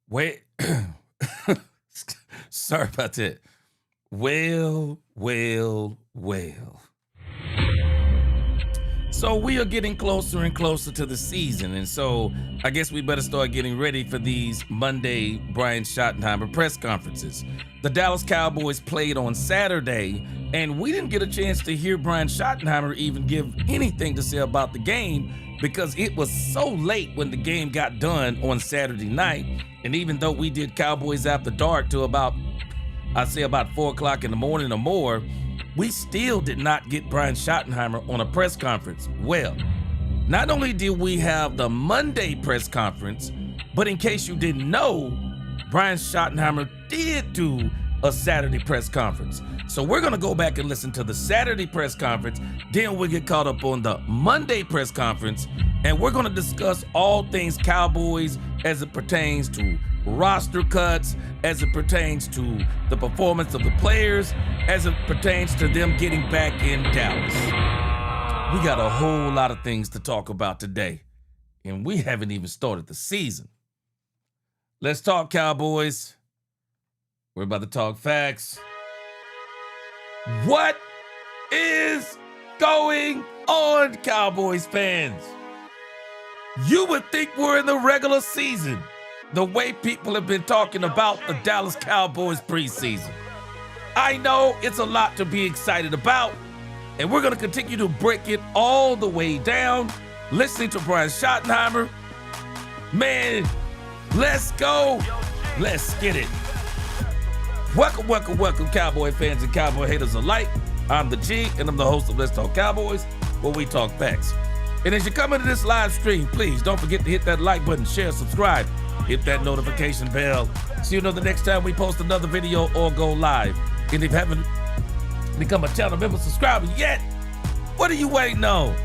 Wait, sorry about that. Well. So we are getting closer and closer to the season, and so I guess we better start getting ready for these Monday Brian Schottenheimer press conferences. The Dallas Cowboys played on Saturday, and we didn't get a chance to hear Brian Schottenheimer even give anything to say about the game because it was so late when the game got done on Saturday night. And even though we did Cowboys After Dark till about 4 o'clock in the morning or more, we still did not get Brian Schottenheimer on a press conference. Well, not only did we have the Monday press conference, but in case you didn't know, Brian Schottenheimer did do a Saturday press conference. So we're gonna go back and listen to the Saturday press conference, then we'll get caught up on the Monday press conference, and we're gonna discuss all things Cowboys as it pertains to roster cuts, as it pertains to the performance of the players, as it pertains to them getting back in Dallas. We got a whole lot of things to talk about today, and we haven't even started the season. Let's talk Cowboys. We're about to talk facts. What is going on, Cowboys fans? You would think we're in the regular season, the way people have been talking about the Dallas Cowboys preseason. I know it's a lot to be excited about, and we're going to continue to break it all the way down, listening to Brian Schottenheimer. Man, let's go. Let's get it. Welcome, Cowboy fans and Cowboy haters alike. I'm the G, and I'm the host of Let's Talk Cowboys, where we talk facts. And as you come into this live stream, please don't forget to hit that like button, share, subscribe, hit that notification bell so you know the next time we post another video or go live. And if you haven't become a channel member subscriber yet, what are you waiting on?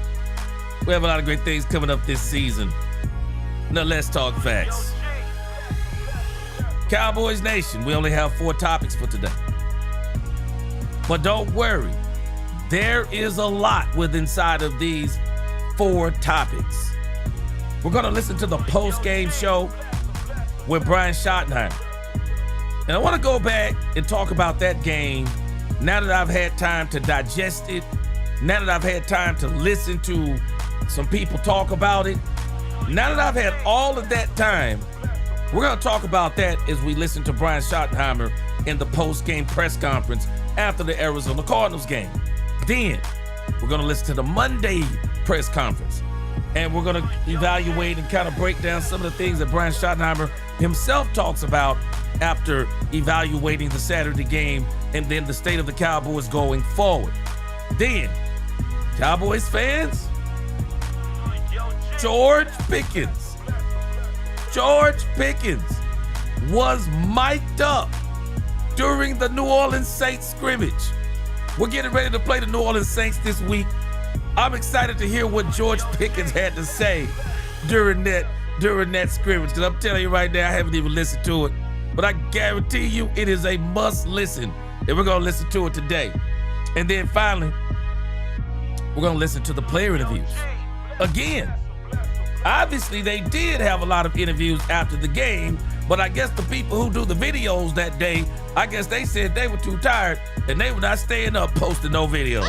We have a lot of great things coming up this season. Now let's talk facts. Cowboys Nation, we only have 4 topics for today. But don't worry, there is a lot inside of these 4 topics. We're gonna listen to the post-game show with Brian Schottenheimer. And I wanna go back and talk about that game now that I've had time to digest it, now that I've had time to listen to some people talk about it. Now that I've had all of that time, we're gonna talk about that as we listen to Brian Schottenheimer in the post-game press conference after the Arizona Cardinals game. Then we're gonna listen to the Monday press conference, and we're gonna evaluate and kind of break down some of the things that Brian Schottenheimer himself talks about after evaluating the Saturday game and then the state of the Cowboys going forward. Then, Cowboys fans, George Pickens was mic'd up during the New Orleans Saints scrimmage. We're getting ready to play the New Orleans Saints this week. I'm excited to hear what George Pickens had to say during that scrimmage, because I'm telling you right now, I haven't even listened to it, but I guarantee you it is a must listen, and we're gonna listen to it today. And then finally, we're gonna listen to the player interviews. Again, obviously they did have a lot of interviews after the game, but I guess the people who do the videos that day, I guess they said they were too tired and they were not staying up posting no videos.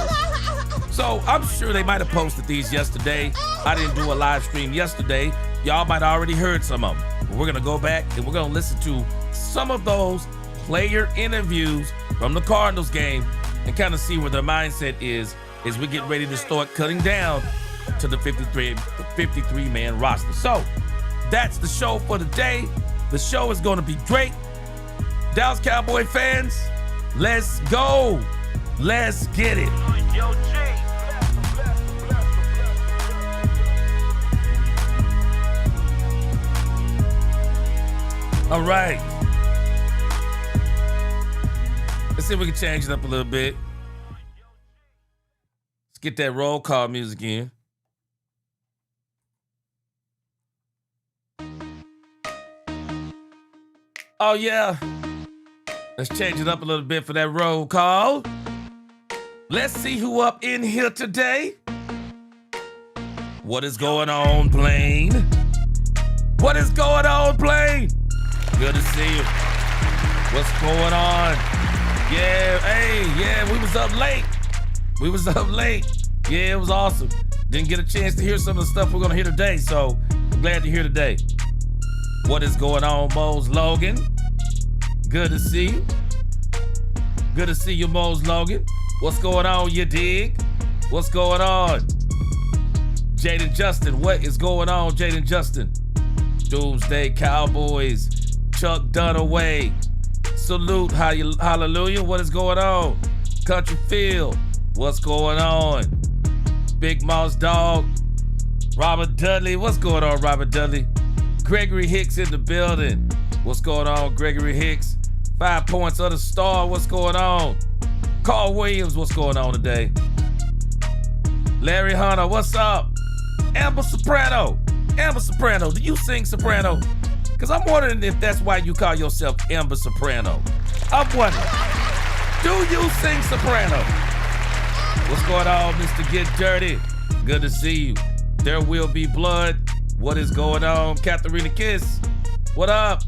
So I'm sure they might have posted these yesterday. I didn't do a live stream yesterday. Y'all might have already heard some of them. But we're gonna go back and we're gonna listen to some of those player interviews from the Cardinals game and kind of see where their mindset is as we get ready to start cutting down to the 53-man roster. So that's the show for today. The show is going to be great. Dallas Cowboy fans, let's go. Let's get it. All right. Let's see if we can change it up a little bit. Let's get that roll call music in. Oh, yeah. Let's change it up a little bit for that roll call. Let's see who up in here today. What is going on, Blaine? What is going on, Blaine? Good to see you. What's going on? Yeah, hey, yeah, we was up late. Yeah, it was awesome. Didn't get a chance to hear some of the stuff we're going to hear today, so I'm glad to hear today. What is going on, Mose Logan? Good to see you. Good to see you, Mose Logan. What's going on, you dig? What's going on? Jaden Justin, what is going on, Jaden Justin? Doomsday Cowboys, Chuck Dunaway. Salute, hallelujah. What is going on? Country Field, what's going on? Big Mouse Dog, Robert Dudley, what's going on, Robert Dudley? Gregory Hicks in the building. What's going on, Gregory Hicks? 5 points of the star, what's going on? Carl Williams, what's going on today? Larry Hunter, what's up? Amber Soprano, do you sing soprano? Because I'm wondering if that's why you call yourself Amber Soprano. I'm wondering, do you sing soprano? What's going on, Mr. Get Dirty? Good to see you. There will be blood. What is going on, Katharina Kiss? What up,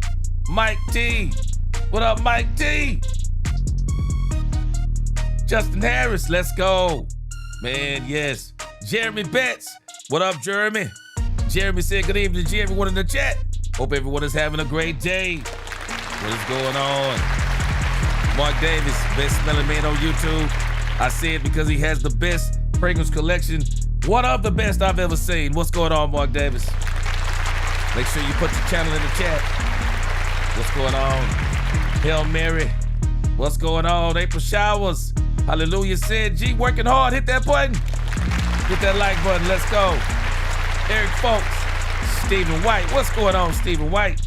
Mike T? What up, Mike T? Justin Harris, let's go. Man, yes. Jeremy Betts. What up, Jeremy? Jeremy said good evening to everyone in the chat. Hope everyone is having a great day. What is going on? Mark Davis, best smelling man on YouTube. I say it because he has the best fragrance collection. One of the best I've ever seen. What's going on, Mark Davis? Make sure you put your channel in the chat. What's going on? Hail Mary. What's going on? April Showers. Hallelujah said, G, working hard. Hit that button. Hit that like button. Let's go. Eric Folks. Stephen White. What's going on, Stephen White?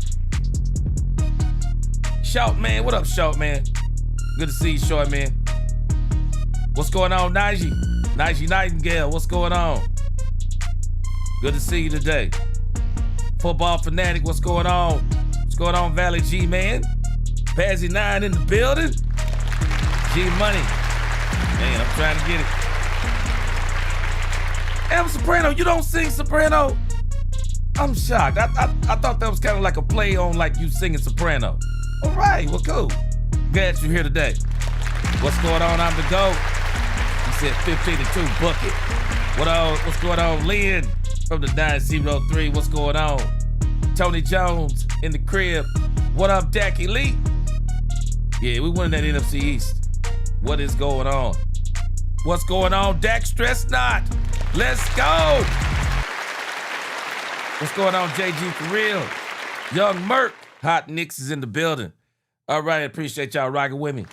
Shout Man. What up, Shout Man? Good to see you, Short Man. What's going on, Najee? Najee Nightingale. What's going on? Good to see you today. Football Fanatic. What's going on? What's going on, Valley G, man? Pazzy 9 in the building. G Money. Man, I'm trying to get it. Amber Soprano, you don't sing soprano? I'm shocked. I thought that was kind of like a play on like you singing soprano. All right, well, cool. Glad you're here today. What's going on? I'm the GOAT. He said 15-2 bucket. What's going on? Lynn from the 903. What's going on? Tony Jones in the crib. What up, Dacky Lee? Yeah, we won that NFC East. What is going on? What's going on? Dak Stress Not. Let's go. What's going on, JG for real? Young Merc. Hot Nicks is in the building. All right, appreciate y'all rocking with me.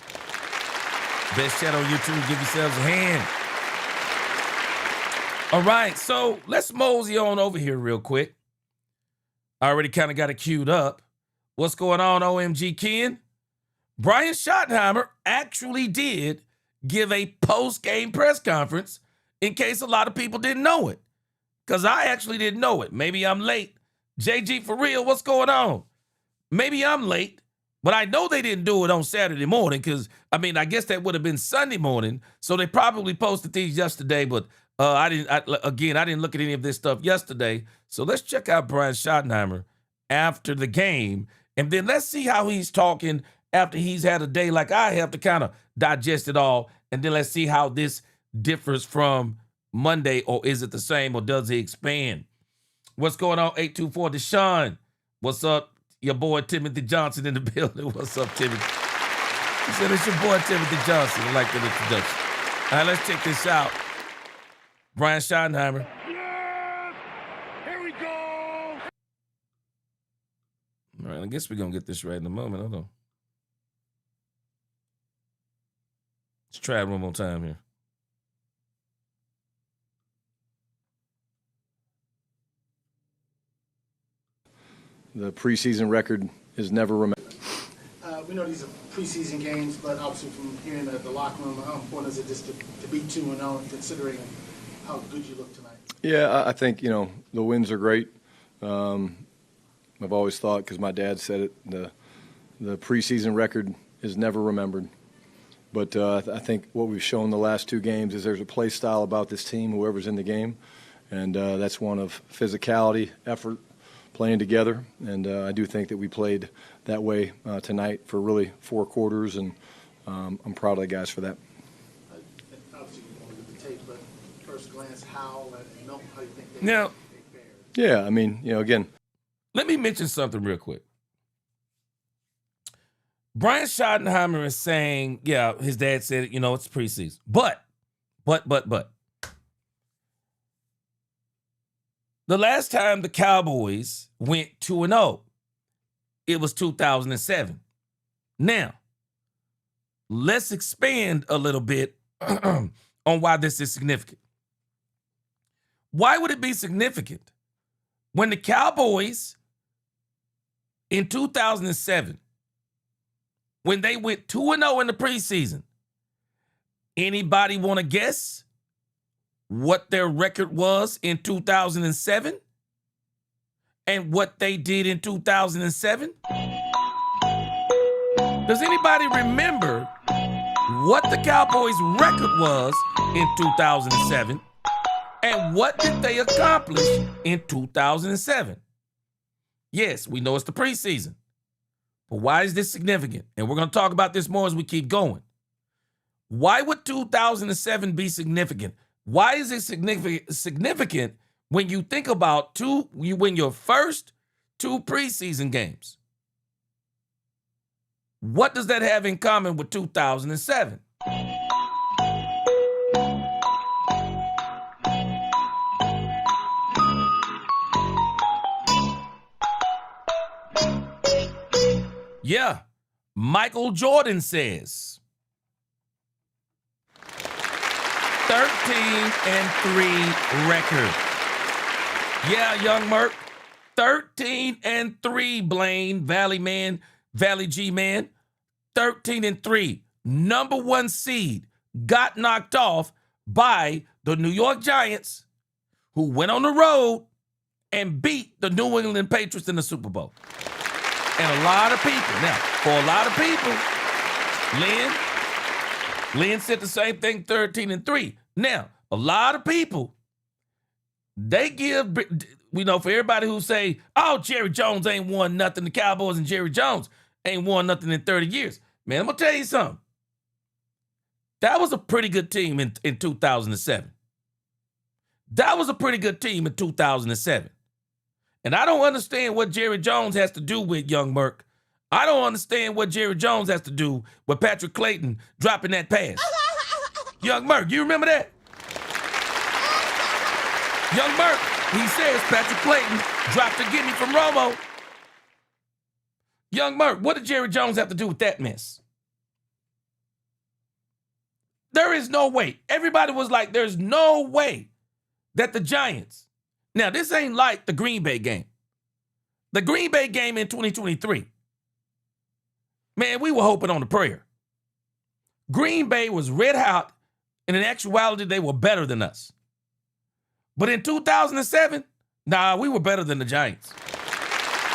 Best chat on YouTube. Give yourselves a hand. All right, so let's mosey on over here real quick. I already kind of got it queued up. What's going on, OMG Ken? Brian Schottenheimer actually did give a post-game press conference in case a lot of people didn't know it. Because I actually didn't know it. Maybe I'm late. JG for real, what's going on? Maybe I'm late, but I know they didn't do it on Saturday morning because, I mean, I guess that would have been Sunday morning. So they probably posted these yesterday, but I didn't look at any of this stuff yesterday. So let's check out Brian Schottenheimer after the game, and then let's see how he's talking after he's had a day like I have to kind of digest it all, and then let's see how this differs from Monday, or is it the same, or does he expand? What's going on, 824 Deshaun? What's up, your boy Timothy Johnson in the building? What's up, Timothy? He said it's your boy Timothy Johnson. I like that introduction. All right, let's check this out. Brian Schottenheimer. Yes! Here we go! All right, I guess we're going to get this right in a moment. Hold on. Let's try it one more time here. The preseason record is never remembered. We know these are preseason games, but obviously from here in the locker room, how important is it just to be 2-0, considering how good you look tonight? Yeah, I think, the wins are great. I've always thought, because my dad said it, the preseason record is never remembered. But I think what we've shown the last two games is there's a play style about this team, whoever's in the game, and that's one of physicality, effort, playing together, and I do think that we played that way tonight for really 4 quarters, and I'm proud of the guys for that. Obviously, you want to look at the tape, but first glance, how and Milton, how do you think they Now, fared? Yeah, I mean, again. let me mention something real quick. Brian Schottenheimer is saying, yeah, his dad said it, it's preseason. But. The last time the Cowboys went 2-0, it was 2007. Now, let's expand a little bit on why this is significant. Why would it be significant when the Cowboys in 2007, when they went 2-0 in the preseason, anybody want to guess what their record was in 2007 and what they did in 2007? Does anybody remember what the Cowboys' record was in 2007 and what did they accomplish in 2007? Yes, we know it's the preseason, but why is this significant? And we're going to talk about this more as we keep going. Why would 2007 be significant? Why is it significant when you think about you win your first 2 preseason games? What does that have in common with 2007? Yeah, Michael Jordan says 13-3 record. Yeah, young Merc. 13-3, Blaine, Valley man, Valley G man. 13-3. Number 1 seed got knocked off by the New York Giants, who went on the road and beat the New England Patriots in the Super Bowl. And a lot of people, now, for a lot of people, Lynn said the same thing, 13-3. Now, a lot of people, they give, for everybody who say, oh, Jerry Jones ain't won nothing, the Cowboys and Jerry Jones ain't won nothing in 30 years. Man, I'm going to tell you something. That was a pretty good team in 2007. That was a pretty good team in 2007. And I don't understand what Jerry Jones has to do with young Merc. I don't understand what Jerry Jones has to do with Patrick Clayton dropping that pass. Young Merc, you remember that? Young Merc, he says Patrick Clayton dropped a gimme from Romo. Young Merc, what did Jerry Jones have to do with that mess? There is no way. Everybody was like, there's no way that the Giants. Now, this ain't like the Green Bay game. The Green Bay game in 2023. Man, we were hoping on a prayer. Green Bay was red hot, and in actuality, they were better than us. But in 2007, we were better than the Giants.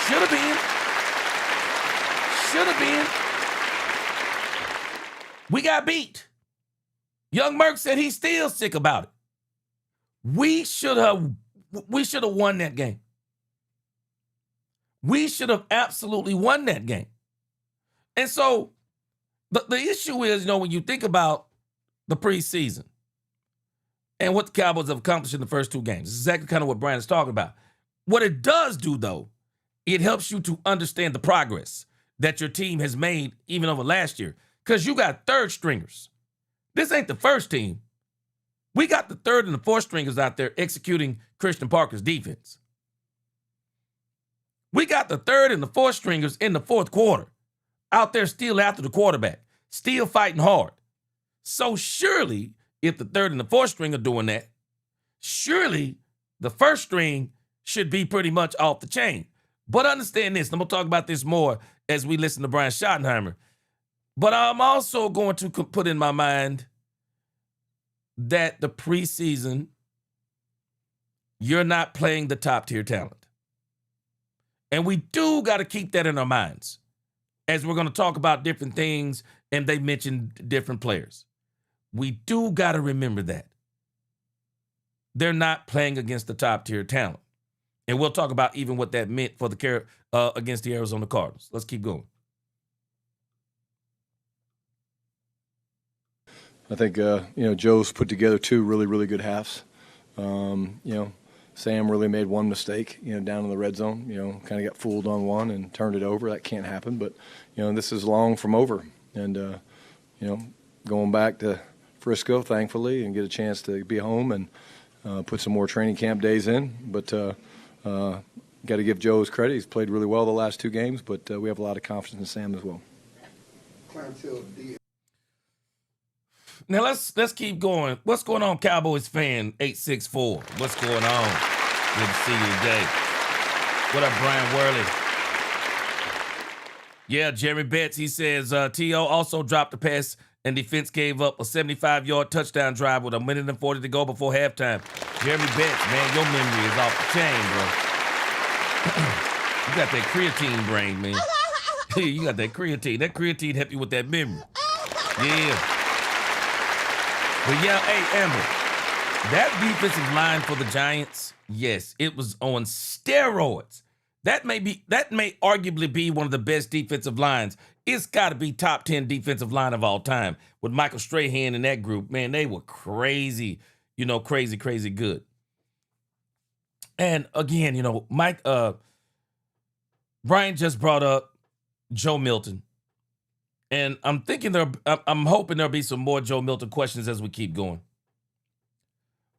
Should have been. Should have been. We got beat. Young Merc said he's still sick about it. We should have won that game. We should have absolutely won that game. And so the issue is, when you think about the preseason and what the Cowboys have accomplished in the first 2 games, it's exactly kind of what Brian is talking about. What it does do, though, it helps you to understand the progress that your team has made even over last year, because you got 3rd stringers. This ain't the first team. We got the 3rd and the 4th stringers out there executing Christian Parker's defense. We got the 3rd and the 4th stringers in the 4th quarter out there still after the quarterback, still fighting hard. So surely, if the 3rd and the 4th string are doing that, surely the 1st string should be pretty much off the chain. But understand this, and I'm going to talk about this more as we listen to Brian Schottenheimer. But I'm also going to put in my mind that the preseason, you're not playing the top-tier talent. And we do got to keep that in our minds as we're going to talk about different things, and they mentioned different players. We do got to remember that. They're not playing against the top-tier talent. And we'll talk about even what that meant for the against the Arizona Cardinals. Let's keep going. I think, Joe's put together 2 really, really good halves. Sam really made one mistake, down in the red zone, kind of got fooled on one and turned it over. That can't happen. But, this is long from over. And, going back to Frisco, thankfully, and get a chance to be home and put some more training camp days in. But got to give Joe his credit. He's played really well the last 2 games, but we have a lot of confidence in Sam as well. Now let's keep going. What's going on, Cowboys fan 864? What's going on? Good to see you today. What up, Brian Worley? Yeah, Jerry Betts, he says, T.O. also dropped the pass and defense gave up a 75-yard touchdown drive with 1:40 to go before halftime. Jeremy Betts, man, your memory is off the chain, bro. You got that creatine brain, man. You got that creatine. That creatine help you with that memory. Yeah. But yeah, hey, Amber, that defensive line for the Giants, yes, it was on steroids. That may arguably be one of the best defensive lines. It's got to be top 10 defensive line of all time. With Michael Strahan and that group, man, they were crazy, crazy good. And again, Brian just brought up Joe Milton. And I'm hoping there'll be some more Joe Milton questions as we keep going.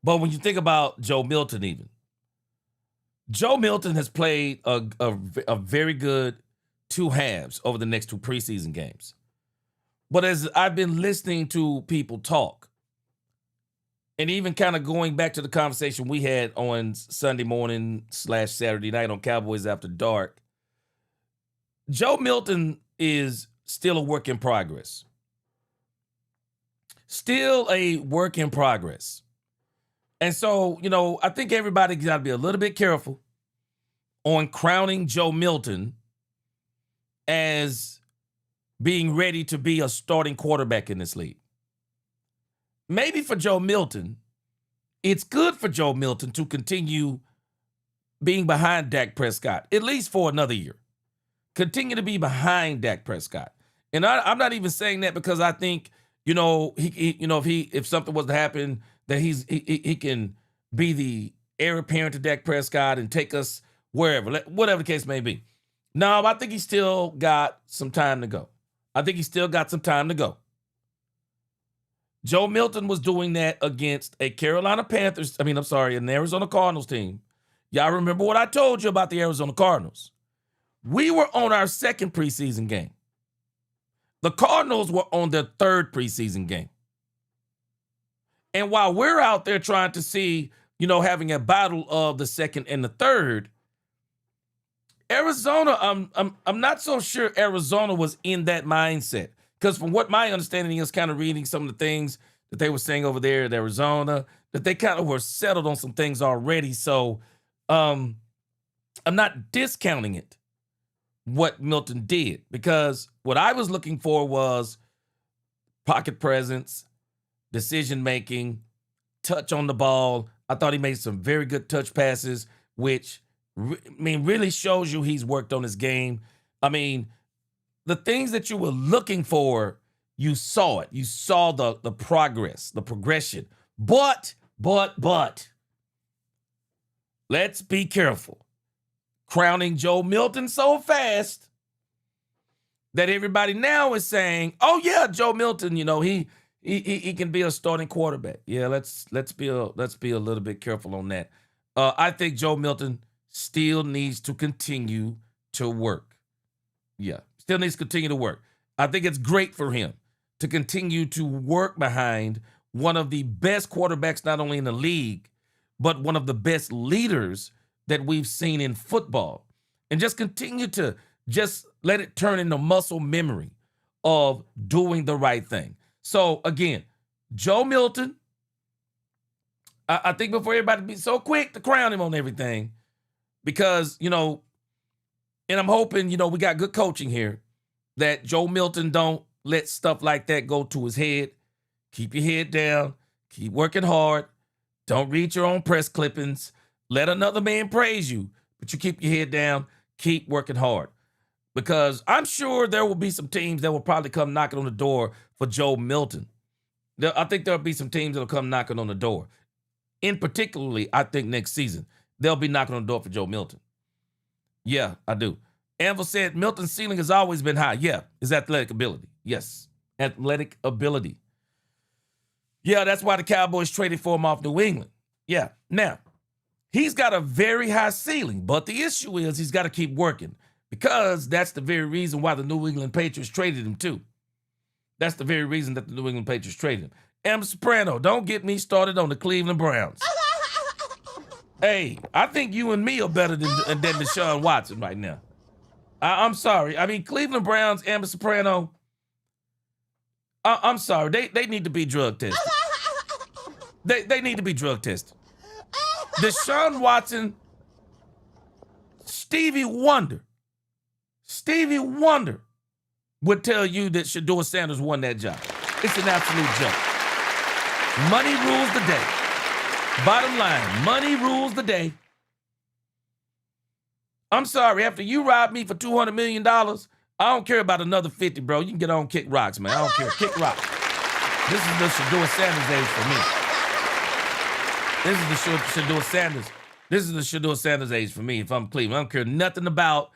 But when you think about Joe Milton even, Joe Milton has played a very good 2 halves over the next 2 preseason games. But as I've been listening to people talk, and even kind of going back to the conversation we had on Sunday morning / Saturday night on Cowboys After Dark, Joe Milton is still a work in progress. Still a work in progress. And so, I think everybody got to be a little bit careful on crowning Joe Milton as being ready to be a starting quarterback in this league. Maybe for Joe Milton, it's good for Joe Milton to continue being behind Dak Prescott, at least for another year. Continue to be behind Dak Prescott. And I'm not even saying that because I think, if something was to happen, that he can be the heir apparent to Dak Prescott and take us wherever, whatever the case may be. No, I think he's still got some time to go. Joe Milton was doing that against an Arizona Cardinals team. Y'all remember what I told you about the Arizona Cardinals? We were on our 2nd preseason game. The Cardinals were on their 3rd preseason game. And while we're out there trying to see, having a battle of the 2nd and the 3rd, Arizona, I'm not so sure Arizona was in that mindset. Because from what my understanding is, kind of reading some of the things that they were saying over there at Arizona, that they kind of were settled on some things already. So I'm not discounting it, what Milton did, because what I was looking for was pocket presence, decision-making, touch on the ball. I thought he made some very good touch passes, which, really shows you he's worked on his game. The things that you were looking for, you saw it. You saw the progress, the progression. But, let's be careful. Crowning Joe Milton so fast that everybody now is saying, "Oh yeah, Joe Milton, he can be a starting quarterback." Yeah, let's be a little bit careful on that. I think Joe Milton still needs to continue to work. Yeah, still needs to continue to work. I think it's great for him to continue to work behind one of the best quarterbacks, not only in the league, but one of the best leaders that we've seen in football, and just continue to just let it turn into muscle memory of doing the right thing. So again, Joe Milton, I think before everybody be so quick to crown him on everything, because, and I'm hoping, we got good coaching here, that Joe Milton don't let stuff like that go to his head. Keep your head down, keep working hard. Don't read your own press clippings. Let another man praise you, but you keep your head down, keep working hard. Because I'm sure there will be some teams that will probably come knocking on the door for Joe Milton. I think there'll be some teams that'll come knocking on the door. In particularly, I think next season, they'll be knocking on the door for Joe Milton. Yeah, I do. Anvil said Milton's ceiling has always been high. Yeah, his athletic ability. Yes, athletic ability. Yeah, that's why the Cowboys traded for him off New England. Yeah, now, he's got a very high ceiling, but the issue is he's got to keep working because that's the very reason why the New England Patriots traded him too. That's the very reason that the New England Patriots traded him. Em Soprano, don't get me started on the Cleveland Browns. Hey, I think you and me are better than Deshaun Watson right now. I'm sorry. I mean, Cleveland Browns, Amber Soprano, I'm sorry. They need to be drug tested. They need to be drug tested. Deshaun Watson, Stevie Wonder would tell you that Shedeur Sanders won that job. It's an absolute joke. Money rules the day. Bottom line, money rules the day. I'm sorry, after you robbed me for $200 million, I don't care about another 50, bro. You can get on kick rocks, man. I don't care. Kick rocks. This is the Shedeur Sanders age for me. This is the Shedeur Sanders. This is the Shedeur Sanders age for me if I'm Cleveland. I don't care nothing about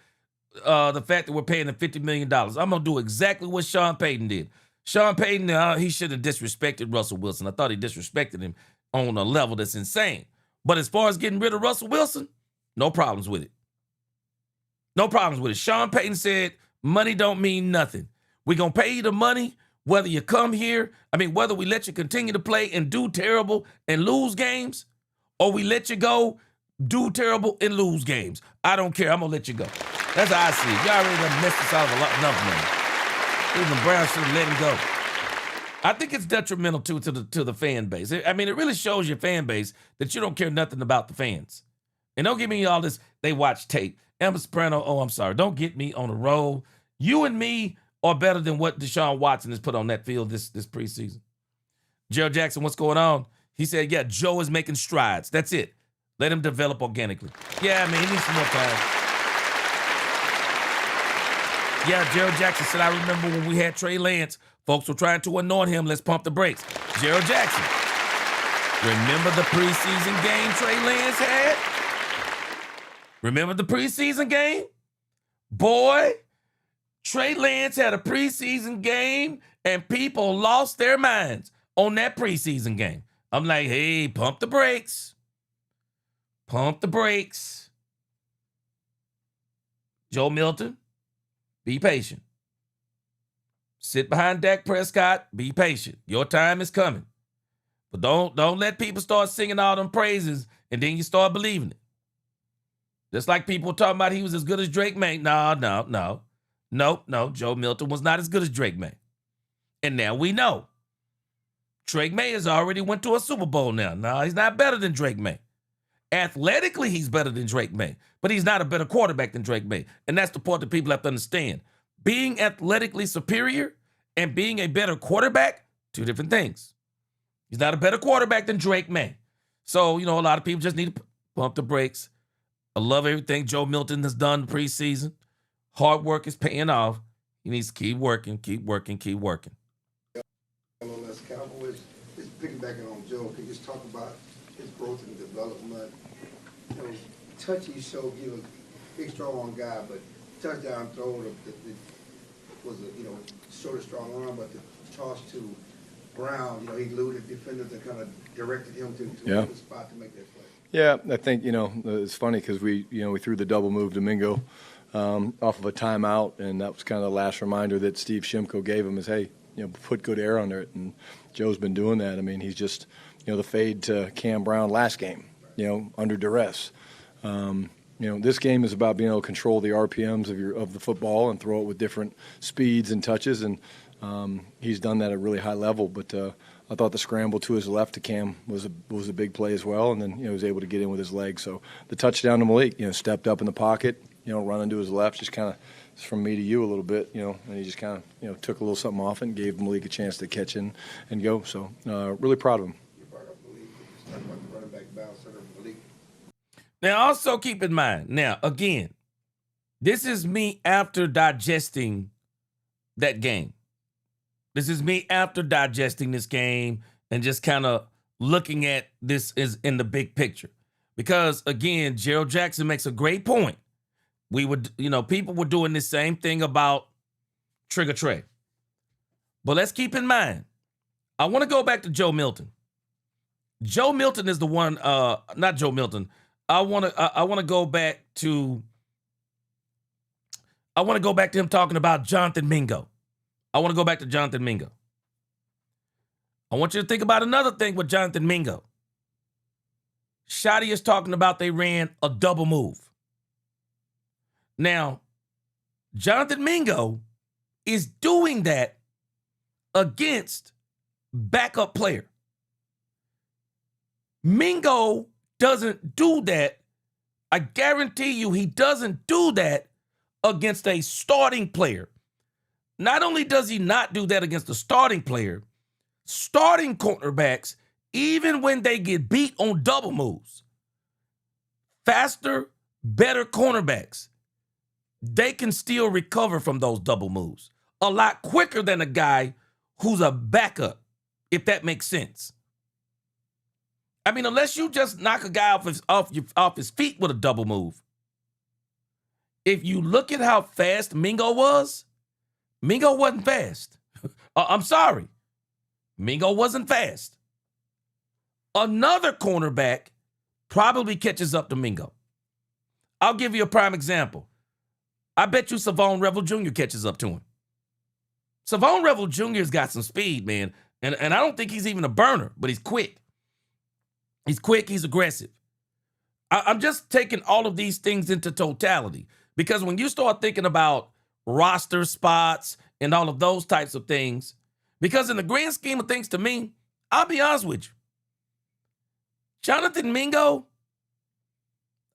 the fact that we're paying him $50 million. I'm going to do exactly what Sean Payton did. Sean Payton, he should have disrespected Russell Wilson. I thought he disrespected him on a level that's insane. But as far as getting rid of Russell Wilson, no problems with it. No problems with it. Sean Payton said, money don't mean nothing. We're going to pay you the money whether you come here, whether we let you continue to play and do terrible and lose games, or we let you go, do terrible and lose games. I don't care. I'm going to let you go. That's how I see it. Y'all already done messed us out of enough money. Even Brown should have let him go. I think it's detrimental to the fan base. It really shows your fan base that you don't care nothing about the fans. And don't give me all this, they watch tape. Emma Soprano, I'm sorry. Don't get me on a roll. You and me are better than what Deshaun Watson has put on that field this preseason. Gerald Jackson, what's going on? He said, yeah, Joe is making strides. That's it. Let him develop organically. Yeah, he needs some more time. Yeah, Gerald Jackson said, I remember when we had Trey Lance, folks were trying to anoint him. Let's pump the brakes. Gerald Jackson, remember the preseason game Trey Lance had? Remember the preseason game? Boy, Trey Lance had a preseason game and people lost their minds on that preseason game. I'm like, hey, pump the brakes. Pump the brakes. Joe Milton, be patient. Sit behind Dak Prescott, be patient. Your time is coming. But don't let people start singing all them praises and then you start believing it. Just like people talking about he was as good as Drake May. No. Joe Milton was not as good as Drake May. And now we know. Drake May has already went to a Super Bowl now. No, he's not better than Drake May. Athletically, he's better than Drake May. But he's not a better quarterback than Drake May. And that's the part that people have to understand. Being athletically superior and being a better quarterback, two different things. He's not a better quarterback than Drake May. So, a lot of people just need to pump the brakes. I love everything Joe Milton has done in the preseason. Hard work is paying off. He needs to keep working. On us Cowboys, just piggybacking on Joe, can you just talk about his growth and development? Touch he showed, big strong guy, but touchdown throw was a short, strong arm, but the toss to Brown, he eluded defenders and kind of directed him to the spot to make that play. Yeah, I think, it's funny because we threw the double move to Mingo off of a timeout, and that was kind of the last reminder that Steve Shimko gave him is, hey, put good air under it, and Joe's been doing that. He's just, the fade to Cam Brown last game, under duress. This game is about being able to control the RPMs of the football and throw it with different speeds and touches, and he's done that at a really high level. But I thought the scramble to his left to Cam was a big play as well, and then he was able to get in with his legs. So the touchdown to Malik, stepped up in the pocket, running to his left, just kind of from me to you a little bit, and he just kind of took a little something off and gave Malik a chance to catch in and go. So really proud of him. You brought up Malik. Just talk about the running back bounce under Malik. Now, also keep in mind, now, again, this is me after digesting that game. This is me after digesting this game and just kind of looking at this as in the big picture. Because, again, Gerald Jackson makes a great point. We would, people were doing the same thing about Trigger Trey. But let's keep in mind, I want to go back to Joe Milton. Joe Milton is the one, not Joe Milton. I want to go back to him talking about Jonathan Mingo. I want to go back to Jonathan Mingo. I want you to think about another thing with Jonathan Mingo. Shotty is talking about they ran a double move. Now, Jonathan Mingo is doing that against backup player. Mingo doesn't do that. I guarantee you he doesn't do that against a starting player. Not only does he not do that against a starting player, starting cornerbacks, even when they get beat on double moves, faster, better cornerbacks, they can still recover from those double moves a lot quicker than a guy who's a backup, if that makes sense. I mean, unless you just knock a guy off his feet with a double move. If you look at how fast Mingo wasn't fast. I'm sorry. Mingo wasn't fast. Another cornerback probably catches up to Mingo. I'll give you a prime example. I bet you Savon Revel Jr. catches up to him. Savon Revel Jr.'s got some speed, man. And I don't think he's even a burner, but he's quick. He's quick, he's aggressive. I'm just taking all of these things into totality because when you start thinking about roster spots and all of those types of things, because in the grand scheme of things to me, I'll be honest with you, Jonathan Mingo,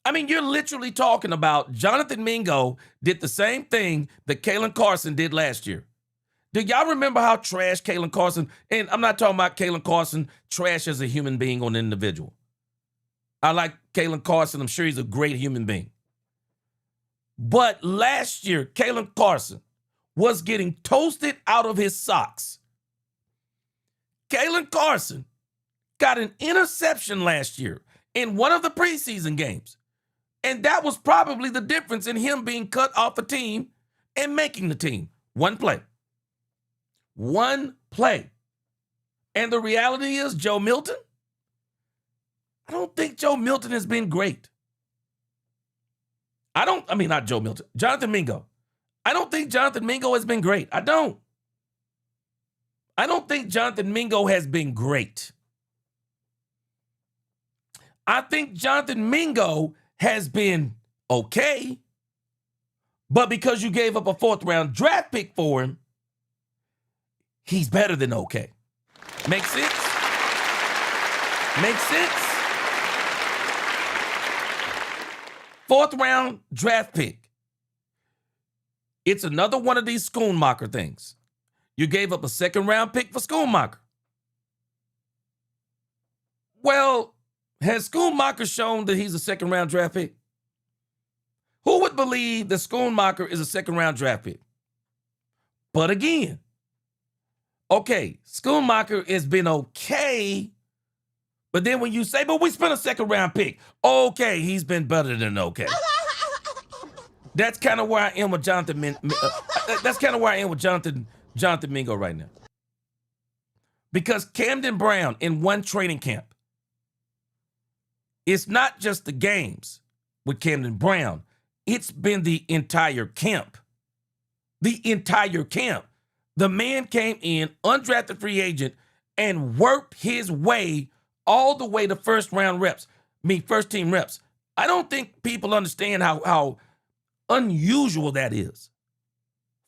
I mean, you're literally talking about Jonathan Mingo did the same thing that Kalen Carson did last year. Do y'all remember how trash Kalen Carson, and I'm not talking about Kalen Carson trash as a human being or an individual. I like Kalen Carson. I'm sure he's a great human being. But last year, Kalen Carson was getting toasted out of his socks. Kalen Carson got an interception last year in one of the preseason games. And that was probably the difference in him being cut off a team and making the team. One play. One play. And the reality is, Joe Milton, I don't think Joe Milton has been great. Not Joe Milton, Jonathan Mingo. I don't think Jonathan Mingo has been great. I don't think Jonathan Mingo has been great. I think Jonathan Mingo has been okay, but because you gave up a 4th round draft pick for him, he's better than okay. Make sense? Make sense? 4th round draft pick. It's another one of these Schoonmaker things. You gave up a 2nd round pick for Schoonmaker. Well, has Schoonmaker shown that he's a 2nd round draft pick? Who would believe that Schoonmaker is a 2nd round draft pick? But again, okay, Schoonmaker has been okay, but then when you say, but we spent a 2nd round pick, okay, he's been better than okay. That's kind of where I am with Jonathan. That's kind of where I am with Jonathan Mingo right now. Because Camden Brown in one training camp, it's not just the games with Camden Brown. It's been the entire camp. The entire camp. The man came in, undrafted free agent, and worked his way all the way to first team reps. I don't think people understand how unusual that is.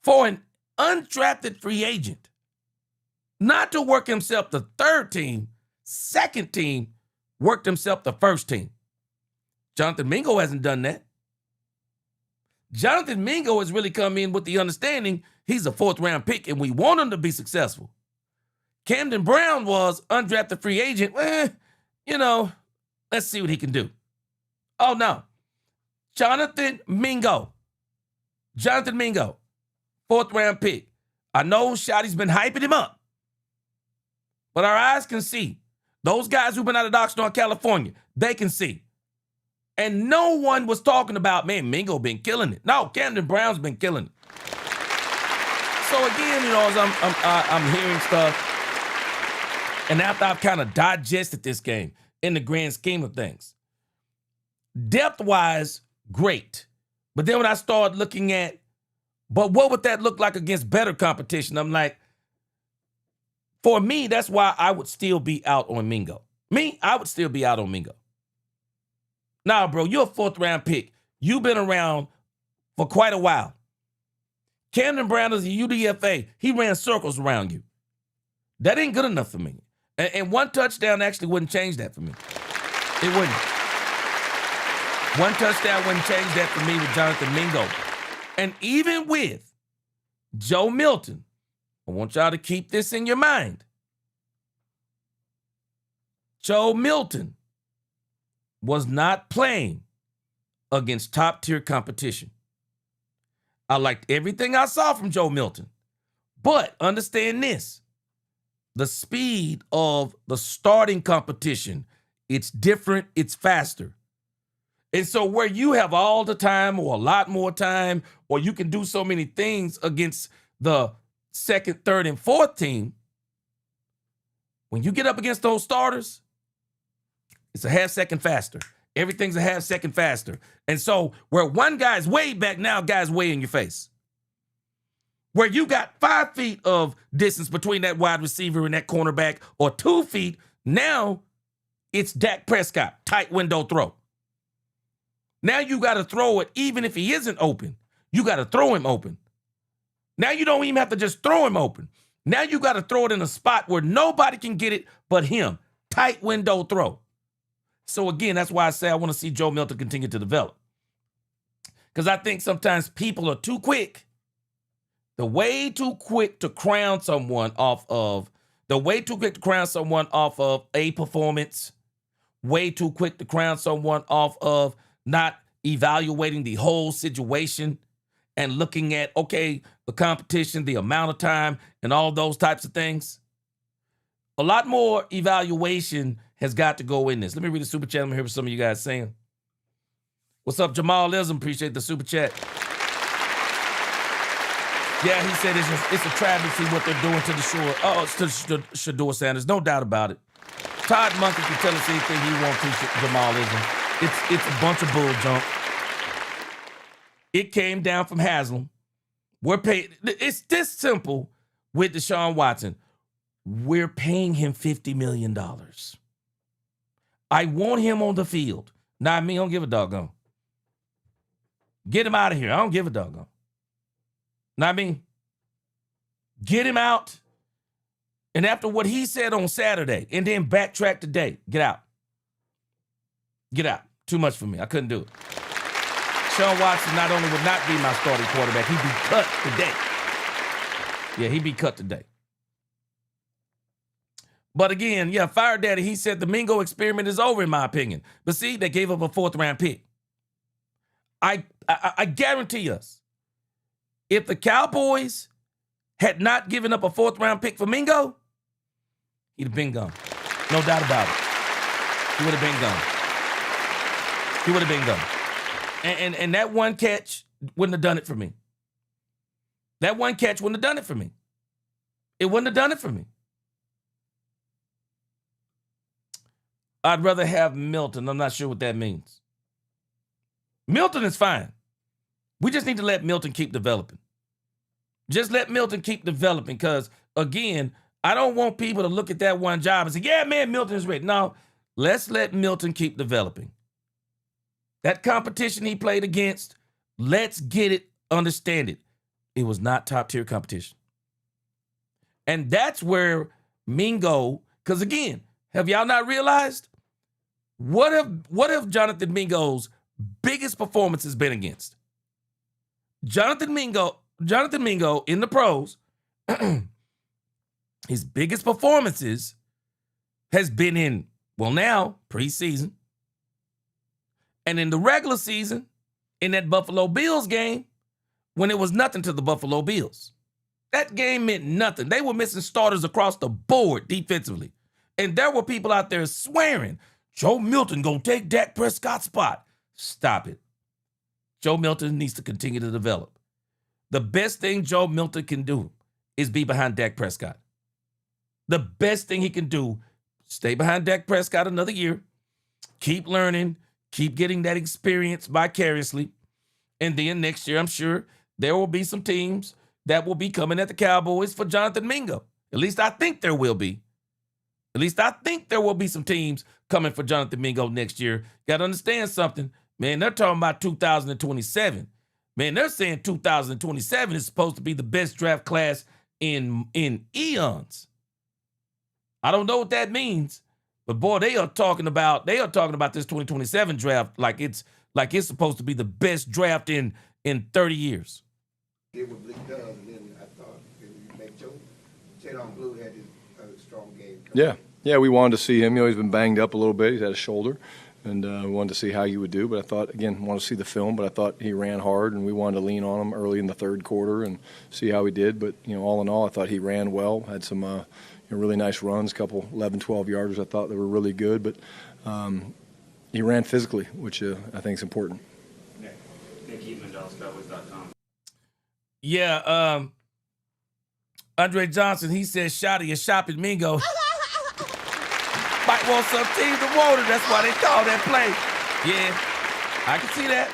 For an undrafted free agent, not to work himself the 3rd team, 2nd team, worked himself the 1st team. Jonathan Mingo hasn't done that. Jonathan Mingo has really come in with the understanding he's a 4th round pick and we want him to be successful. Camden Brown was undrafted free agent. Let's see what he can do. Oh, no. Jonathan Mingo, 4th-round pick. I know Shotty's been hyping him up, but our eyes can see. Those guys who've been out of Oxnard, California, they can see. And no one was talking about, man, Mingo been killing it. No, Camden Brown's been killing it. So again, as I'm hearing stuff, and after I've kind of digested this game in the grand scheme of things, depth-wise, great. But then when I started looking at, but what would that look like against better competition? I'm like, for me, that's why I would still be out on Mingo. I would still be out on Mingo. Nah, bro, you're a 4th-round pick. You've been around for quite a while. Camden Brown is a UDFA. He ran circles around you. That ain't good enough for me. And one touchdown actually wouldn't change that for me. It wouldn't. One touchdown wouldn't change that for me with Jonathan Mingo. And even with Joe Milton, I want y'all to keep this in your mind. Joe Milton was not playing against top-tier competition. I liked everything I saw from Joe Milton. But understand this. The speed of the starting competition, it's different, it's faster. And so where you have all the time or a lot more time, or you can do so many things against the 2nd, 3rd, and 4th team, when you get up against those starters, it's a half second faster. Everything's a half second faster. And so where one guy's way back, now guy's way in your face. Where you got 5 feet of distance between that wide receiver and that cornerback, or 2 feet, now it's Dak Prescott, tight window throw. Now you got to throw it even if he isn't open. You got to throw him open. Now you don't even have to just throw him open. Now you got to throw it in a spot where nobody can get it but him. Tight window throw. So again, that's why I say I want to see Joe Milton continue to develop. Because I think sometimes people are too quick. They're way too quick to crown someone off of a performance. Way too quick to crown someone off of not evaluating the whole situation and looking at, okay, the competition, the amount of time, and all those types of things. A lot more evaluation has got to go in this. Let me read the super chat. Let me hear what some of you guys saying. What's up, Jamalism? Appreciate the super chat. Yeah, he said it's a travesty what they're doing to the shore. To Shador Sanders. No doubt about it. Todd Monkey can tell us anything he wants to, Jamalism. It's a bunch of bull junk. It came down from Haslam. We're paying. It's this simple with Deshaun Watson. We're paying him $50 million. I want him on the field. Not me. I don't give a doggone. Get him out of here. I don't give a doggone. Not me. Get him out. And after what he said on Saturday, and then backtrack today, get out. Get out. Too much for me. I couldn't do it. Sean Watson not only would not be my starting quarterback, he'd be cut today. Yeah, he'd be cut today. But again, yeah, Fire Daddy, he said the Mingo experiment is over, in my opinion. But see, they gave up a 4th-round pick. I guarantee us, if the Cowboys had not given up a 4th-round pick for Mingo, he'd have been gone. No doubt about it. He would have been gone. He would have been gone. And that one catch wouldn't have done it for me. That one catch wouldn't have done it for me. It wouldn't have done it for me. I'd rather have Milton. I'm not sure what that means. Milton is fine. We just need to let Milton keep developing. Just let Milton keep developing because, again, I don't want people to look at that one job and say, yeah, man, Milton is ready. No, let's let Milton keep developing. That competition he played against, let's get it, understand it. It was not top-tier competition. And that's where Mingo, because again, have y'all not realized? What have Jonathan Mingo's biggest performances been against? Jonathan Mingo in the pros, his biggest performances has been in, well, now, preseason, And in the regular season, in that Buffalo Bills game, when it was nothing to the Buffalo Bills, that game meant nothing. They were missing starters across the board defensively. And there were people out there swearing, Joe Milton gonna take Dak Prescott's spot. Stop it. Joe Milton needs to continue to develop. The best thing Joe Milton can do is be behind Dak Prescott. The best thing he can do, stay behind Dak Prescott another year, keep learning, keep getting that experience vicariously, and then next year, I'm sure there will be some teams that will be coming at the Cowboys for Jonathan Mingo. At least I think there will be. At least I think there will be some teams coming for Jonathan Mingo next year. Got to understand something. Man, they're talking about 2027. Man, they're saying 2027 is supposed to be the best draft class in eons. I don't know what that means, but boy, they are talking about this 2027 draft like it's supposed to be the best draft in 30 years. Did what Bleak does, and then I thought maybe Jadon Blue had a strong game. Yeah, we wanted to see him. He's been banged up a little bit. He's had a shoulder, and we wanted to see how he would do. But I thought, again, wanted to see the film, but I thought he ran hard, and we wanted to lean on him early in the third quarter and see how he did. But, all in all, I thought he ran well, had some really nice runs, a couple 11, 12-yarders I thought that were really good. But he ran physically, which I think is important. Nick Eatman, DallasCowboys.com. Yeah, Andre Johnson, he says Shotty is shopping Mingo. Might want some team to water. That's why they call that play. Yeah, I can see that.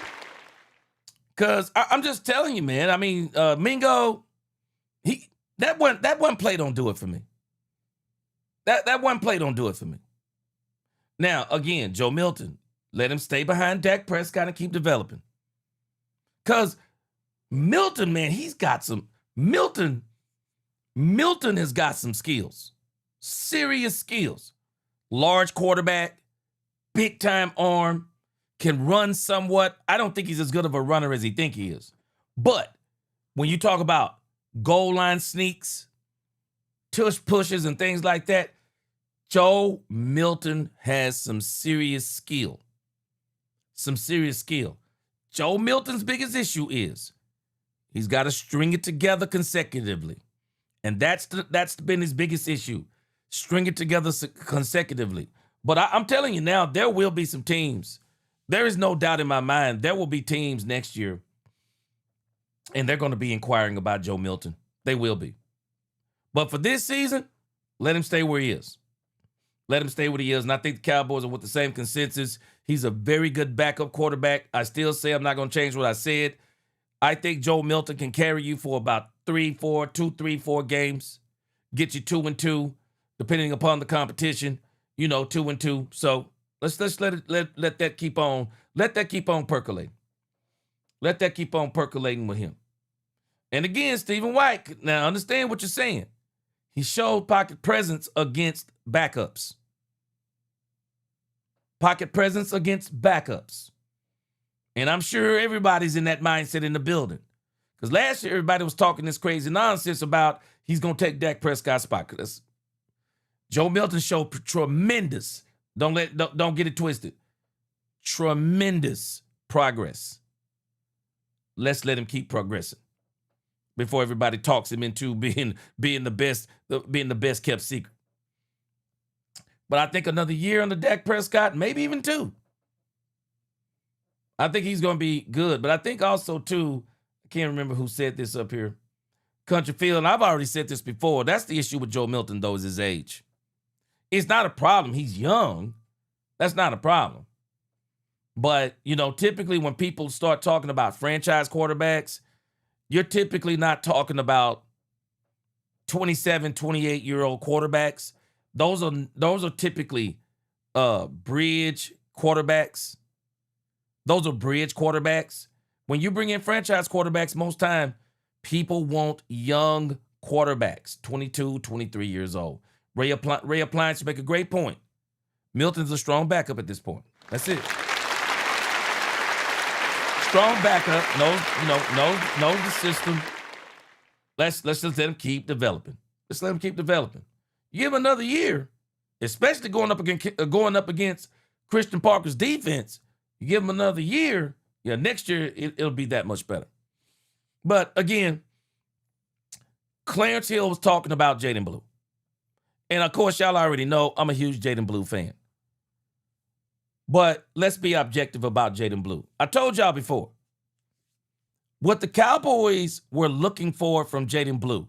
Because I'm just telling you, man. I mean, Mingo, that one play don't do it for me. That one play don't do it for me. Now, again, Joe Milton, let him stay behind Dak Prescott and keep developing. Because Milton, man, Milton has got some skills. Serious skills. Large quarterback, big time arm, can run somewhat. I don't think he's as good of a runner as he think he is. But when you talk about goal line sneaks, tush pushes and things like that, Joe Milton has some serious skill. Some serious skill. Joe Milton's biggest issue is he's got to string it together consecutively. And that's been his biggest issue. String it together consecutively. But I'm telling you now, there will be some teams. There is no doubt in my mind there will be teams next year, and they're going to be inquiring about Joe Milton. They will be. But for this season, let him stay where he is. Let him stay where he is. And I think the Cowboys are with the same consensus. He's a very good backup quarterback. I still say I'm not going to change what I said. I think Joe Milton can carry you for about 2-3-4 games, get you 2-2, depending upon the competition, 2-2. So let's let that keep on. Let that keep on percolating. Let that keep on percolating with him. And again, Stephen White, now understand what you're saying. He showed pocket presence against backups. Pocket presence against backups. And I'm sure everybody's in that mindset in the building. Because last year, everybody was talking this crazy nonsense about he's going to take Dak Prescott's spot. Joe Milton showed tremendous, don't get it twisted, tremendous progress. Let's let him keep progressing before everybody talks him into being the best kept secret. But I think another year under Dak Prescott, maybe even 2. I think he's going to be good. But I think also, too, I can't remember who said this up here. Country Field, and I've already said this before. That's the issue with Joe Milton, though, is his age. It's not a problem. He's young. That's not a problem. But, typically when people start talking about franchise quarterbacks, you're typically not talking about 27, 28-year-old quarterbacks. Those are typically bridge quarterbacks. Those are bridge quarterbacks. When you bring in franchise quarterbacks, most time people want young quarterbacks, 22, 23 years old. Ray Appliance, you make a great point. Milton's a strong backup at this point. That's it. Strong backup, knows the system. Let's just let him keep developing. Let's let him keep developing. You give him another year, especially going up against Christian Parker's defense. You give him another year, yeah, next year it'll be that much better. But again, Clarence Hill was talking about Jaden Blue. And of course, y'all already know I'm a huge Jaden Blue fan. But let's be objective about Jaden Blue. I told y'all before, what the Cowboys were looking for from Jaden Blue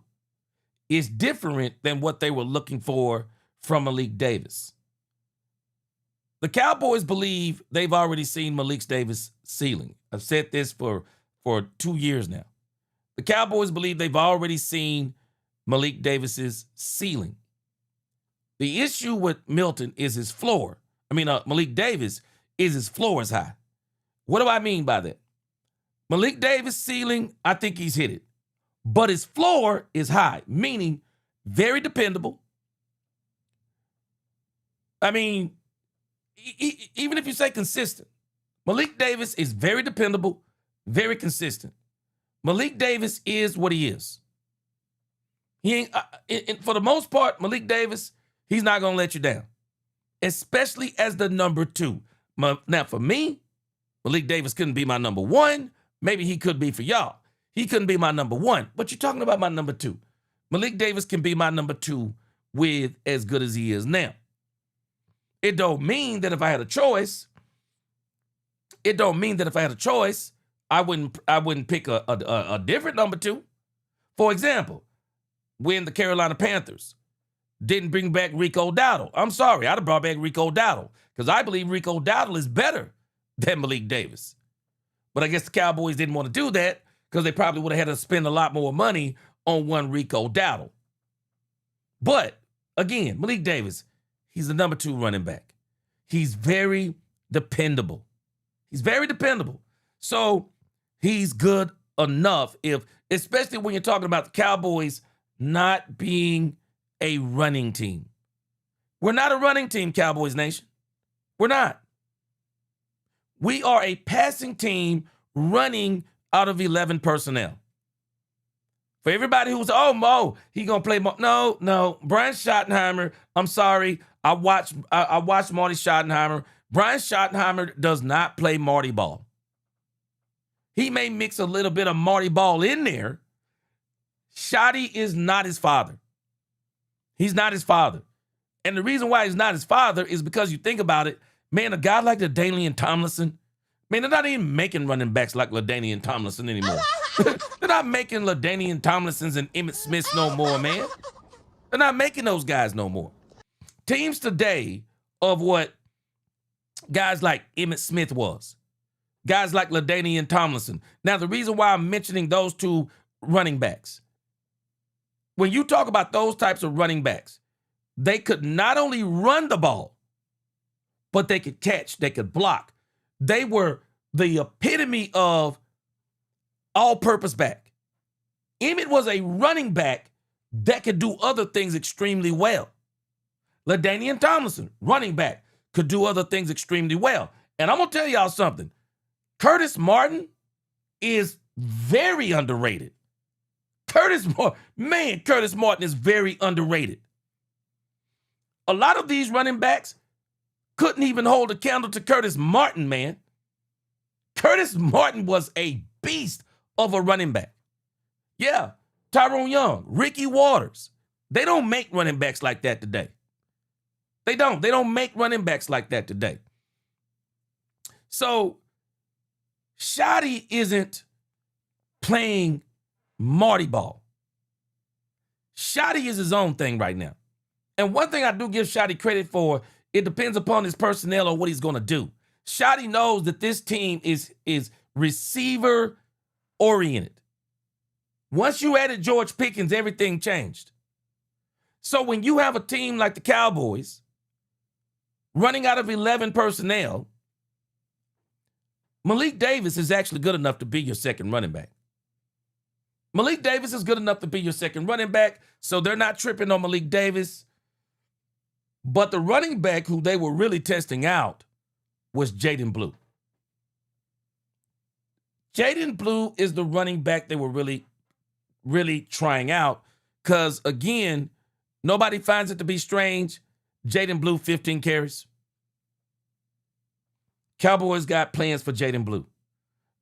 is different than what they were looking for from Malik Davis. The Cowboys believe they've already seen Malik Davis' ceiling. I've said this for 2 years now. The Cowboys believe they've already seen Malik Davis's ceiling. The issue with Milton is his floor. Malik Davis is his floor is high. What do I mean by that? Malik Davis' ceiling, I think he's hit it. But his floor is high, meaning very dependable. Even if you say consistent, Malik Davis is very dependable, very consistent. Malik Davis is what he is. He ain't, for the most part, Malik Davis, he's not going to let you down, especially as the number 2. Now, for me, Malik Davis couldn't be my number 1. Maybe he could be for y'all. He couldn't be my number 1, but you're talking about my number 2. Malik Davis can be my number 2 with as good as he is now. It don't mean that if I had a choice, I wouldn't pick a different number 2. For example, when the Carolina Panthers didn't bring back Rico Dowdle. I'm sorry, I'd have brought back Rico Dowdle because I believe Rico Dowdle is better than Malik Davis. But I guess the Cowboys didn't want to do that because they probably would have had to spend a lot more money on one Rico Dowdle. But again, Malik Davis, he's the number 2 running back. He's very dependable. So he's good enough especially when you're talking about the Cowboys not being a running team. We're not a running team, Cowboys Nation. We're not. We are a passing team running out of 11 personnel. For everybody who's, Mo, he gonna play Mo. No. Brian Schottenheimer, I'm sorry. I watched Marty Schottenheimer. Brian Schottenheimer does not play Marty ball. He may mix a little bit of Marty ball in there. Schotty is not his father. He's not his father. And the reason why he's not his father is because you think about it, man, a guy like LaDainian Tomlinson, man, they're not even making running backs like LaDainian Tomlinson anymore. They're not making LaDainian Tomlinsons and Emmitt Smiths no more, man. They're not making those guys no more. Teams today of what guys like Emmitt Smith was, guys like LaDainian Tomlinson. Now, the reason why I'm mentioning those 2 running backs, when you talk about those types of running backs, they could not only run the ball, but they could catch, they could block. They were the epitome of all-purpose back. Emmitt was a running back that could do other things extremely well. LaDainian Tomlinson, running back, could do other things extremely well. And I'm going to tell y'all something. Curtis Martin is very underrated. Curtis Martin is very underrated. A lot of these running backs couldn't even hold a candle to Curtis Martin, man. Curtis Martin was a beast of a running back. Yeah, Tyrone Young, Ricky Waters. They don't make running backs like that today. They don't. They don't make running backs like that today. So, Schotty isn't playing Marty ball. Schotty is his own thing right now. And one thing I do give Schotty credit for, it depends upon his personnel or what he's going to do. Schotty knows that this team is receiver oriented. Once you added George Pickens, everything changed. So when you have a team like the Cowboys running out of 11 personnel, Malik Davis is actually good enough to be your second running back. Malik Davis is good enough to be your second running back, so they're not tripping on Malik Davis. But the running back who they were really testing out was Jaden Blue. Jaden Blue is the running back they were really, really trying out because, again, nobody finds it to be strange. Jaden Blue, 15 carries. Cowboys got plans for Jaden Blue.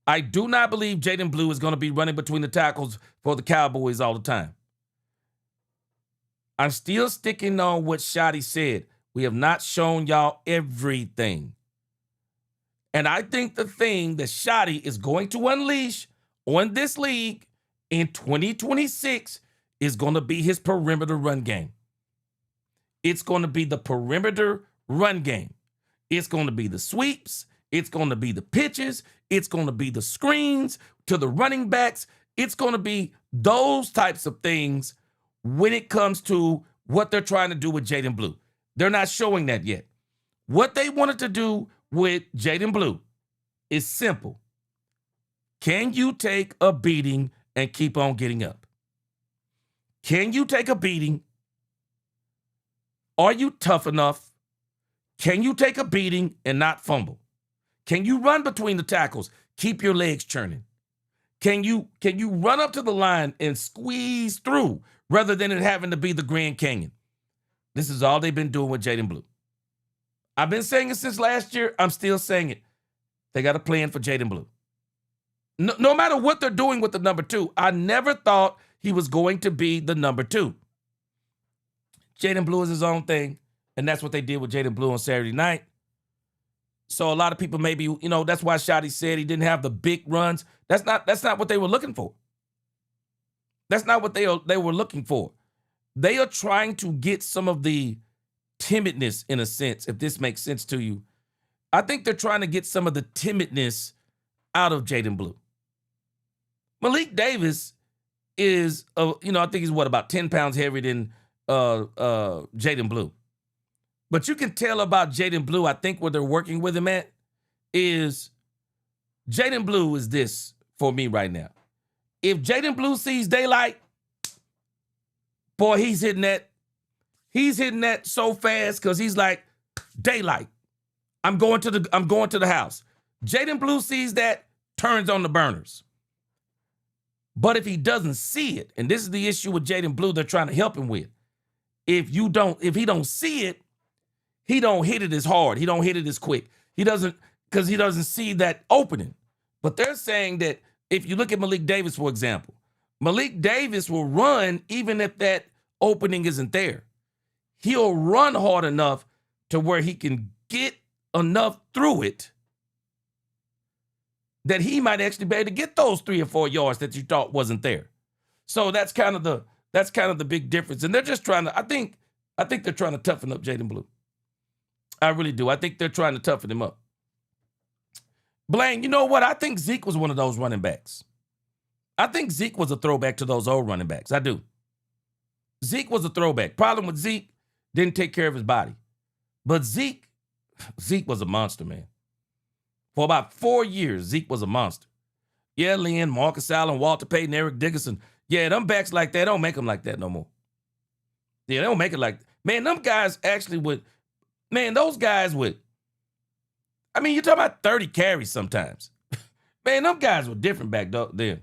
I do not believe Jaden Blue is going to be running between the tackles for the Cowboys all the time. I'm still sticking on what Shotty said. We have not shown y'all everything. And I think the thing that Shotty is going to unleash on this league in 2026 is going to be his perimeter run game. It's going to be the perimeter run game. It's going to be the sweeps. It's going to be the pitches. It's going to be the screens to the running backs. It's going to be those types of things when it comes to what they're trying to do with Jaden Blue. They're not showing that yet. What they wanted to do with Jaden Blue is simple. Can you take a beating and keep on getting up? Can you take a beating? Are you tough enough? Can you take a beating and not fumble? Can you run between the tackles? Keep your legs churning. Can you run up to the line and squeeze through rather than it having to be the Grand Canyon? This is all they've been doing with Jaden Blue. I've been saying it since last year. I'm still saying it. They got a plan for Jaden Blue. No matter what they're doing with the number 2, I never thought he was going to be the number 2. Jaden Blue is his own thing, and that's what they did with Jaden Blue on Saturday night. So a lot of people maybe, that's why Shotty said he didn't have the big runs. That's not what they were looking for. That's not what they were looking for. They are trying to get some of the timidness, in a sense, if this makes sense to you. I think they're trying to get some of the timidness out of Jaden Blue. Malik Davis is, I think he's about 10 pounds heavier than Jaden Blue. But you can tell about Jaden Blue, I think where they're working with him at is Jaden Blue is this for me right now. If Jaden Blue sees daylight, boy, he's hitting that so fast because he's like, daylight. I'm going to the house. Jaden Blue sees that, turns on the burners. But if he doesn't see it, and this is the issue with Jaden Blue they're trying to help him with. If he don't see it, he don't hit it as hard. He don't hit it as quick. Because he doesn't see that opening. But they're saying that if you look at Malik Davis, for example, Malik Davis will run even if that opening isn't there. He'll run hard enough to where he can get enough through it that he might actually be able to get those 3 or 4 yards that you thought wasn't there. So that's kind of the big difference. And they're just trying to, I think they're trying to toughen up Jaden Blue. I really do. I think they're trying to toughen him up. Blaine, you know what? I think Zeke was one of those running backs. I think Zeke was a throwback to those old running backs. I do. Zeke was a throwback. Problem with Zeke, didn't take care of his body. But Zeke was a monster, man. For about 4 years, Zeke was a monster. Yeah, Lynn, Marcus Allen, Walter Payton, Eric Dickerson. Yeah, them backs like that, don't make them like that no more. Yeah, they don't make it like that. Man, them guys actually would, man, those guys would, you're talking about 30 carries sometimes. Man, them guys were different back then.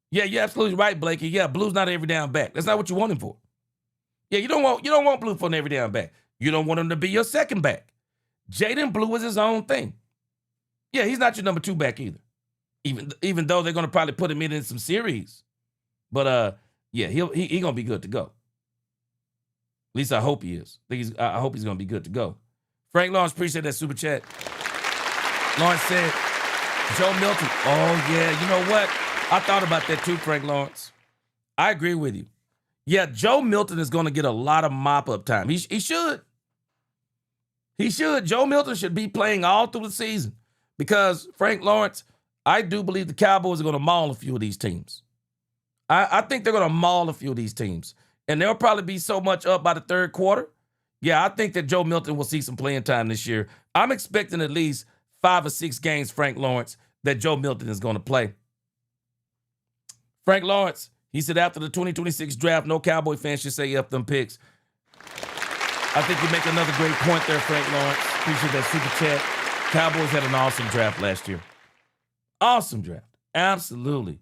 Yeah, you're absolutely right, Blakey. Yeah, Blue's not an every down back. That's not what you want him for. Yeah, you don't want Blue for an every down back. You don't want him to be your second back. Jaden Blue is his own thing. Yeah, he's not your number 2 back either. Even though they're going to probably put him in some series. But yeah, he going to be good to go. At least I hope he is. I hope he's going to be good to go. Frank Lawrence, appreciate that super chat. Lawrence said, Joe Milton. Oh, yeah, you know what? I thought about that too, Frank Lawrence. I agree with you. Yeah, Joe Milton is going to get a lot of mop-up time. He should. He should. Joe Milton should be playing all through the season because, Frank Lawrence, I do believe the Cowboys are going to maul a few of these teams. I think they're going to maul a few of these teams. And they'll probably be so much up by the third quarter. Yeah, I think that Joe Milton will see some playing time this year. I'm expecting at least 5 or 6 games, Frank Lawrence, that Joe Milton is going to play. Frank Lawrence, he said after the 2026 draft, no Cowboy fans should say F them picks. I think you make another great point there, Frank Lawrence. Appreciate that super chat. Cowboys had an awesome draft last year. Awesome draft. Absolutely.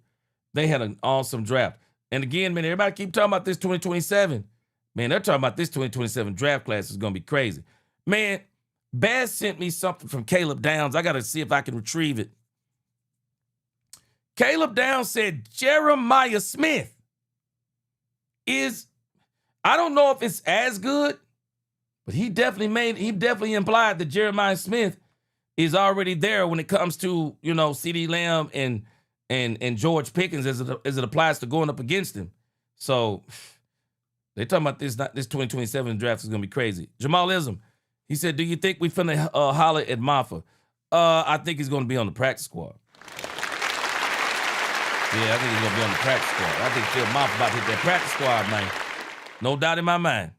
They had an awesome draft. And again, man, everybody keep talking about this 2027. Man, they're talking about this 2027 draft class is going to be crazy. Man, Baz sent me something from Caleb Downs. I got to see if I can retrieve it. Caleb Downs said Jeremiah Smith is, I don't know if it's as good, but he definitely implied that Jeremiah Smith is already there when it comes to, you know, CeeDee Lamb and George Pickens as it applies to going up against him. So they talking about this 2027 draft is gonna be crazy. Jamal Ism, he said, do you think we finna holler at Maffa? I think he's gonna be on the practice squad. Yeah, I think he's gonna be on the practice squad. I think Phil Maffa about to hit that practice squad, man. No doubt in my mind.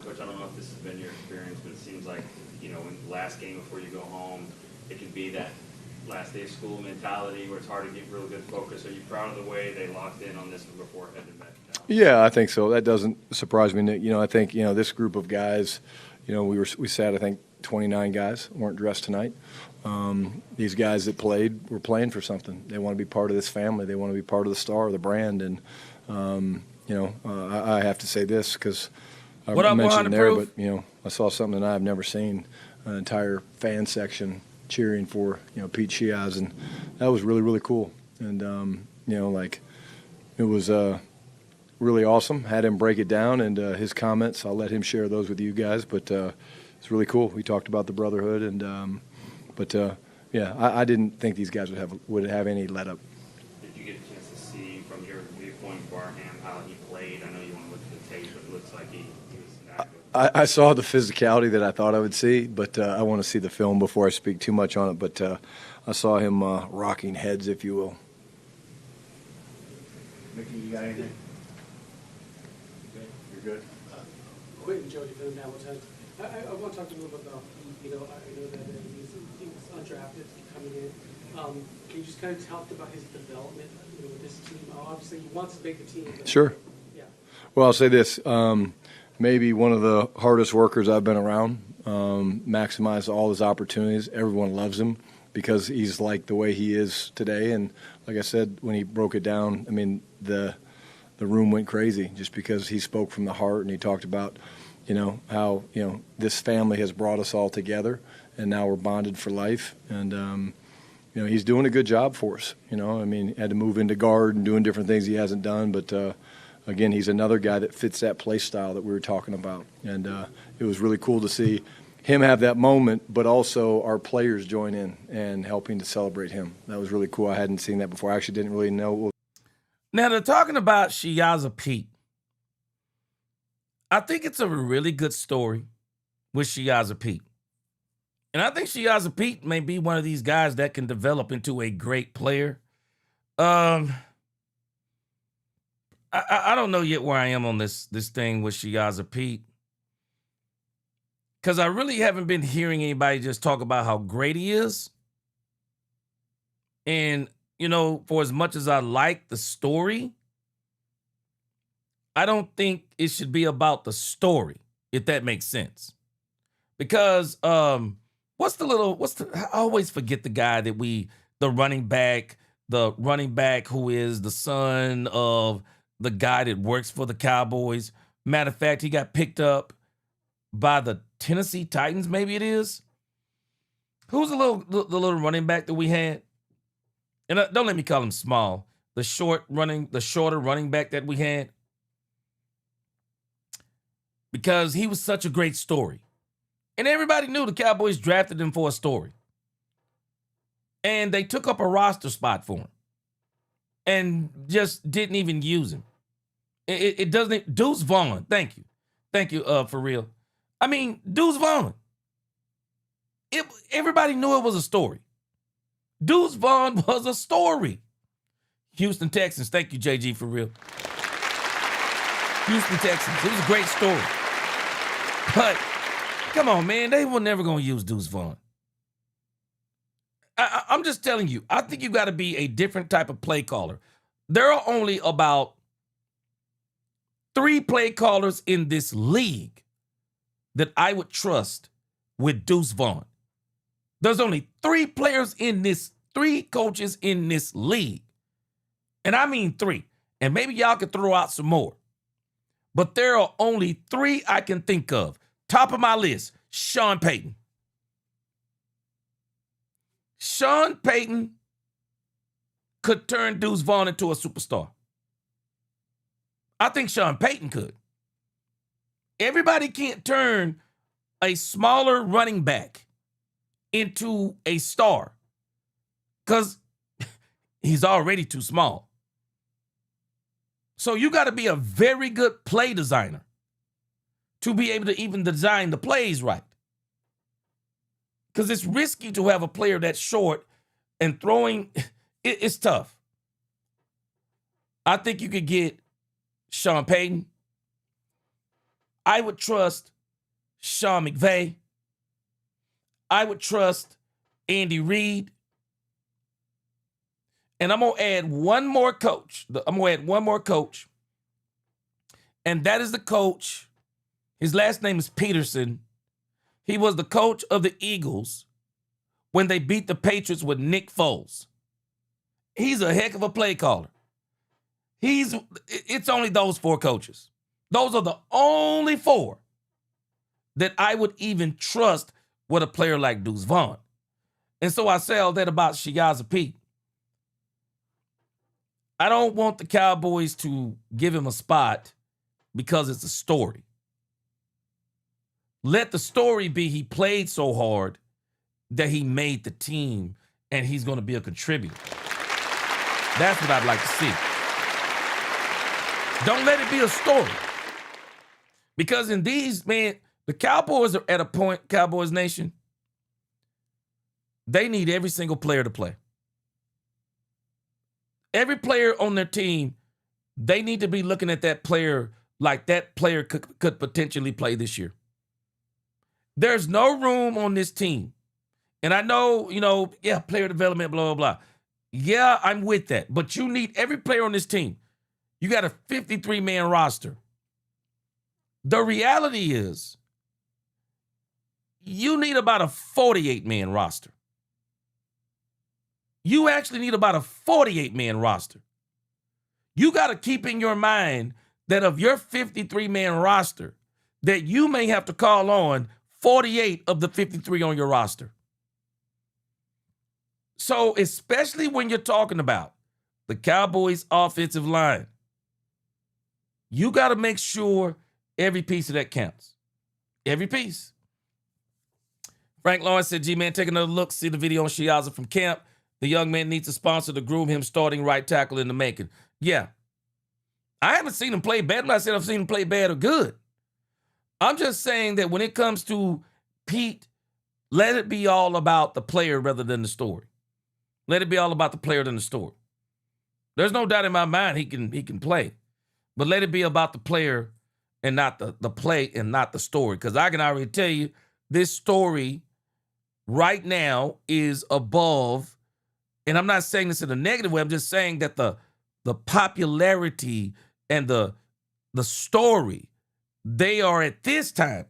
Coach, I don't know if this has been your experience, but it seems like, you know, in the last game before you go home, it can be that last day of school mentality where it's hard to get real good focus. Are you proud of the way they locked in on this one before heading back down? Yeah, I think so. That doesn't surprise me, Nick. You know, I think, you know, this group of guys, you know, we sat, I think, 29 guys weren't dressed tonight. These guys that played were playing for something. They want to be part of this family. They want to be part of the star, the brand. And, you know, I have to say this because I mentioned there, but, you know, I saw something that I've never seen, an entire fan section cheering for, you know, Pete Shiaz, and that was really, really cool. And, you know, like, it was really awesome. Had him break it down, and his comments, I'll let him share those with you guys, but it's really cool. We talked about the brotherhood, and but yeah, I didn't think these guys would have any let up. Did you get a chance to see from your viewpoint Barham how he played? I know you want to look at the tape, but it looks like he was active. I saw the physicality that I thought I would see, but I want to see the film before I speak too much on it. But I saw him rocking heads, if you will. Mickey, you got anything? You're good. Quentin Jody for the Dallas Cardinals. I want to talk a little bit about, you know, I know that he was undrafted coming in. Can you just kind of talk about his development, you know, with this team? Obviously, he wants to make the team. Sure. Yeah. Well, I'll say this. Maybe one of the hardest workers I've been around. Maximized all his opportunities. Everyone loves him because he's like the way he is today. And like I said, when he broke it down, I mean, the room went crazy just because he spoke from the heart, and he talked about, you know, how, you know, this family has brought us all together, and now we're bonded for life. And, you know, he's doing a good job for us. You know, I mean, had to move into guard and doing different things he hasn't done. But, again, he's another guy that fits that play style that we were talking about. And it was really cool to see him have that moment, but also our players join in and helping to celebrate him. That was really cool. I hadn't seen that before. I actually didn't really know. Now, they're talking about Shiaza Pete. I think it's a really good story with Shiaza Pete. And I think Shiaza Pete may be one of these guys that can develop into a great player. I don't know yet where I am on this thing with Shiaza Pete, because I really haven't been hearing anybody just talk about how great he is. And, you know, for as much as I like the story, I don't think it should be about the story, if that makes sense. Because I always forget the guy that the running back who is the son of the guy that works for the Cowboys. Matter of fact, he got picked up by the Tennessee Titans, maybe it is. Who's the little running back that we had? And don't let me call him small. The shorter running back that we had. Because he was such a great story. And everybody knew the Cowboys drafted him for a story. And they took up a roster spot for him. And just didn't even use him. It doesn't. Deuce Vaughn. Thank you. Thank you, for real. I mean, Deuce Vaughn. Everybody knew it was a story. Deuce Vaughn was a story. Houston Texans. Thank you, JG, for real. Houston Texans. It was a great story. But, come on, man. They were never going to use Deuce Vaughn. I'm just telling you, I think you got to be a different type of play caller. There are only about 3 play callers in this league that I would trust with Deuce Vaughn. There's only 3 coaches in this league. And I mean 3. And maybe y'all could throw out some more. But there are only 3 I can think of. Top of my list, Sean Payton. Sean Payton could turn Deuce Vaughn into a superstar. I think Sean Payton could. Everybody can't turn a smaller running back into a star because he's already too small. So you got to be a very good play designer to be able to even design the plays right. Because it's risky to have a player that's short and throwing, it's tough. I think you could get Sean Payton. I would trust Sean McVay. I would trust Andy Reid. And I'm going to add one more coach. And that is the coach. His last name is Peterson. He was the coach of the Eagles when they beat the Patriots with Nick Foles. He's a heck of a play caller. It's only those 4 coaches. Those are the only 4 that I would even trust with a player like Deuce Vaughn. And so I say all that about Shiaza Pete. I don't want the Cowboys to give him a spot because it's a story. Let the story be he played so hard that he made the team and he's going to be a contributor. That's what I'd like to see. Don't let it be a story. Because in these, man, the Cowboys are at a point, Cowboys Nation, they need every single player to play. Every player on their team, they need to be looking at that player like that player could potentially play this year. There's no room on this team. And I know, player development, blah, blah, blah. Yeah, I'm with that. But you need every player on this team. You got a 53-man roster. The reality is you need about a 48-man roster. You actually need about a 48-man roster. You got to keep in your mind that of your 53-man roster, that you may have to call on 48 of the 53 on your roster. So especially when you're talking about the Cowboys' offensive line, you got to make sure every piece of that counts. Every piece. Frank Lawrence said, G-Man, take another look. See the video on Shiaza from camp. The young man needs a sponsor to groom him starting right tackle in the making. Yeah. I haven't seen him play bad. I'm not saying I've seen him play bad or good. I'm just saying that when it comes to Pete, let it be all about the player rather than the story. Let it be all about the player than the story. There's no doubt in my mind he can play. But let it be about the player and not the play and not the story. Because I can already tell you, this story right now is above, and I'm not saying this in a negative way, I'm just saying that the popularity and the story, they are at this time,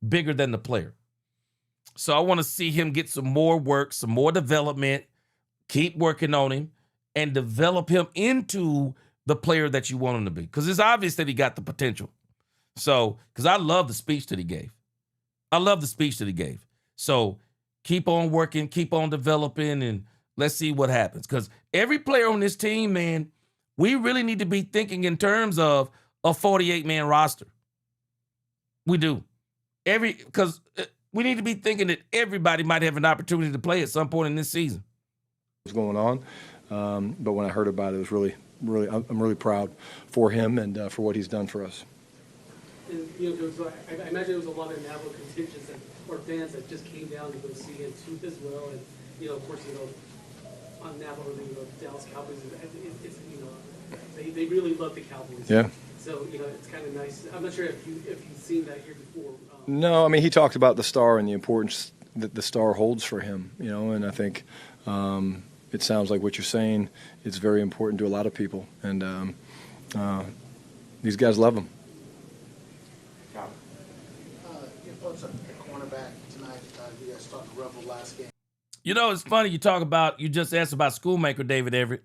bigger than the player. So I want to see him get some more work, some more development, keep working on him, and develop him into the player that you want him to be. Because it's obvious that he got the potential. So, because I love the speech that he gave. So keep on working, keep on developing, and let's see what happens. Because every player on this team, man, we really need to be thinking in terms of a 48-man roster. We do. Because we need to be thinking that everybody might have an opportunity to play at some point in this season. What's going on? But when I heard about it, it was I'm really proud for him and for what he's done for us. And, I imagine there was a lot of Navajo contingents or fans that just came down to go see him too as well. And, of course, on Navajo, Dallas Cowboys, they really love the Cowboys. Yeah. So, it's kind of nice. I'm not sure if you've seen that here before. No, I mean, he talked about the star and the importance that the star holds for him, and I think it sounds like what you're saying is very important to a lot of people. And these guys love him. Your thoughts on cornerback tonight? You guys started to revel last game. It's funny you just asked about Schoolmaker, David Everett.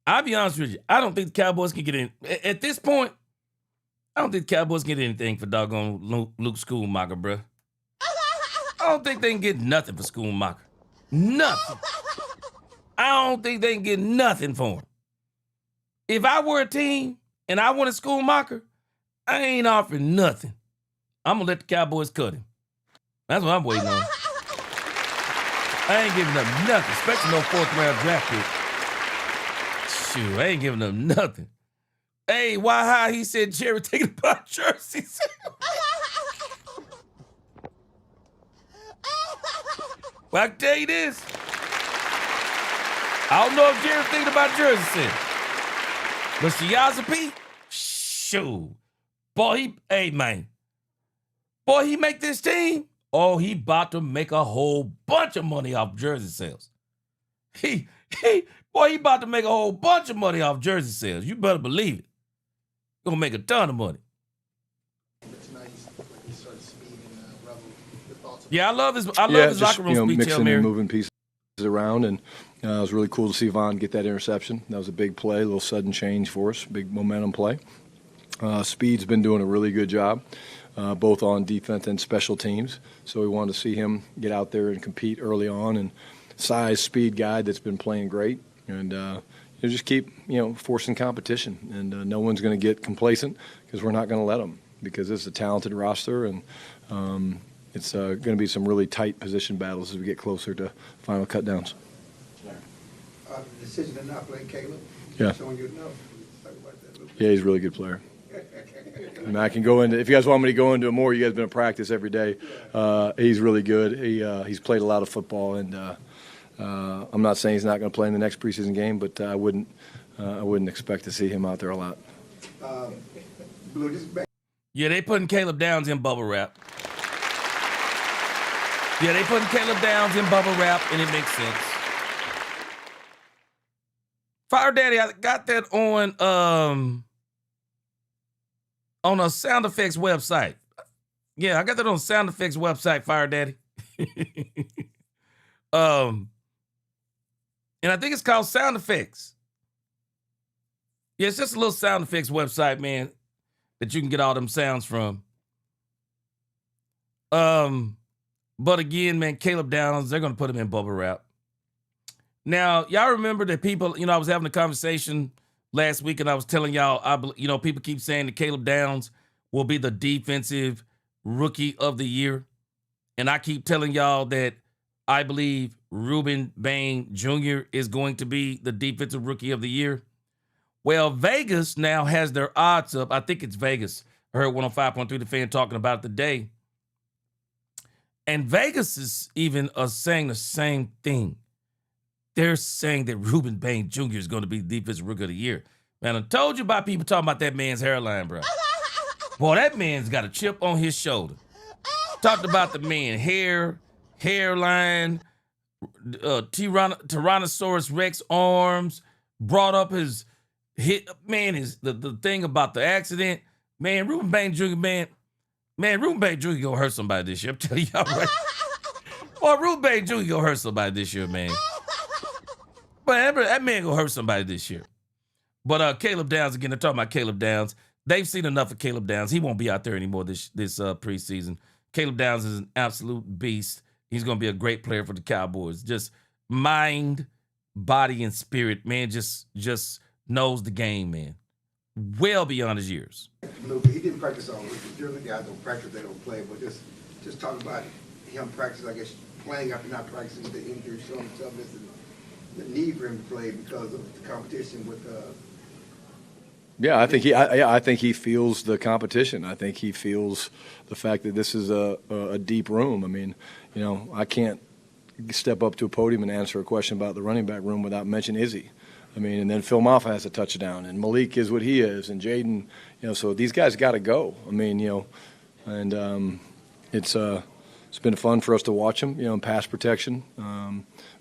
I'll be honest with you. I don't think the Cowboys can get in. At this point, I don't think the Cowboys can get anything for doggone Luke Schoolmaker, bruh. don't think they can get nothing for Schoonmaker. Nothing. I don't think they can get nothing for him. If I were a team and I wanted Schoonmaker, I ain't offering nothing. I'm going to let the Cowboys cut him. That's what I'm waiting on. I ain't giving them nothing, especially no 4th-round draft pick. Shoot, I ain't giving them nothing. Hey, why high? He said Jerry thinking about jerseys. Well, I can tell you this. I don't know if Jerry's thinking about jersey sales. But Shiaza P, shoot. Boy, he make this team. Oh, he about to make a whole bunch of money off jersey sales. He about to make a whole bunch of money off jersey sales. You better believe it. Gonna make a ton of money. Yeah, I love his locker room speech, mixing and moving pieces around, and it was really cool to see Vaughn get that interception. That was a big play, a little sudden change for us, big momentum play. Speed's been doing a really good job, both on defense and special teams. So we wanted to see him get out there and compete early on. And size, speed guy that's been playing great, and just keep forcing competition. And no one's going to get complacent because we're not going to let them, because it's a talented roster, and it's going to be some really tight position battles as we get closer to final cutdowns. The decision to not play Caleb. Yeah. Showing you enough. Talk about that a little bit. Yeah, he's a really good player. And I can go into, if you guys want me to go into it more, you guys have been in practice every day. He's really good. He's played a lot of football, and I'm not saying he's not going to play in the next preseason game, but I wouldn't expect to see him out there a lot. Blue, this is back. Yeah, they putting Caleb Downs in bubble wrap. Yeah, they putting Caleb Downs in bubble wrap, and it makes sense. Fire Daddy, I got that on a sound effects website. Yeah, I got that on sound effects website, Fire Daddy. And I think it's called Sound Effects. Yeah, it's just a little sound effects website, man, that you can get all them sounds from. But again, man, Caleb Downs, they're going to put him in bubble wrap. Now, y'all remember that people, I was having a conversation last week, and I was telling y'all, people keep saying that Caleb Downs will be the defensive rookie of the year. And I keep telling y'all that I believe Ruben Bain Jr. is going to be the defensive rookie of the year. Well, Vegas now has their odds up. I think it's Vegas. I heard 105.3 The Fan talking about it today. And Vegas is even saying the same thing. They're saying that Ruben Bain Jr. is going to be the defensive rookie of the year. Man, I told you about people talking about that man's hairline, bro. Boy, that man's got a chip on his shoulder. Talked about the man hairline, Tyrannosaurus Rex arms, brought up his hit. Man, the thing about the accident. Man, Ruben Bain Jr., Ruben Bain Jr. gonna hurt somebody this year. I'm telling y'all right. Boy, Ruben Bain Jr. gonna hurt somebody this year, man. But that man gonna hurt somebody this year. But Caleb Downs, again, they're talking about Caleb Downs. They've seen enough of Caleb Downs. He won't be out there anymore this preseason. Caleb Downs is an absolute beast. He's gonna be a great player for the Cowboys. Just mind, body, and spirit, man. Just knows the game, man. Well beyond his years. He didn't practice all week. The other guys don't practice, they don't play. But just talk about him practice, I guess, playing after not practicing with the injury, showing toughness, and the need for him to play because of the competition with. Yeah, I think he feels the competition. I think he feels the fact that this is a deep room. I mean, I can't step up to a podium and answer a question about the running back room without mentioning Izzy. I mean, and then Phil Maffa has a touchdown, and Malik is what he is, and Jaden, so these guys got to go. I mean, and it's been fun for us to watch them, in pass protection.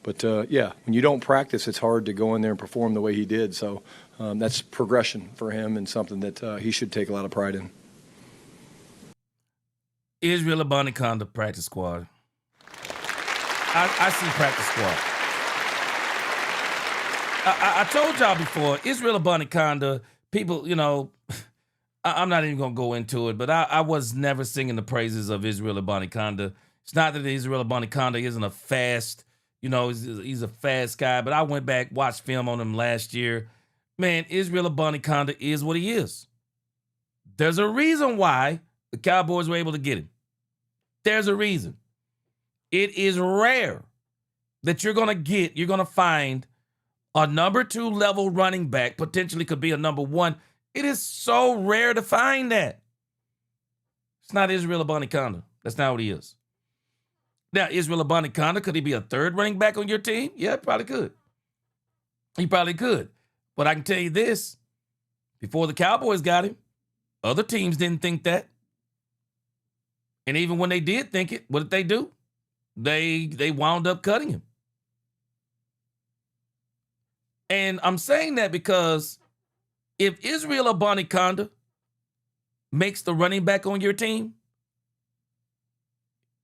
But when you don't practice, it's hard to go in there and perform the way he did. So that's progression for him and something that he should take a lot of pride in. Israel Abanikanda practice squad. I see practice squad. I told y'all before, Israel Abanikanda, people, I'm not even going to go into it, but I was never singing the praises of Israel Abanikanda, It's not that Israel Abanikanda isn't a fast, he's a fast guy, but I went back, watched film on him last year. Man, Israel Abanikanda is what he is. There's a reason why the Cowboys were able to get him. There's a reason. It is rare that you're going to find a number 2 level running back, potentially could be a number 1. It is so rare to find that. It's not Israel Abanikanda. That's not what he is. Now, Israel Abanikanda, could he be a 3rd running back on your team? Yeah, probably could. He probably could. But I can tell you this, before the Cowboys got him, other teams didn't think that. And even when they did think it, what did they do? They wound up cutting him. And I'm saying that because if Israel Abanikanda makes the running back on your team,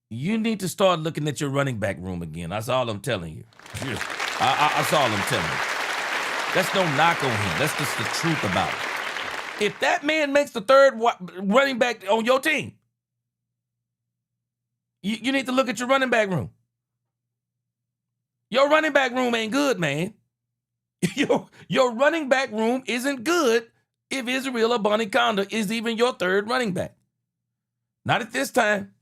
you need to start looking at your running back room again. That's all I'm telling you. That's all I'm telling you. That's no knock on him. That's just the truth about it. If that man makes the 3rd running back on your team, you need to look at your running back room. Your running back room ain't good, man. Your running back room isn't good if Israel Abanikanda is even your 3rd running back. Not at this time.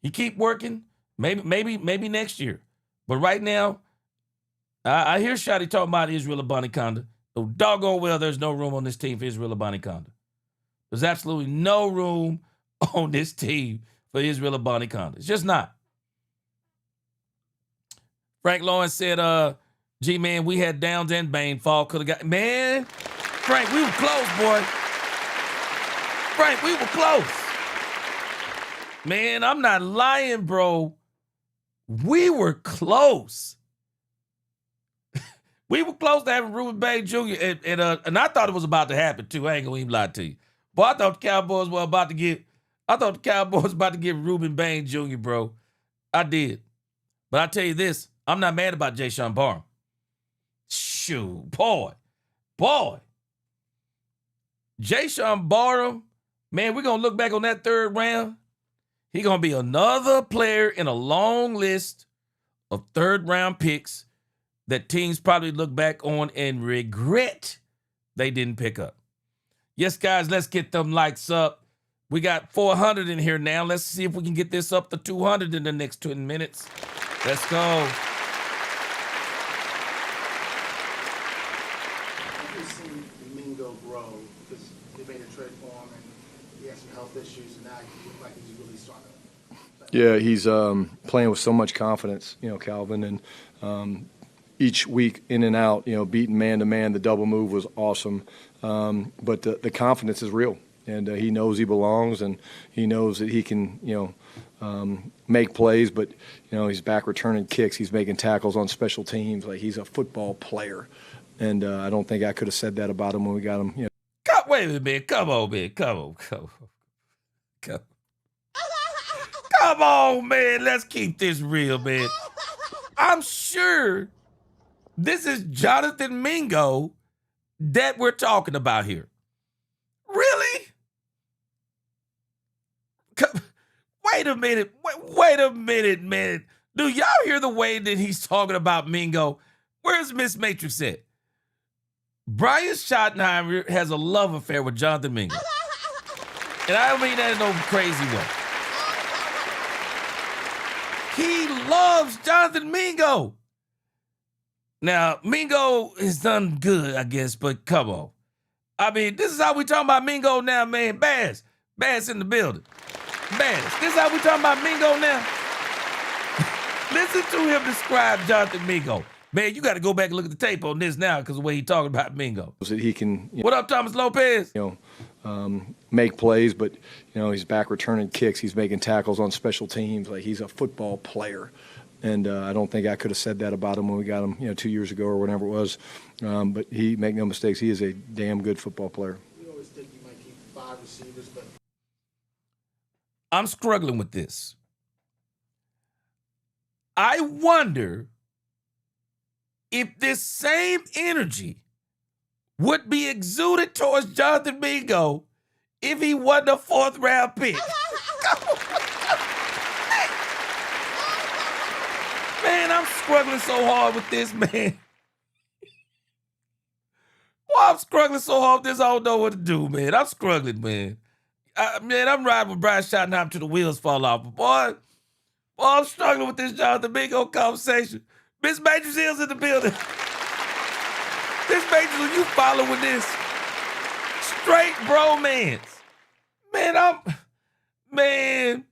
You keep working, maybe next year. But right now, I hear Shotty talking about Israel Abanikanda. So doggone well, there's no room on this team for Israel Abanikanda. There's absolutely no room on this team for Israel Abanikanda. It's just not. Frank Lawrence said, G-Man, we had Downs and Bain fall. Could have got, man, Frank, we were close, boy. Frank, we were close. Man, I'm not lying, bro. We were close. We were close to having Ruben Bain Jr. And I thought it was about to happen too. I ain't gonna even lie to you. But I thought the Cowboys were about to get Ruben Bain Jr., bro. I did. But I tell you this, I'm not mad about Jayshon Barham. Shoot, boy. Jayshon Barham, man, we're gonna look back on that 3rd round. He's going to be another player in a long list of 3rd round picks that teams probably look back on and regret they didn't pick up. Yes, guys, let's get them likes up. We got 400 in here now. Let's see if we can get this up to 200 in the next 10 minutes. Let's go. We've seen Mingo grow because they made a trade for him and he had some health issues and now he looks like he's really starting. Yeah, he's playing with so much confidence, Calvin, and each week in and out, beating man-to-man, the double move was awesome. But the confidence is real, and he knows he belongs, and he knows that he can, make plays, but, he's back returning kicks. He's making tackles on special teams. Like, he's a football player, and I don't think I could have said that about him when we got him, Wait a minute, man. Come on, man. Come on, man. Let's keep this real, man. I'm sure this is Jonathan Mingo that we're talking about here. Really? Wait a minute. Wait a minute, man. Do y'all hear the way that he's talking about Mingo? Where's Miss Matrix at? Brian Schottenheimer has a love affair with Jonathan Mingo. And I don't mean that in no crazy way. He loves Jonathan Mingo. Now, Mingo has done good, I guess, but come on. I mean, this is how we talking about Mingo now, man. Bass in the building. Bass, this is how we talking about Mingo now. Listen to him describe Jonathan Mingo. Man, you got to go back and look at the tape on this now because the way he talking about Mingo. That he can, What up, Thomas Lopez? make plays, but he's back returning kicks. He's making tackles on special teams. Like, he's a football player, and I don't think I could have said that about him when we got him, 2 years ago or whatever it was. But he, make no mistakes, he is a damn good football player. You always think you might keep 5 receivers, but I'm struggling with this. I wonder if this same energy would be exuded towards Jonathan Mingo if he wasn't a 4th round pick. I'm struggling so hard with this, man. Boy, I'm struggling so hard with this, I don't know what to do, man. I'm struggling, man. Man, I'm riding with Brian Schottenheimer till the wheels fall off. But boy, I'm struggling with this Jonathan Mingo conversation. Miss Majors Hill's in the building. Miss Majors, are you following this? Straight bromance. Man,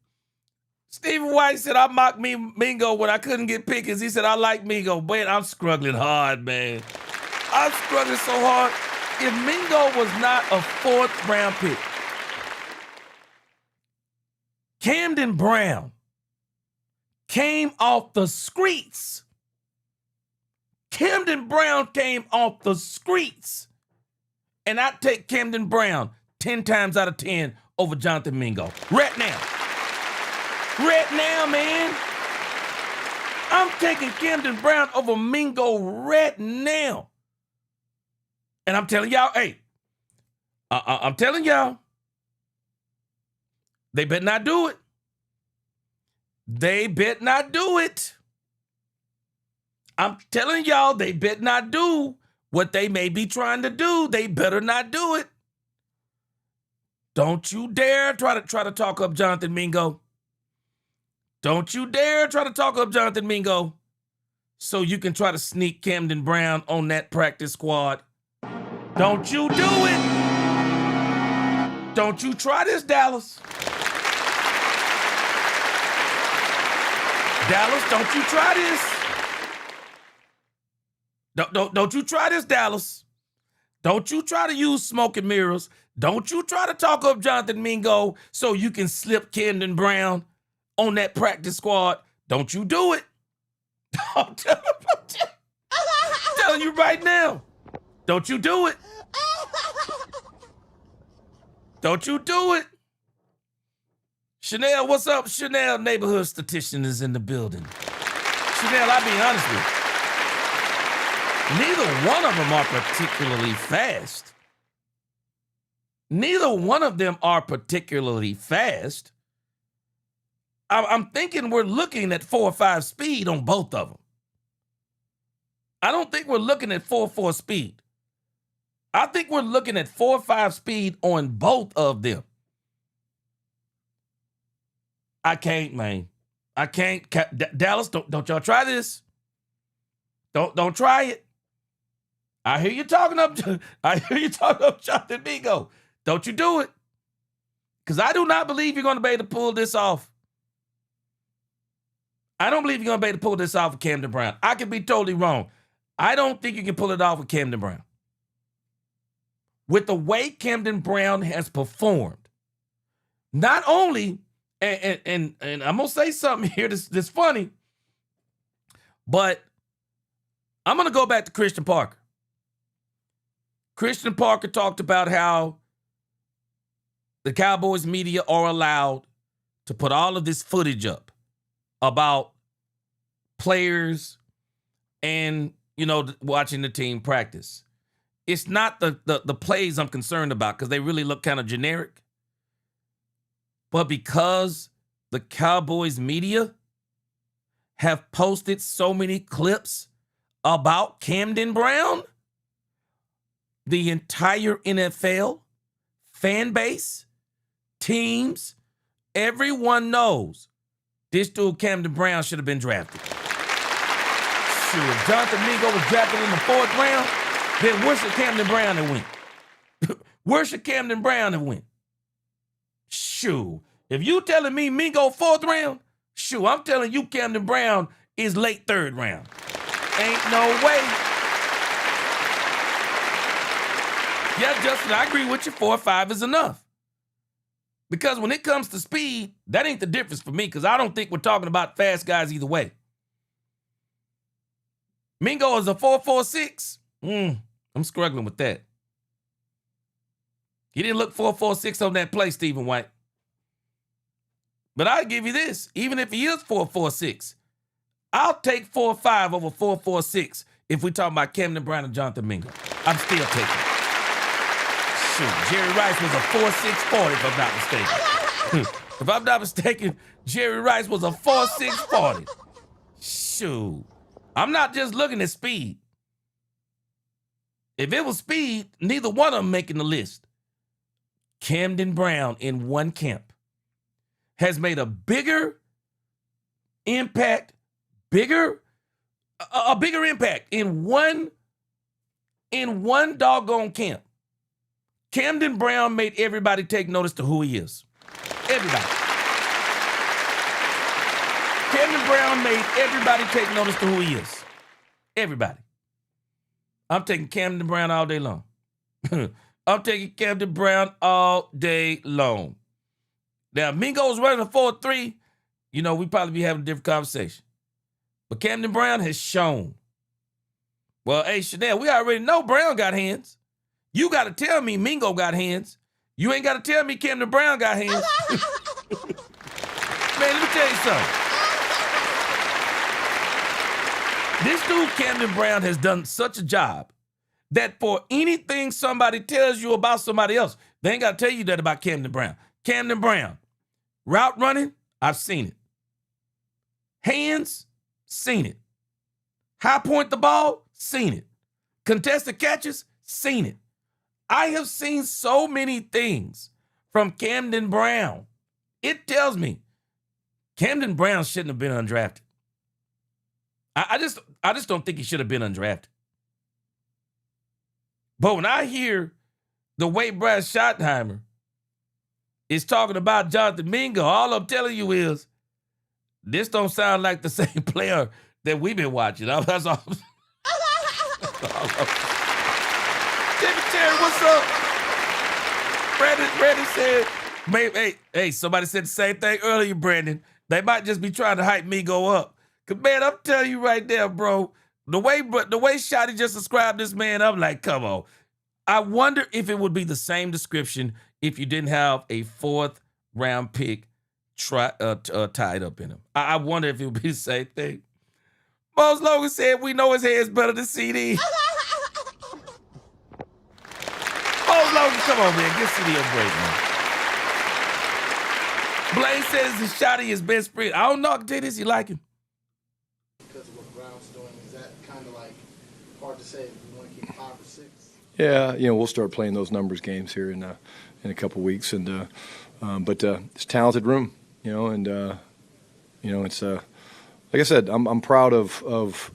Stephen White said I mocked Mingo when I couldn't get Pickens. He said I like Mingo. Man, I'm struggling hard, man. I'm struggling so hard. If Mingo was not a 4th round pick, Camden Brown came off the streets. Camden Brown came off the streets. And I take Camden Brown 10 times out of 10 over Jonathan Mingo. Right now. Right now, man. I'm taking Camden Brown over Mingo right now. And I'm telling y'all, hey, I'm telling y'all, they better not do it. They better not do it. I'm telling y'all, they better not do what they may be trying to do. They better not do it. Don't you dare try to talk up Jonathan Mingo. Don't you dare try to talk up Jonathan Mingo so you can try to sneak Camden Brown on that practice squad. Don't you do it. Don't you try this, Dallas. Dallas, don't you try this. Don't you try this, Dallas. Don't you try to use smoke and mirrors. Don't you try to talk up Jonathan Mingo so you can slip Camden Brown on that practice squad. Don't you do it. I'm telling you right now. Don't you do it. Don't you do it. Chanel, what's up? Chanel, neighborhood statistician, is in the building. Chanel, I'll be honest with you. Neither one of them are particularly fast. Neither one of them are particularly fast. I'm thinking we're looking at 4 or 5 speed on both of them. I don't think we're looking at 4.4 speed. I think we're looking at 4 or 5 speed on both of them. I can't, man. I can't. Dallas, don't y'all try this. Don't try it. I hear you talking up Jonathan Mingo. Don't you do it. Because I do not believe you're going to be able to pull this off. I don't believe you're going to be able to pull this off with Camden Brown. I could be totally wrong. I don't think you can pull it off with Camden Brown. With the way Camden Brown has performed, not only, and I'm going to say something here that's funny, but I'm going to go back to Christian Parker. Christian Parker talked about how the Cowboys media are allowed to put all of this footage up about players and, watching the team practice. It's not the plays I'm concerned about because they really look kind of generic. But because the Cowboys media have posted so many clips about Camden Brown, the entire NFL fan base, teams, everyone knows this dude Camden Brown should have been drafted. Shoot, if Jonathan Mingo was drafted in the 4th round, then where should Camden Brown have went? Where should Camden Brown have went? Shoot, if you telling me Mingo 4th round, shoot, I'm telling you Camden Brown is late 3rd round. Ain't no way. Yeah, Justin, I agree with you. 4 or 5 is enough. Because when it comes to speed, that ain't the difference for me because I don't think we're talking about fast guys either way. Mingo is a 4.46. I'm struggling with that. He didn't look 4.46 on that play, Stephen White. But I'll give you this. Even if he is 4.46, I'll take 4.5 over 4.46 if we're talking about Camden Brown and Jonathan Mingo. I'm still taking it. Shoot, Jerry Rice was a 4.6 40 if I'm not mistaken. If I'm not mistaken, Jerry Rice was a 4.6 40. Shoot. I'm not just looking at speed. If it was speed, neither one of them making the list. Camden Brown in one camp has made a bigger impact, a bigger impact in one doggone camp. Camden Brown made everybody take notice to who he is. Everybody. Camden Brown made everybody take notice to who he is. Everybody. I'm taking Camden Brown all day long. I'm taking Camden Brown all day long. Now, if Mingo's running a 4-3, you know, we'd probably be having a different conversation. But Camden Brown has shown. Well, hey, Chanel, we already know Brown got hands. You got to tell me Mingo got hands. You ain't got to tell me Camden Brown got hands. Man, let me tell you something. This dude, Camden Brown, has done such a job that for anything somebody tells you about somebody else, they ain't got to tell you that about Camden Brown. Camden Brown, route running, I've seen it. Hands, seen it. High point the ball, seen it. Contested catches, seen it. I have seen so many things from Camden Brown. It tells me Camden Brown shouldn't have been undrafted. I just don't think he should have been undrafted. But when I hear the way Brad Schottenheimer is talking about Jonathan Mingo, all I'm telling you is this don't sound like the same player that we've been watching. That's all. Terry, what's up? Brandon said, hey, somebody said the same thing earlier, Brandon. They might just be trying to hype Mingo up. Cause man, I'm telling you right there, bro, the way Shotty just described this man, I'm like, come on. I wonder if it would be the same description if you didn't have a 4th round pick tied up in him. I wonder if it would be the same thing. Mose Logan said, we know his hair is better than CD. Mose Logan, come on, man. Get CD a break, man. Blaine says it's Shotty his best friend. I don't know. I can tell you this. You like him. Because of what Brown's doing, is that kind of like hard to say if you want to keep 5 or 6? Yeah, we'll start playing those numbers games here in a couple weeks, and but it's a talented room, and it's like I said, I'm proud of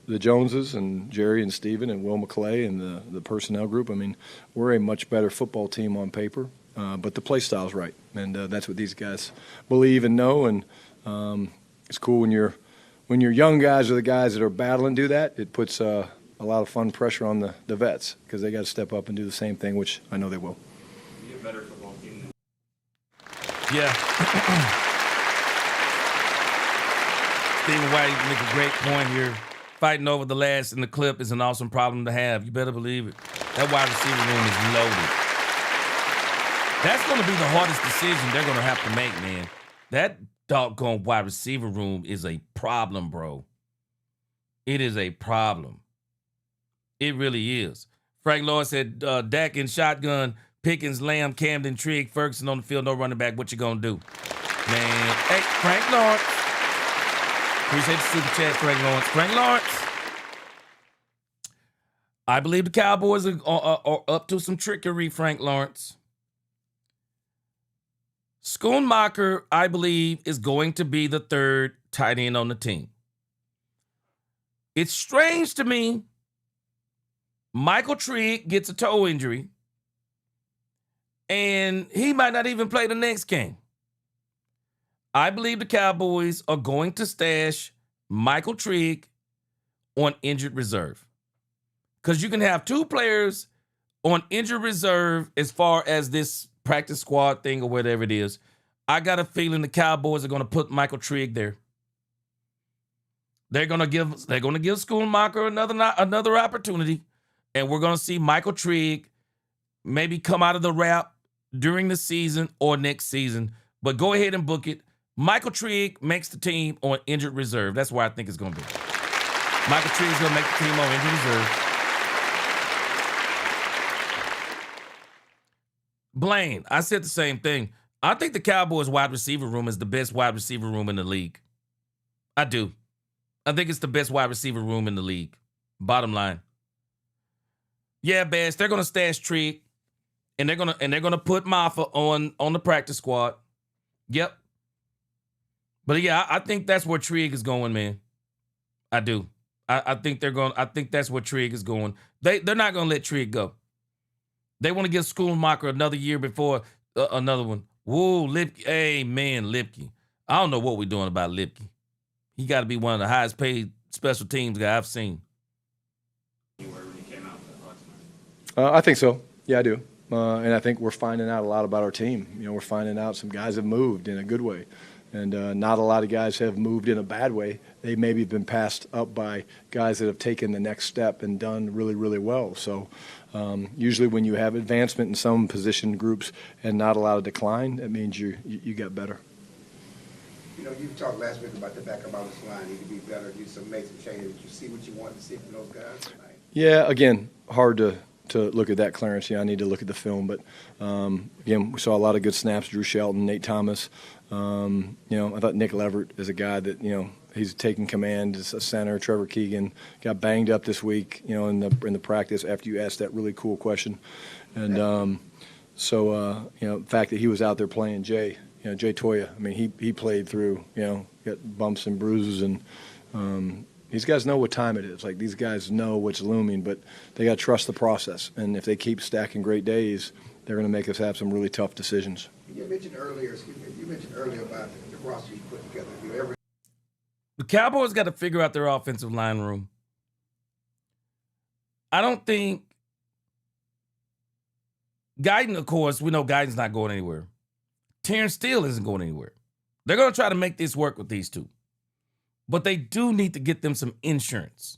the Joneses and Jerry and Steven and Will McClay and the personnel group. I mean, we're a much better football team on paper, but the play style's right, and that's what these guys believe and know, and it's cool when your young guys are the guys that are battling do that. It puts a lot of fun pressure on the vets because they got to step up and do the same thing, which I know they will. Be a better football team. Yeah. Stephen White make a great point here. Fighting over the last in the clip is an awesome problem to have. You better believe it. That wide receiver room is loaded. That's going to be the hardest decision they're going to have to make, man. That doggone wide receiver room is a problem, bro. It is a problem. It really is. Frank Lawrence said, Dak in shotgun, Pickens, Lamb, Camden, Trigg, Ferguson on the field, no running back. What you going to do? Man, hey, Frank Lawrence. Appreciate the super chat, Frank Lawrence. Frank Lawrence. I believe the Cowboys are up to some trickery, Frank Lawrence. Schoonmaker, I believe, is going to be the 3rd tight end on the team. It's strange to me. Michael Trigg gets a toe injury, and he might not even play the next game. I believe the Cowboys are going to stash Michael Trigg on injured reserve. Because you can have 2 players on injured reserve as far as this practice squad thing or whatever it is. I got a feeling the Cowboys are going to put Michael Trigg there. They're going to give Schoonmaker another opportunity, and we're going to see Michael Trigg maybe come out of the wrap during the season or next season. But go ahead and book it. Michael Trigg makes the team on injured reserve. That's where I think it's going to be. Michael Trigg's going to make the team on injured reserve. Blaine, I said the same thing. I think the Cowboys wide receiver room is the best wide receiver room in the league. I do. I think it's the best wide receiver room in the league. Bottom line. Yeah, Bass, they're gonna stash Trigg, and they're gonna put Maffa on the practice squad. Yep. But yeah, I think that's where Trigg is going, man. I do. I think that's where Trigg is going. They're not gonna let Trigg go. They want to give Schoonmaker another year before another one. Whoa, Lipke. Hey, man, Lipke. I don't know what we're doing about Lipke. He got to be one of the highest paid special teams guys I've seen. I think so. Yeah, I do. And I think we're finding out a lot about our team. You know, we're finding out some guys have moved in a good way. And not a lot of guys have moved in a bad way. They maybe have been passed up by guys that have taken the next step and done really, really well. So usually when you have advancement in some position groups and not a lot of decline, that means you got better. You know, you talked last week about the backup offensive line need to be better, do some make some changes. Did you see what you wanted to see from those guys tonight? Yeah, again, hard to look at that, Clarence. Yeah, I need to look at the film. But, again, we saw a lot of good snaps. Drew Shelton, Nate Thomas. You know, I thought Nick Leverett is a guy that, you know, he's taking command as a center. Trevor Keegan got banged up this week, you know, in the practice after you asked that really cool question. And you know, the fact that he was out there playing Jay Toya, I mean, he played through, you know, got bumps and bruises. And these guys know what time it is. Like, these guys know what's looming, but they got to trust the process. And if they keep stacking great days, they're going to make us have some really tough decisions. You mentioned earlier about the roster you put together. The Cowboys got to figure out their offensive line room. I don't think Guyton, of course, we know Guyton's not going anywhere. Terrence Steele isn't going anywhere. They're going to try to make this work with these two. But they do need to get them some insurance.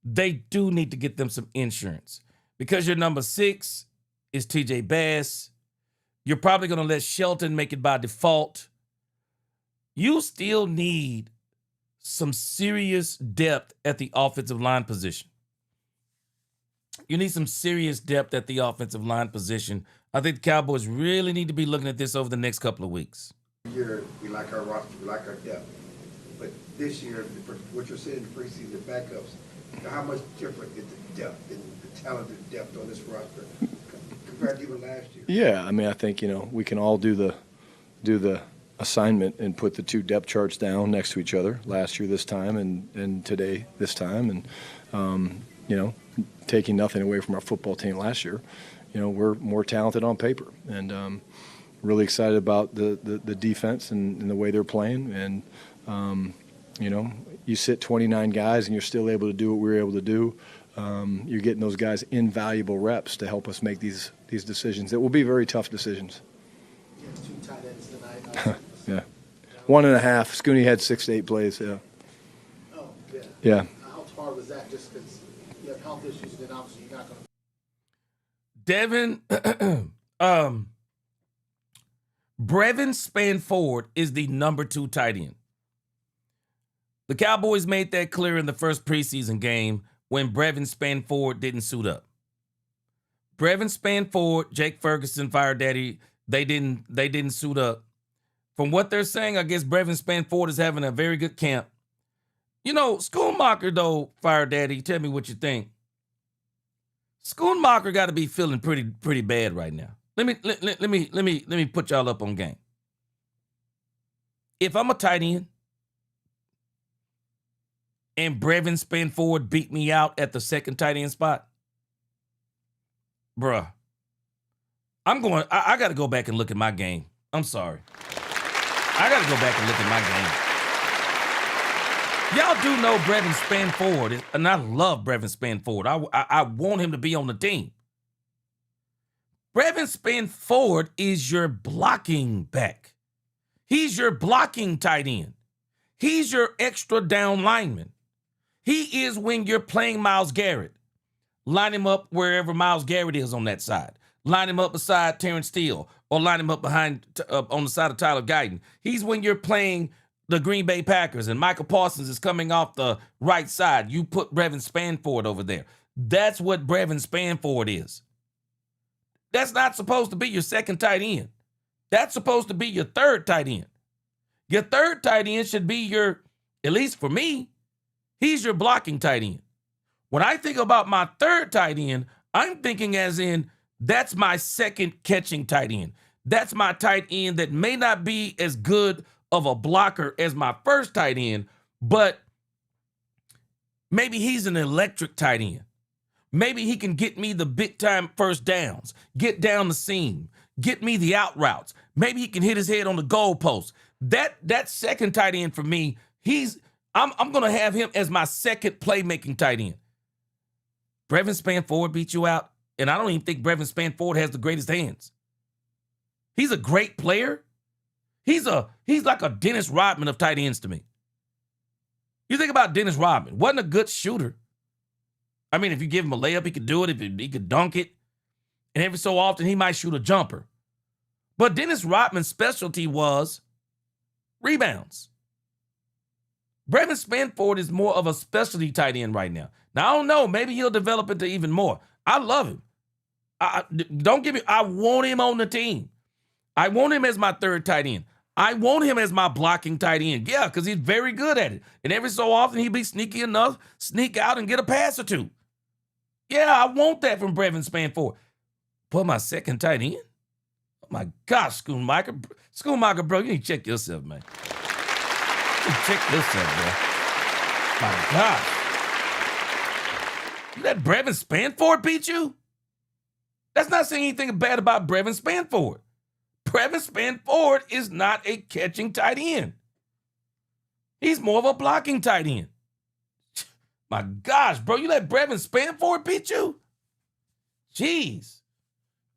They do need to get them some insurance. Because your number 6 is TJ Bass. You're probably going to let Shelton make it by default. You still need some serious depth at the offensive line position. You need some serious depth at the offensive line position. I think the Cowboys really need to be looking at this over the next couple of weeks. We like our roster, we like our depth. But this year, what you're seeing in the preseason backups, how much different is the depth and the talented depth on this roster compared to even last year? Yeah, I mean, I think, you know, we can all do the assignment and put the two depth charts down next to each other, last year this time and today this time. And, you know, taking nothing away from our football team last year, you know, we're more talented on paper. And really excited about the defense and the way they're playing. And, you know, you sit 29 guys and you're still able to do what we were able to do. You're getting those guys invaluable reps to help us make these decisions. It will be very tough decisions. You have 2 tight ends tonight. Yeah. 1.5. Scooney had 6 to 8 plays, yeah. Oh, yeah. Yeah. How hard was that just because you have health issues and then obviously you're not going to. Devin, Brevin Spanford is the number 2 tight end. The Cowboys made that clear in the first preseason game when Brevin Spanford didn't suit up. Brevin Spanford, Jake Ferguson, Fire Daddy, they didn't suit up. From what they're saying, I guess Brevin Spanford is having a very good camp. You know, Schoonmaker, though, Fire Daddy, tell me what you think. Schoonmaker got to be feeling pretty bad right now. Let me put y'all up on game. If I'm a tight end and Brevin Spanford beat me out at the second tight end spot, bruh, I got to go back and look at my game. I'm sorry. I got to go back and look at my game. Y'all do know Brevin Spanford, and I love Brevin Spanford. I want him to be on the team. Brevin Spanford is your blocking back. He's your blocking tight end. He's your extra down lineman. He is when you're playing Myles Garrett. Line him up wherever Myles Garrett is on that side. Line him up beside Terrence Steele or line him up behind on the side of Tyler Guyton. He's when you're playing the Green Bay Packers and Michael Parsons is coming off the right side. You put Brevin Spanford over there. That's what Brevin Spanford is. That's not supposed to be your second tight end. That's supposed to be your third tight end. Your third tight end should be your, at least for me, He's your blocking tight end. When I think about my third tight end, I'm thinking as in that's my second catching tight end. That's my tight end that may not be as good of a blocker as my first tight end, but maybe he's an electric tight end. Maybe he can get me the big time first downs, get down the seam, get me the out routes. Maybe he can hit his head on the goalpost. That second tight end for me, I'm gonna have him as my second playmaking tight end. Brevin Spanford beat you out, and I don't even think Brevin Spanford has the greatest hands. He's a great player. He's like a Dennis Rodman of tight ends to me. You think about Dennis Rodman, wasn't a good shooter. I mean, if you give him a layup, he could do it. If he could dunk it. And every so often, he might shoot a jumper. But Dennis Rodman's specialty was rebounds. Brevin Spanford is more of a specialty tight end right now. Now, I don't know. Maybe he'll develop into even more. I love him. Don't get me. I want him on the team. I want him as my third tight end. I want him as my blocking tight end. Yeah, because he's very good at it. And every so often, he'll be sneaky enough, sneak out and get a pass or two. Yeah, I want that from Brevin Spanford. But my second tight end? Oh, my gosh, Schottenheimer. Schottenheimer, bro, you need to check yourself, man. You need to check yourself, bro. My gosh. You let Brevin Spanford beat you? That's not saying anything bad about Brevin Spanford. Brevin Spanford is not a catching tight end. He's more of a blocking tight end. My gosh, bro, you let Brevin Spanford beat you? Jeez.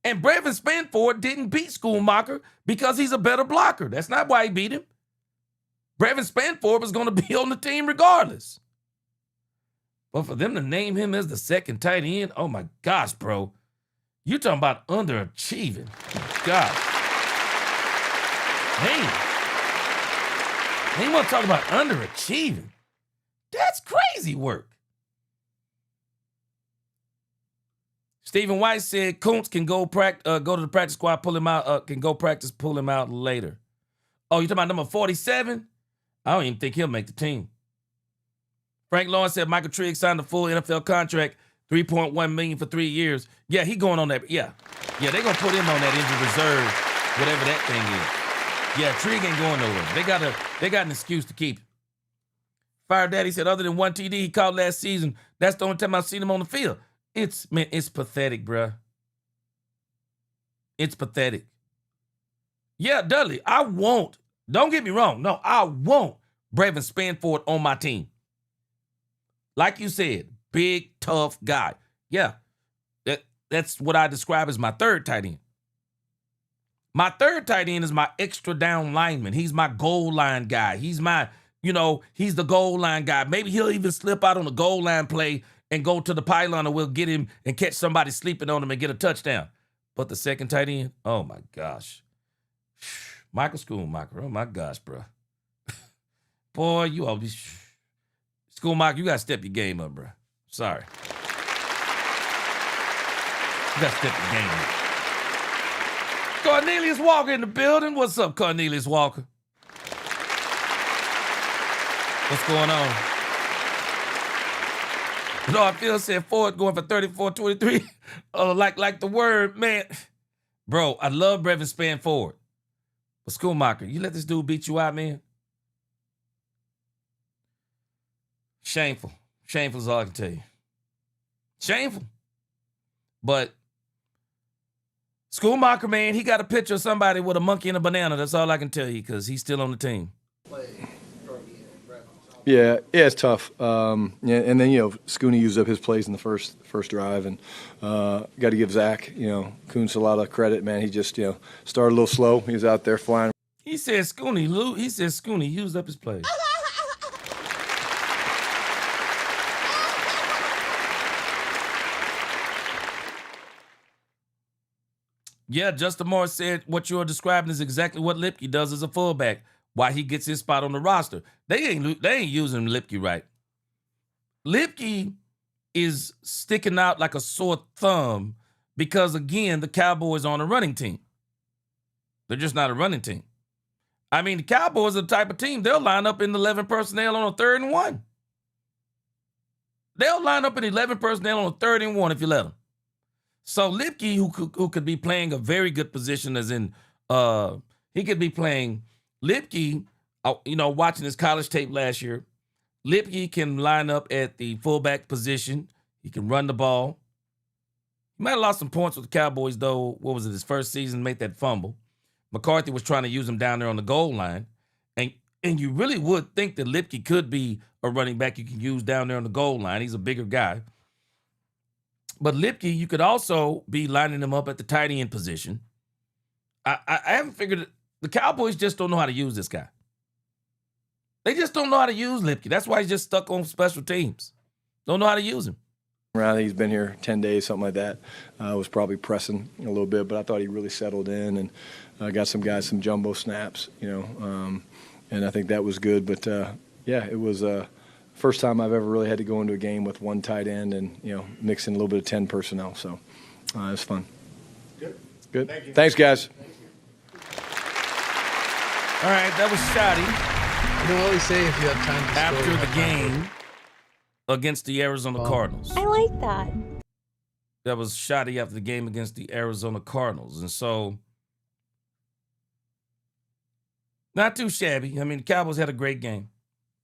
And Brevin Spanford didn't beat Schottenheimer because he's a better blocker. That's not why he beat him. Brevin Spanford was going to be on the team regardless. But for them to name him as the second tight end, oh my gosh, bro. You talking about underachieving. God. Hey. They want to talk about underachieving. That's crazy work. Stephen White said Kuntz can go to the practice squad, pull him out, can go practice, pull him out later. Oh, you talking about number 47? I don't even think he'll make the team. Frank Lawrence said Michael Trigg signed a full NFL contract, $3.1 million for 3 years. Yeah, he going on that. Yeah, they're going to put him on that injured reserve, whatever that thing is. Yeah, Trigg ain't going nowhere. They got an excuse to keep him. Fire Daddy said other than one TD he caught last season, that's the only time I've seen him on the field. It's pathetic, bruh. It's pathetic. Yeah, Dudley, don't get me wrong. No, I want Brevin Spanford on my team. Like you said, big, tough guy. Yeah, that's what I describe as my third tight end. My third tight end is my extra down lineman. He's my goal line guy. He's he's the goal line guy. Maybe he'll even slip out on the goal line play and go to the pylon, or we'll get him and catch somebody sleeping on him and get a touchdown. But the second tight end, oh my gosh. Michael Schottenheimer, oh my gosh, bro. Boy, you always... Schottenheimer, you got to step your game up, bro. Sorry. You got to step your game up. Cornelius Walker in the building. What's up, Cornelius Walker? What's going on? I feel said Ford going for 34-23. Like the word, man. Bro, I love Brevin Spanford. But Schottenheimer, you let this dude beat you out, man? Shameful. Shameful is all I can tell you. Shameful. But Schottenheimer, man, he got a picture of somebody with a monkey and a banana. That's all I can tell you because he's still on the team. Yeah, it's tough. And then, Scooney used up his plays in the first drive. And got to give Zach, Kuntz a lot of credit, man. He just, started a little slow. He was out there flying. He said Scooney used up his plays. Yeah, Justin Moore said what you're describing is exactly what Lipke does as a fullback. Why he gets his spot on the roster. They ain't using Lipke right. Lipke is sticking out like a sore thumb because, again, the Cowboys are on a running team. They're just not a running team. I mean, the Cowboys are the type of team, they'll line up in 11 personnel on a 3rd and 1. They'll line up in 11 personnel on 3rd and 1 if you let them. So Lipke, who could be playing a very good position, as in he could be playing Lipke. Watching his college tape last year, Lipke can line up at the fullback position. He can run the ball. He might have lost some points with the Cowboys, though. What was it, his first season, made that fumble. McCarthy was trying to use him down there on the goal line. And you really would think that Lipke could be a running back you can use down there on the goal line. He's a bigger guy. But Lipke, you could also be lining him up at the tight end position. I haven't figured it. The Cowboys just don't know how to use this guy. They just don't know how to use Lipke. That's why he's just stuck on special teams. Don't know how to use him. I think he's been here 10 days, something like that. Was probably pressing a little bit, but I thought he really settled in and got some guys some jumbo snaps, and I think that was good. But, it was first time I've ever really had to go into a game with one tight end and, mix in a little bit of 10 personnel. So it was fun. Good. Thank you. Thanks, guys. All right, that was Shotty You know what we say if you have time to score, after you the have time game against the Arizona Cardinals. I like that. That was Shotty after the game against the Arizona Cardinals. And so, not too shabby. I mean, the Cowboys had a great game.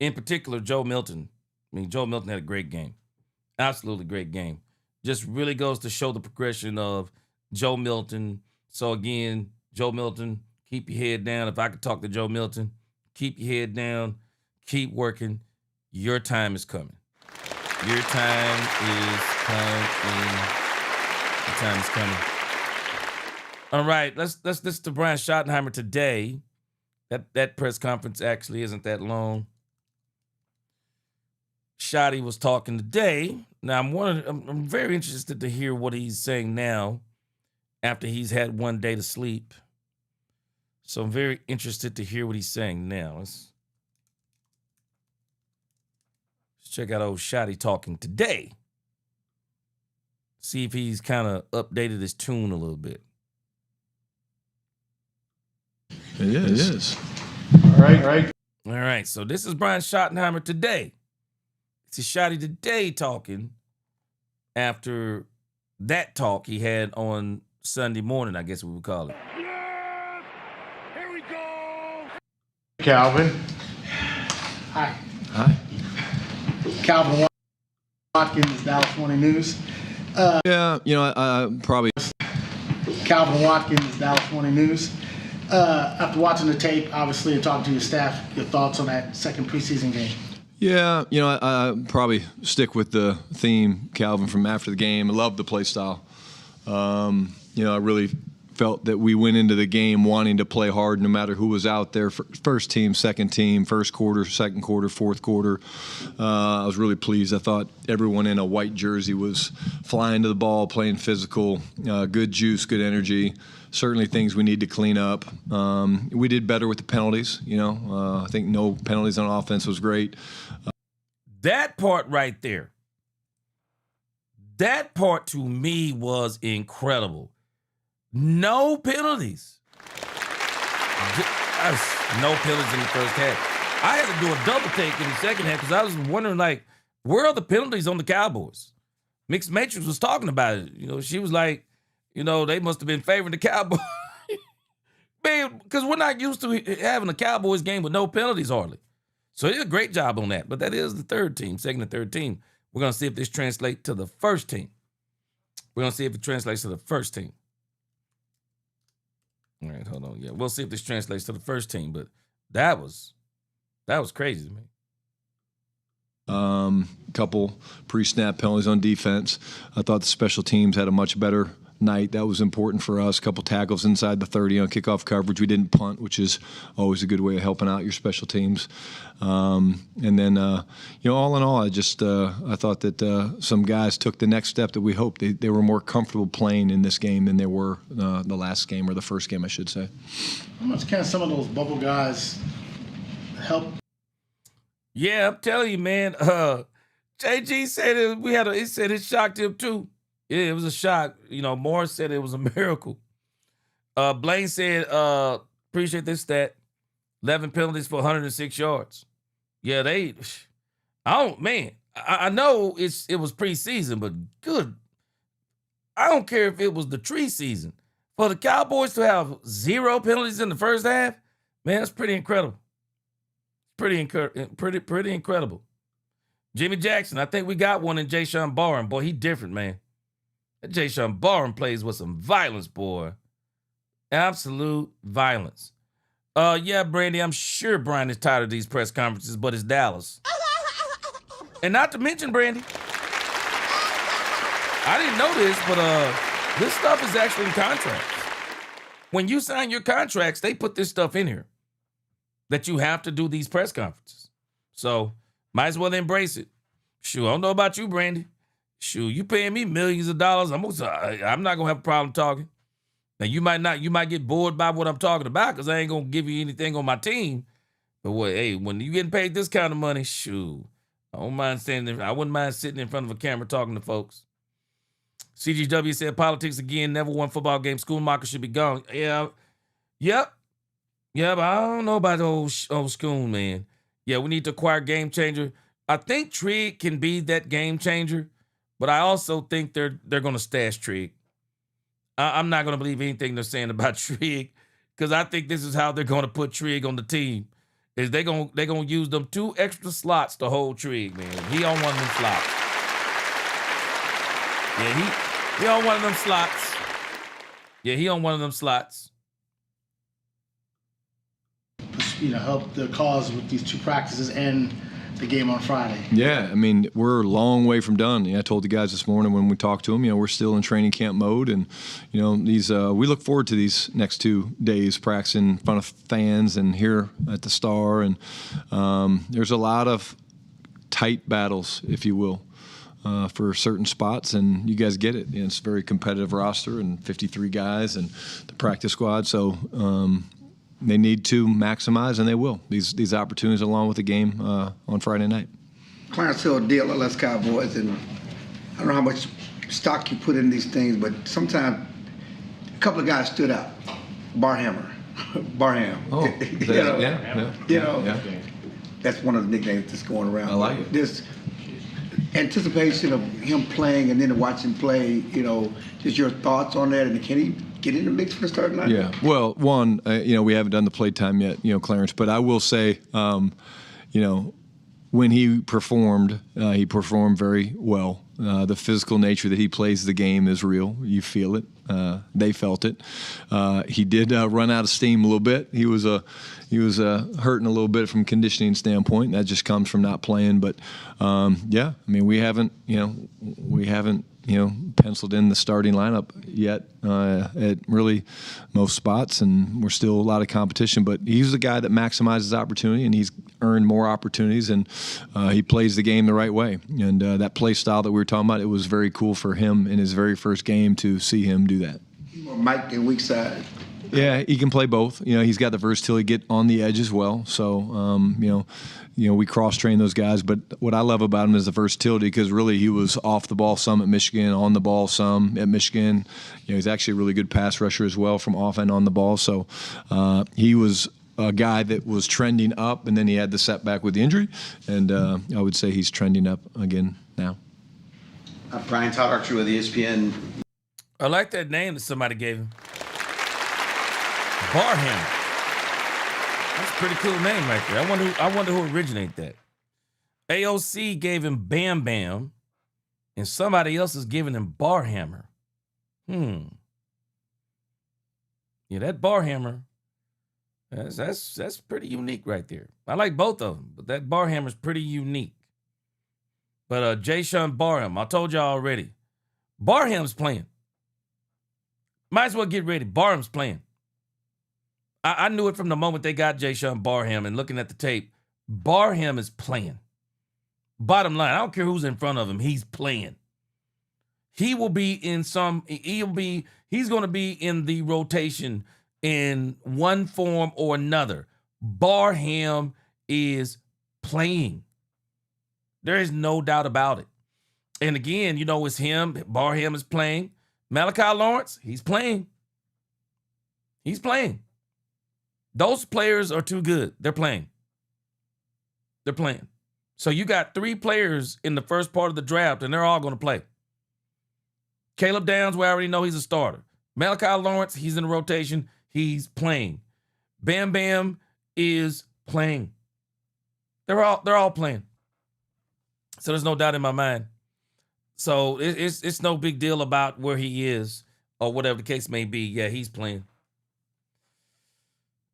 In particular, Joe Milton. Joe Milton had a great game. Absolutely great game. Just really goes to show the progression of Joe Milton. So again, Joe Milton, keep your head down. If I could talk to Joe Milton, keep your head down, keep working. Your time is coming. Your time is coming. Your time is coming. All right, let's listen to Brian Schottenheimer today. That press conference actually isn't that long. Shotty was talking today. Now I'm very interested to hear what he's saying now after he's had one day to sleep. So I'm very interested to hear what he's saying now. Let's check out old Shotty talking today. See if he's kind of updated his tune a little bit. It is. All right. All right, so this is Brian Schottenheimer today. This is Shotty today talking after that talk he had on Sunday morning, I guess we would call it. Yes! Here we go! Calvin. Hi. Calvin Watkins, Dallas Morning News. Probably. Calvin Watkins, Dallas Morning News. After watching the tape, obviously, and talking to your staff, your thoughts on that second preseason game? Yeah, I probably stick with the theme, Calvin, from after the game. I love the play style. I really felt that we went into the game wanting to play hard no matter who was out there. First team, second team, first quarter, second quarter, fourth quarter. I was really pleased. I thought everyone in a white jersey was flying to the ball, playing physical, good juice, good energy. Certainly things we need to clean up. We did better with the penalties. I think no penalties on offense was great. That part right there, that part to me was incredible. No penalties. No penalties in the first half. I had to do a double take in the second half because I was wondering, where are the penalties on the Cowboys? Mixed Matrix was talking about it. She was like, they must have been favoring the Cowboys. Man, because we're not used to having a Cowboys game with no penalties hardly. So he did a great job on that. But that is the third team, second and third team. We're going to see if this translates to the first team. We're going to see if it translates to the first team. All right, hold on. Yeah, we'll see if this translates to the first team. But that was crazy to me. Couple pre-snap penalties on defense. I thought the special teams had a much better night. That was important for us. A couple tackles inside the 30 on kickoff coverage. We didn't punt, which is always a good way of helping out your special teams. And then, all in all, I thought that some guys took the next step that we hoped. They were more comfortable playing in this game than they were the last game, or the first game, I should say. How much can some of those bubble guys help? Yeah, I'm telling you, man. JG said he said it shocked him too. Yeah, it was a shock. Morris said it was a miracle. Blaine said, appreciate this stat. 11 penalties for 106 yards. Yeah, I know it was preseason, but good. I don't care if it was the tree season. For the Cowboys to have 0 penalties in the first half, man, that's pretty incredible. Pretty incredible. Jimmy Jackson, I think we got one in Jayshon Barham. Boy, he different, man. That Jayshon Barham plays with some violence, boy. Absolute violence. Yeah, Brandy, I'm sure Brian is tired of these press conferences, but it's Dallas. And not to mention, Brandy, I didn't know this, but this stuff is actually in contracts. When you sign your contracts, they put this stuff in here that you have to do these press conferences. So might as well embrace it. Shoot, I don't know about you, Brandy. Shoot, you paying me millions of dollars. I'm not gonna have a problem talking. Now you might get bored by what I'm talking about because I ain't gonna give you anything on my team. But when you getting paid this kind of money, shoot, I wouldn't mind sitting in front of a camera talking to folks. CGW said politics again, never won football game. Schoonmaker should be gone. Yeah. Yep. Yeah, but I don't know about the old Schoon, man. Yeah, we need to acquire game changer. I think Trigg can be that game changer, but I also think they're going to stash Trigg. I'm not going to believe anything they're saying about Trigg because I think this is how they're going to put Trigg on the team. Is they're going to use them 2 extra slots to hold Trigg, man. He on one of them slots. Yeah, he on one of them slots. Yeah, he on one of them slots. Help the cause with these 2 practices and the game on Friday. Yeah, I mean, we're a long way from done. I told the guys this morning when we talked to them, we're still in training camp mode, and these we look forward to these next 2 days practicing in front of fans and here at the Star, and there's a lot of tight battles, if you will. For certain spots, and you guys get it. It's a very competitive roster and 53 guys and the practice squad. So they need to maximize, and they will, these opportunities along with the game on Friday night. Clarence Hill deal with us Cowboys, and I don't know how much stock you put in these things, but sometimes a couple of guys stood out. Barhammer. Barham. Oh, yeah. That's one of the nicknames that's going around. I like it. This anticipation of him playing and then watch him play, just your thoughts on that, and can he get in the mix for the starting line? Yeah, well, one, we haven't done the play time yet, Clarence, but I will say, when he performed very well. The physical nature that he plays the game is real. You feel it. They felt it. He did run out of steam a little bit. He was hurting a little bit from conditioning standpoint. That just comes from not playing. But we haven't penciled in the starting lineup yet at really most spots, and we're still a lot of competition. But he's the guy that maximizes opportunity, and he's earned more opportunities, and he plays the game the right way. And that play style that we were talking about, it was very cool for him in his very first game to see him do that. Mike and weak side. Yeah, he can play both. He's got the versatility to get on the edge as well. So, we cross-train those guys. But what I love about him is the versatility, because really he was off the ball some at Michigan, on the ball some at Michigan. He's actually a really good pass rusher as well from off and on the ball. So he was a guy that was trending up, and then he had the setback with the injury. And I would say he's trending up again now. Brian Todd Archer with ESPN. I like that name that somebody gave him. Barham. That's a pretty cool name right there. I wonder who originated that. AOC gave him Bam Bam, and somebody else is giving him Barhammer. Yeah, that Barhammer, that's pretty unique right there. I like both of them, but that Barhammer's pretty unique. But Jayshon Barham, I told y'all already, Barham's playing. Might as well get ready. Barham's playing. I knew it from the moment they got Jayshon Barham, and looking at the tape, Barham is playing. Bottom line, I don't care who's in front of him, he's playing. He will be in he's going to be in the rotation in one form or another. Barham is playing. There is no doubt about it. And again, it's him. Barham is playing. Malachi Lawrence, he's playing. He's playing. Those players are too good. They're playing. They're playing. So you got 3 players in the first part of the draft, and they're all going to play. Caleb Downs, we already know he's a starter. Malachi Lawrence, he's in the rotation. He's playing. Bam Bam is playing. They're all playing. So there's no doubt in my mind. So it's no big deal about where he is or whatever the case may be. Yeah, he's playing.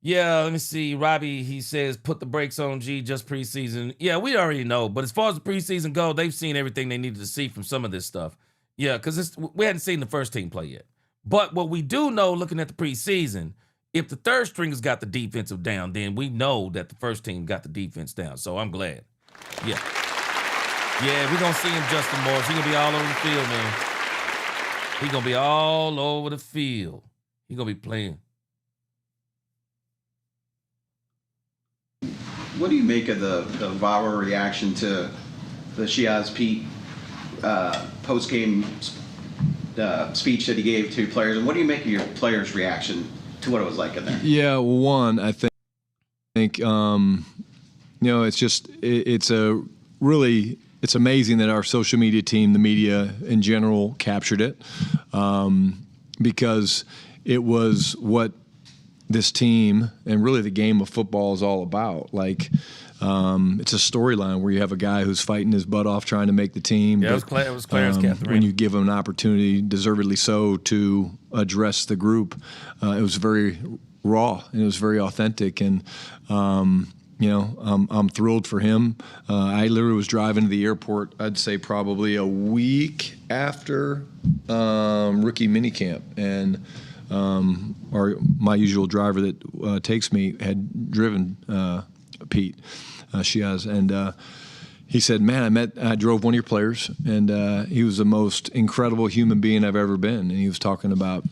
Yeah, let me see. Robbie, he says, put the brakes on G, just preseason. Yeah, we already know. But as far as the preseason go, they've seen everything they needed to see from some of this stuff. Yeah, because we hadn't seen the first team play yet. But what we do know, looking at the preseason, if the third stringers got the defensive down, then we know that the first team got the defense down. So I'm glad. Yeah. Yeah, we're going to see him, Justin Morris. He's going to be all over the field, man. He's going to be all over the field. He's going to be playing. What do you make of the viral reaction to the Shiaz Pete post-game speech that he gave to players? And what do you make of your players' reaction to what it was like in there? Yeah, one, I think it's amazing that our social media team, the media in general, captured it because it was what this team and really the game of football is all about. Like, it's a storyline where you have a guy who's fighting his butt off trying to make the team. Yeah, it was Clarence Catherine. When you give him an opportunity, deservedly so, to address the group, it was very raw and it was very authentic. And, I'm thrilled for him. I literally was driving to the airport, I'd say probably a week after rookie minicamp. And my usual driver that takes me had driven Pete Shiaz, and he said, "Man, I drove one of your players, and he was the most incredible human being I've ever been." And he was talking about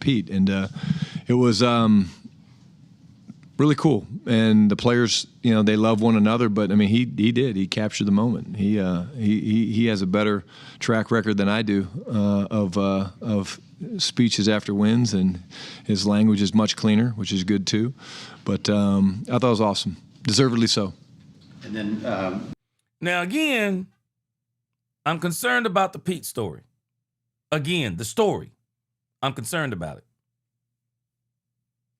Pete, and it was really cool. And the players, they love one another, but I mean, he captured the moment. He has a better track record than I do of speeches after wins, and his language is much cleaner, which is good too. But I thought it was awesome, deservedly so. And then now again, I'm concerned about the Pete story. Again, the story, I'm concerned about it.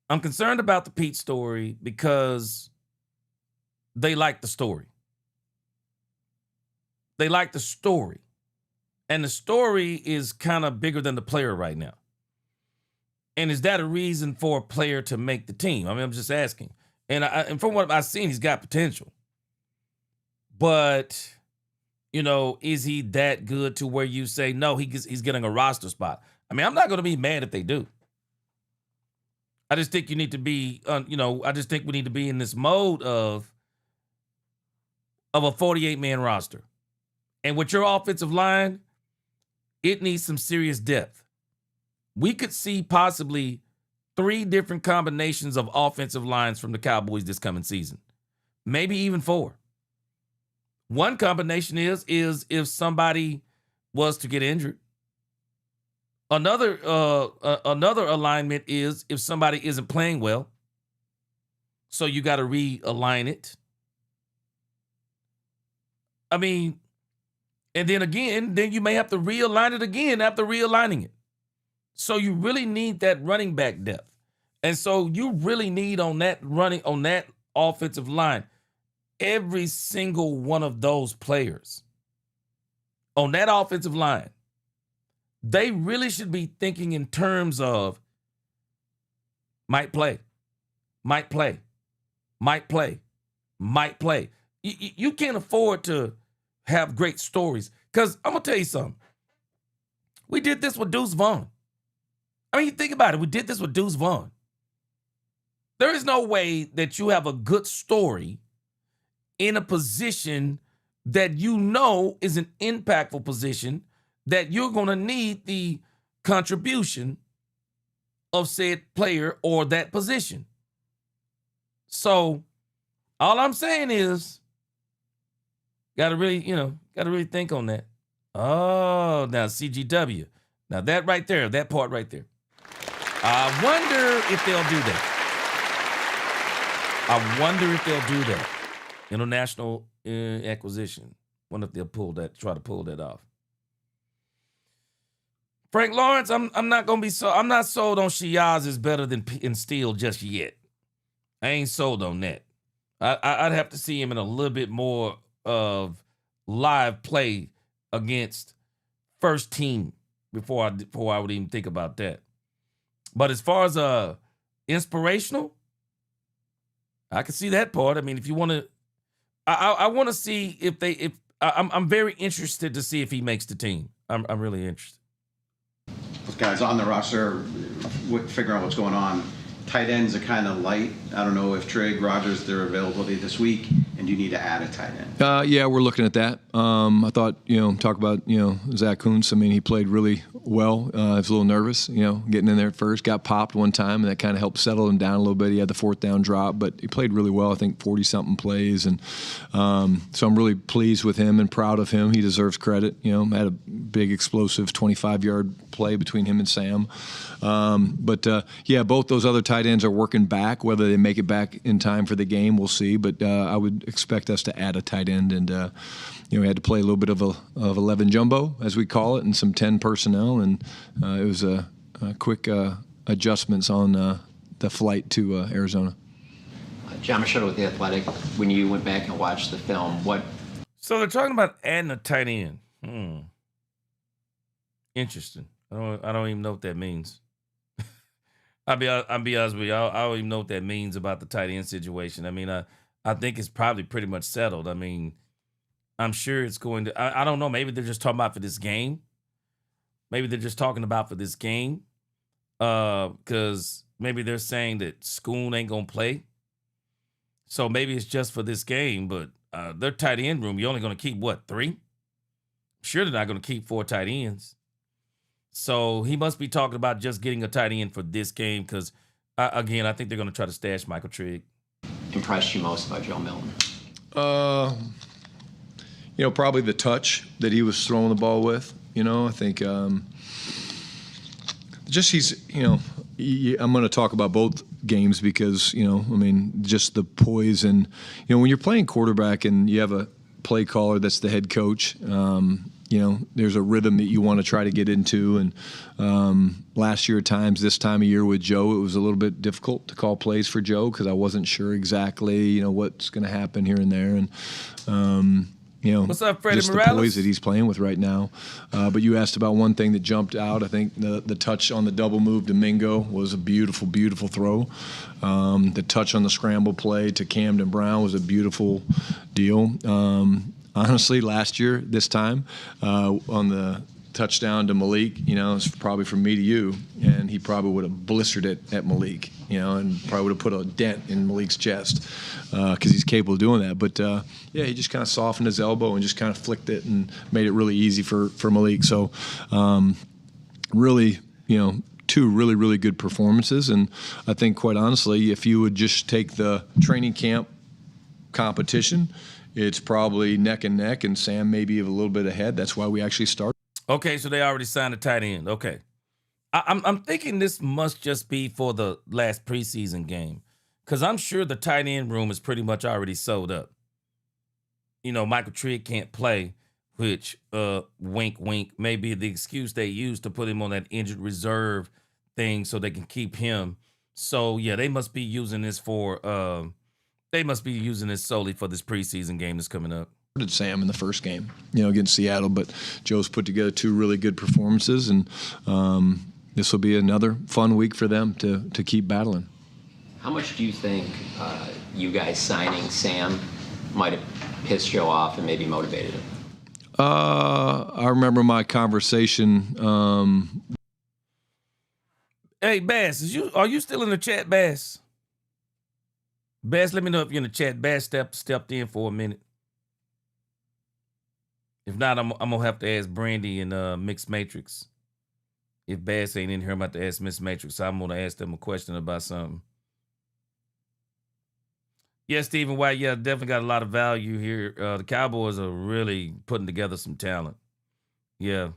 I'm concerned about the Pete story because they like the story. They like the story. And the story is kind of bigger than the player right now. And is that a reason for a player to make the team? I mean, I'm just asking. And from what I've seen, he's got potential. But, is he that good to where you say, no, he's getting a roster spot? I mean, I'm not going to be mad if they do. I just think you need to be, I just think we need to be in this mode of a 48-man roster. And with your offensive line, it needs some serious depth. We could see possibly 3 different combinations of offensive lines from the Cowboys this coming season. Maybe even 4. One combination is if somebody was to get injured. Another alignment is if somebody isn't playing well. So you got to realign it. I mean, and then you may have to realign it again after realigning it. So you really need that running back depth. And so you really need on that offensive line, every single one of those players on that offensive line, they really should be thinking in terms of might play. You can't afford to have great stories. Because I'm going to tell you something. We did this with Deuce Vaughn. I mean, you think about it. We did this with Deuce Vaughn. There is no way that you have a good story in a position that is an impactful position that you're going to need the contribution of said player or that position. So all I'm saying is, got to really think on that. Oh, now CGW. Now that right there, that part right there. I wonder if they'll do that. I wonder if they'll do that. International acquisition. Wonder if they'll try to pull that off. Frank Lawrence, I'm not sold on Shiaz is better than in Steele just yet. I ain't sold on that. I'd have to see him in a little bit more of live play against first team before I would even think about that. But as far as inspirational, I can see that part. I mean, if you want to, I want to see if I'm very interested to see if he makes the team. I'm really interested. Those guys on the roster, figuring out what's going on. Tight ends are kind of light. I don't know if Trigg, Rogers, their availability this week, and do you need to add a tight end? Yeah, we're looking at that. I thought, talk about, Zach Kuntz. I mean, he played really well. I was a little nervous, getting in there at first. Got popped one time, and that kind of helped settle him down a little bit. He had the 4th down drop, but he played really well. I think 40-something plays. And so I'm really pleased with him and proud of him. He deserves credit. Had a big, explosive 25-yard play between him and Sam. Both those other tight ends are working back. Whether they make it back in time for the game, we'll see. But I would expect us to add a tight end, and we had to play a little bit of 11 jumbo, as we call it, and some 10 personnel, and it was a quick adjustments on the flight to Arizona. John Machado with The Athletic. When you went back and watched the film, what? So they're talking about adding a tight end. Interesting. I don't even know what that means. I'll be honest with you. I don't even know what that means about the tight end situation. I mean, I think it's probably pretty much settled. I mean, I'm sure it's going to. I don't know. Maybe they're just talking about for this game. Maybe they're just talking about for this game, because maybe they're saying that Schoon ain't gonna play. So maybe it's just for this game. But their tight end room, you're only gonna keep what, 3? Sure, they're not gonna keep 4 tight ends. So he must be talking about just getting a tight end for this game because, again, I think they're going to try to stash Michael Trigg. Impressed you most about Joe Milton? Probably the touch that he was throwing the ball with. I think he's, I'm going to talk about both games because, just the poise and, when you're playing quarterback and you have a play caller that's the head coach, there's a rhythm that you want to try to get into. And last year at times, this time of year with Joe, it was a little bit difficult to call plays for Joe because I wasn't sure exactly, what's going to happen here and there. And, what's up, Freddie just Morales? the poise that he's playing with right now. But you asked about one thing that jumped out. I think the touch on the double move to Mingo was a beautiful, beautiful throw. The touch on the scramble play to Camden Brown was a beautiful deal. Honestly, last year, this time, on the touchdown to Malik, it's probably from me to you, and he probably would have blistered it at Malik, and probably would have put a dent in Malik's chest because he's capable of doing that. But, he just kind of softened his elbow and just kind of flicked it and made it really easy for Malik. So, really, 2 really, really good performances. And I think, quite honestly, if you would just take the training camp competition, it's probably neck and neck, and Sam maybe a little bit ahead. That's why we actually started. Okay, so they already signed a tight end. Okay. I'm thinking this must just be for the last preseason game because I'm sure the tight end room is pretty much already sold up. Michael Trigg can't play, which, wink, wink, may be the excuse they use to put him on that injured reserve thing so they can keep him. So, yeah, they must be using this solely for this preseason game that's coming up. Sam in the first game, against Seattle, but Joe's put together 2 really good performances, and this will be another fun week for them to keep battling. How much do you think you guys signing Sam might have pissed Joe off and maybe motivated him? I remember my conversation. Hey, Bass, are you still in the chat, Bass? Bass, let me know if you're in the chat. Bass stepped in for a minute. If not, I'm going to have to ask Brandy and Mixed Matrix. If Bass ain't in here, I'm about to ask Miss Matrix. I'm going to ask them a question about something. Yeah, Stephen White, yeah, definitely got a lot of value here. The Cowboys are really putting together some talent. Yeah.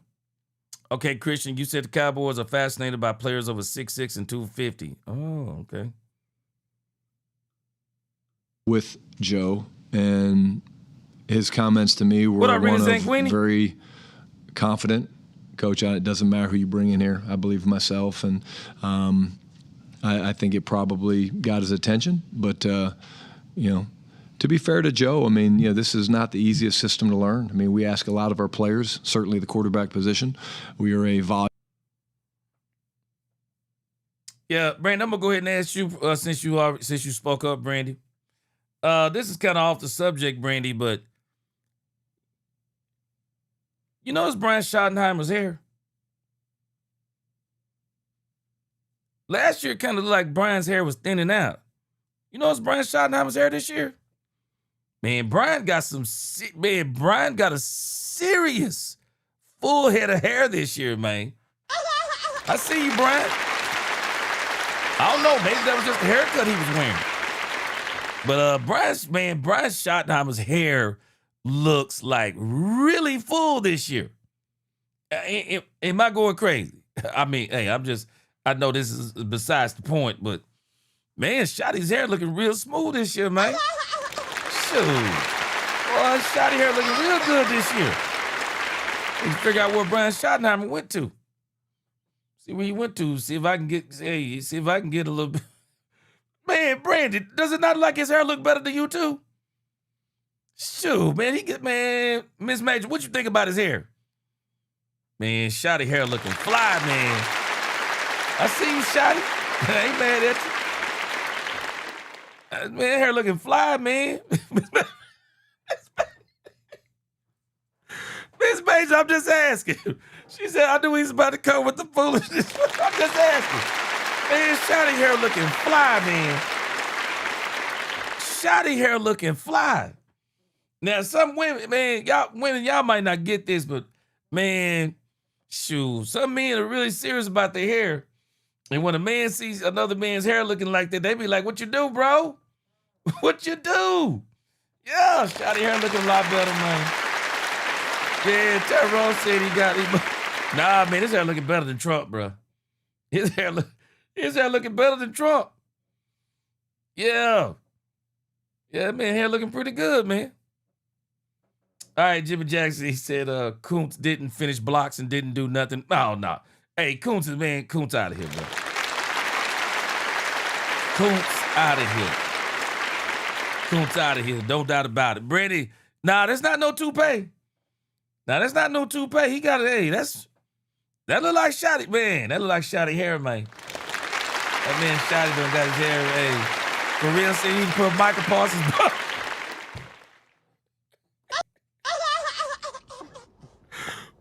Okay, Christian, you said the Cowboys are fascinated by players over 6'6" and 250. Oh, okay. with Joe, and his comments to me were What up, one Rita of Zanquini? very confident. Coach, it doesn't matter who you bring in here. I believe in myself, and I think it probably got his attention. But, to be fair to Joe, I mean, this is not the easiest system to learn. I mean, we ask a lot of our players, certainly the quarterback position. We are a volume. Yeah, Brandon, I'm gonna go ahead and ask you since you spoke up, Brandy. This is kind of off the subject, Brandy, but you notice Brian Schottenheimer's hair? Last year, kind of like Brian's hair was thinning out. You notice Brian Schottenheimer's hair this year? Man, Brian got a serious full head of hair this year, man. I see you, Brian. I don't know, maybe that was just the haircut he was wearing. But Brian Schottenheimer's hair looks like really full this year. Am I going crazy? I mean, hey, I know this is besides the point, but man, Shotty's hair looking real smooth this year, man. Shoot. Boy, Shotty hair looking real good this year. We can figure out where Brian Schottenheimer went to. See where he went to. See if I can get a little bit. Man, Brandon, does it not like his hair look better than you too? Shoot, man, Miss Major, what you think about his hair? Man, Shotty hair looking fly, man. I see you, Shotty. I ain't mad at you. Man, hair looking fly, man. Miss Major, I'm just asking. She said, I knew he was about to come with the foolishness. I'm just asking. Man, Shotty hair looking fly, man. Shotty hair looking fly. Now, some women, man, y'all might not get this, but man, shoot, some men are really serious about their hair. And when a man sees another man's hair looking like that, they be like, what you do, bro? What you do? Yeah, Shotty hair looking a lot better, man. Yeah, Tyrone said he got him. Nah, man, his hair looking better than Trump, bro. His hair looking better than Trump. Yeah. Yeah, man, hair looking pretty good, man. All right, Jimmy Jackson, he said Kuntz didn't finish blocks and didn't do nothing. Oh, no. Hey, Kuntz out of here, bro. Kuntz out of here. Kuntz out of here. No doubt about it. Brady, nah, that's not no toupee. Nah, that's not no toupee. He got it. Hey, that look like Shotty, man. That look like Shotty hair, man. That man Shotty done got his hair, hey. For real, see, he put Michael Parsons.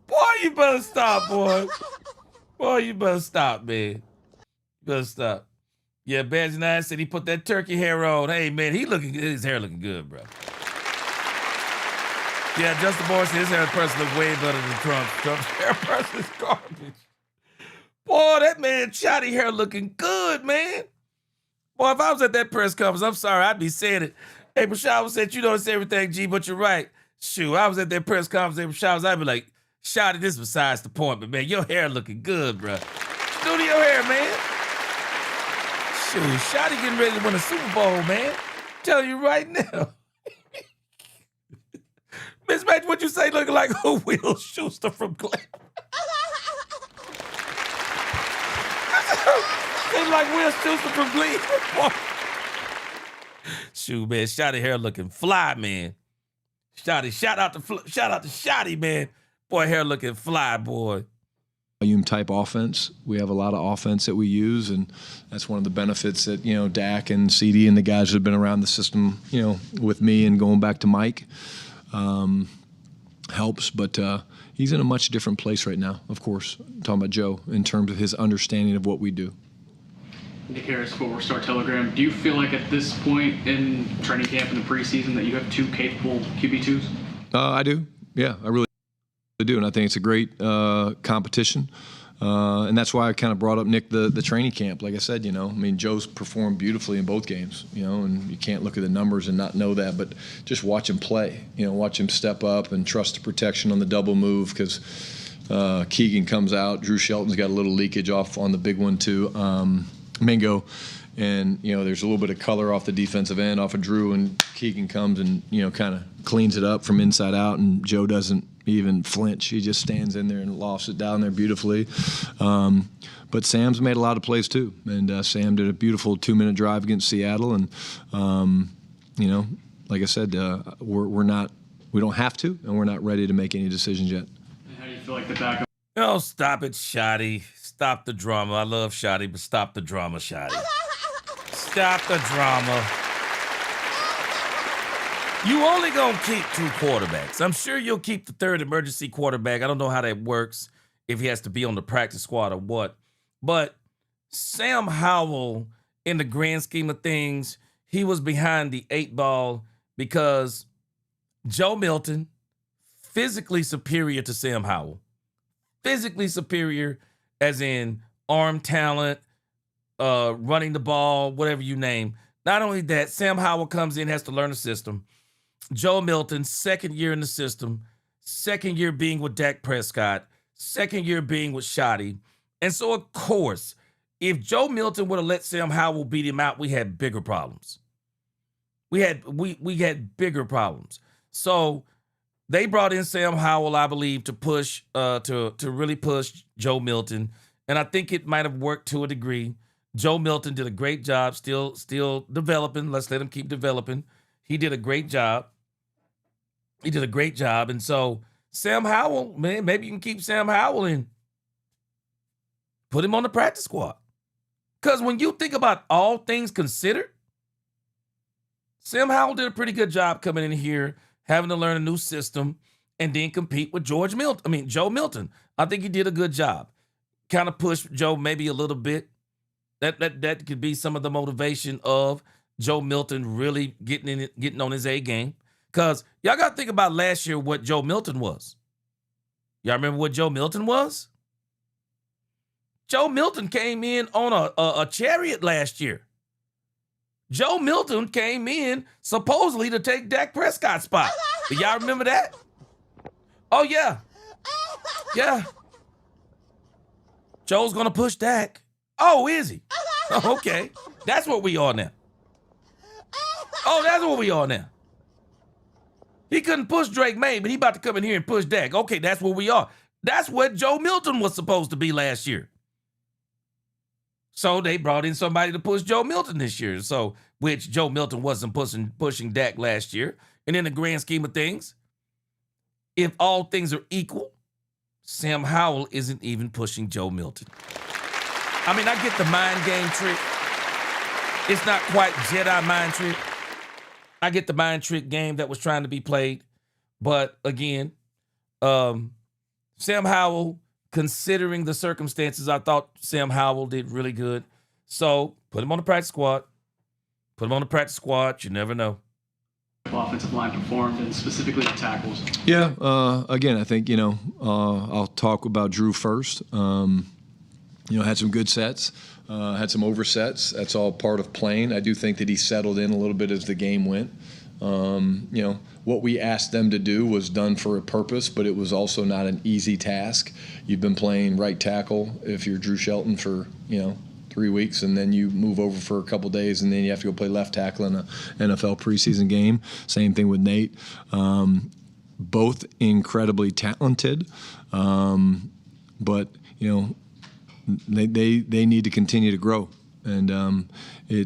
Boy, you better stop, boy. Boy, you better stop, man. You better stop. Yeah, Badge 9 said he put that turkey hair on. Hey, man, his hair looking good, bro. Yeah, Justin Boy said his hair person look way better than Trump's. Trump's hair person is garbage. Boy, that man Shotty hair looking good, man. Boy, if I was at that press conference, I'm sorry, I'd be saying it. Hey, Brashad said, you don't say everything, G, but you're right. Shoot, I was at that press conference, Brashad, I'd be like, Shotty, this besides the point, but man, your hair looking good, bro. What you do to your hair, man? Shoot, Shotty getting ready to win a Super Bowl, man. I'm telling you right now. Miss Match, what you say looking like who? Will Schuster from Glen. Seems like Will Schuster from Glen. Shoot, man, Shotty hair looking fly, man. Shotty, shout out to Shotty, man. Boy, hair looking fly, boy. Volume type offense. We have a lot of offense that we use, and that's one of the benefits that, Dak and CD and the guys that have been around the system, with me and going back to Mike, helps. But he's in a much different place right now, of course, I'm talking about Joe, in terms of his understanding of what we do. Nick Harris, Fort Worth Star Telegram. Do you feel like at this point in training camp in the preseason that you have two capable QB2s? I do. Yeah, I really do, and I think it's a great competition. And that's why I kind of brought up, Nick, the training camp. Like I said, Joe's performed beautifully in both games, and you can't look at the numbers and not know that, but just watch him play, watch him step up and trust the protection on the double move, because Keegan comes out. Drew Shelton's got a little leakage off on the big one too. Mingo. And, there's a little bit of color off the defensive end, off of Drew, and Keegan comes and, kind of cleans it up from inside out, and Joe doesn't even flinch. He just stands in there and lofts it down there beautifully. But Sam's made a lot of plays too, and Sam did a beautiful 2-minute drive against Seattle, and, like I said, we don't have to, and we're not ready to make any decisions yet. And how do you feel like the backup? Oh, stop it, Shotty. Stop the drama. I love Shotty, but stop the drama, Shotty. Stop the drama. You only gonna keep 2 quarterbacks. I'm sure you'll keep the 3rd emergency quarterback. I don't know how that works, if he has to be on the practice squad or what. But Sam Howell, in the grand scheme of things, he was behind the 8 ball because Joe Milton, physically superior to Sam Howell. Physically superior as in arm talent, running the ball, whatever you name. Not only that, Sam Howell comes in, has to learn the system. Joe Milton, 2nd year in the system, 2nd year being with Dak Prescott, 2nd year being with Shotty. And so, of course, if Joe Milton would have let Sam Howell beat him out, we had bigger problems. We had bigger problems. So they brought in Sam Howell, I believe, to push, to really push Joe Milton. And I think it might have worked to a degree. Joe Milton did a great job, still developing. Let's let him keep developing. He did a great job. And so Sam Howell, man, maybe you can keep Sam Howell in. Put him on the practice squad. Because when you think about all things considered, Sam Howell did a pretty good job coming in here, having to learn a new system, and then compete with Joe Milton. I think he did a good job. Kind of pushed Joe maybe a little bit. That could be some of the motivation of Joe Milton really getting on his A game. Because y'all got to think about last year what Joe Milton was. Y'all remember what Joe Milton was? Joe Milton came in on a chariot last year. Joe Milton came in supposedly to take Dak Prescott's spot. Do y'all remember that? Oh, yeah. Yeah. Joe's going to push Dak. Oh, is he? Oh, okay. That's what we are now. Oh, that's what we are now. He couldn't push Drake May, but he about to come in here and push Dak. Okay, that's what we are. That's what Joe Milton was supposed to be last year. So they brought in somebody to push Joe Milton this year. So, which Joe Milton wasn't pushing Dak last year. And in the grand scheme of things, if all things are equal, Sam Howell isn't even pushing Joe Milton. I mean, I get the mind game trick. It's not quite Jedi mind trick. I get the mind trick game that was trying to be played. But again, Sam Howell, considering the circumstances, I thought Sam Howell did really good. So put him on the practice squad. Put him on the practice squad. You never know. Offensive line performed, and specifically the tackles. Yeah, again, I think, I'll talk about Drew first. Had some good sets, had some oversets. That's all part of playing. I do think that he settled in a little bit as the game went. What we asked them to do was done for a purpose, but it was also not an easy task. You've been playing right tackle if you're Drew Shelton for, 3 weeks, and then you move over for a couple days, and then you have to go play left tackle in an NFL preseason game. Same thing with Nate. Both incredibly talented, but, they need to continue to grow. And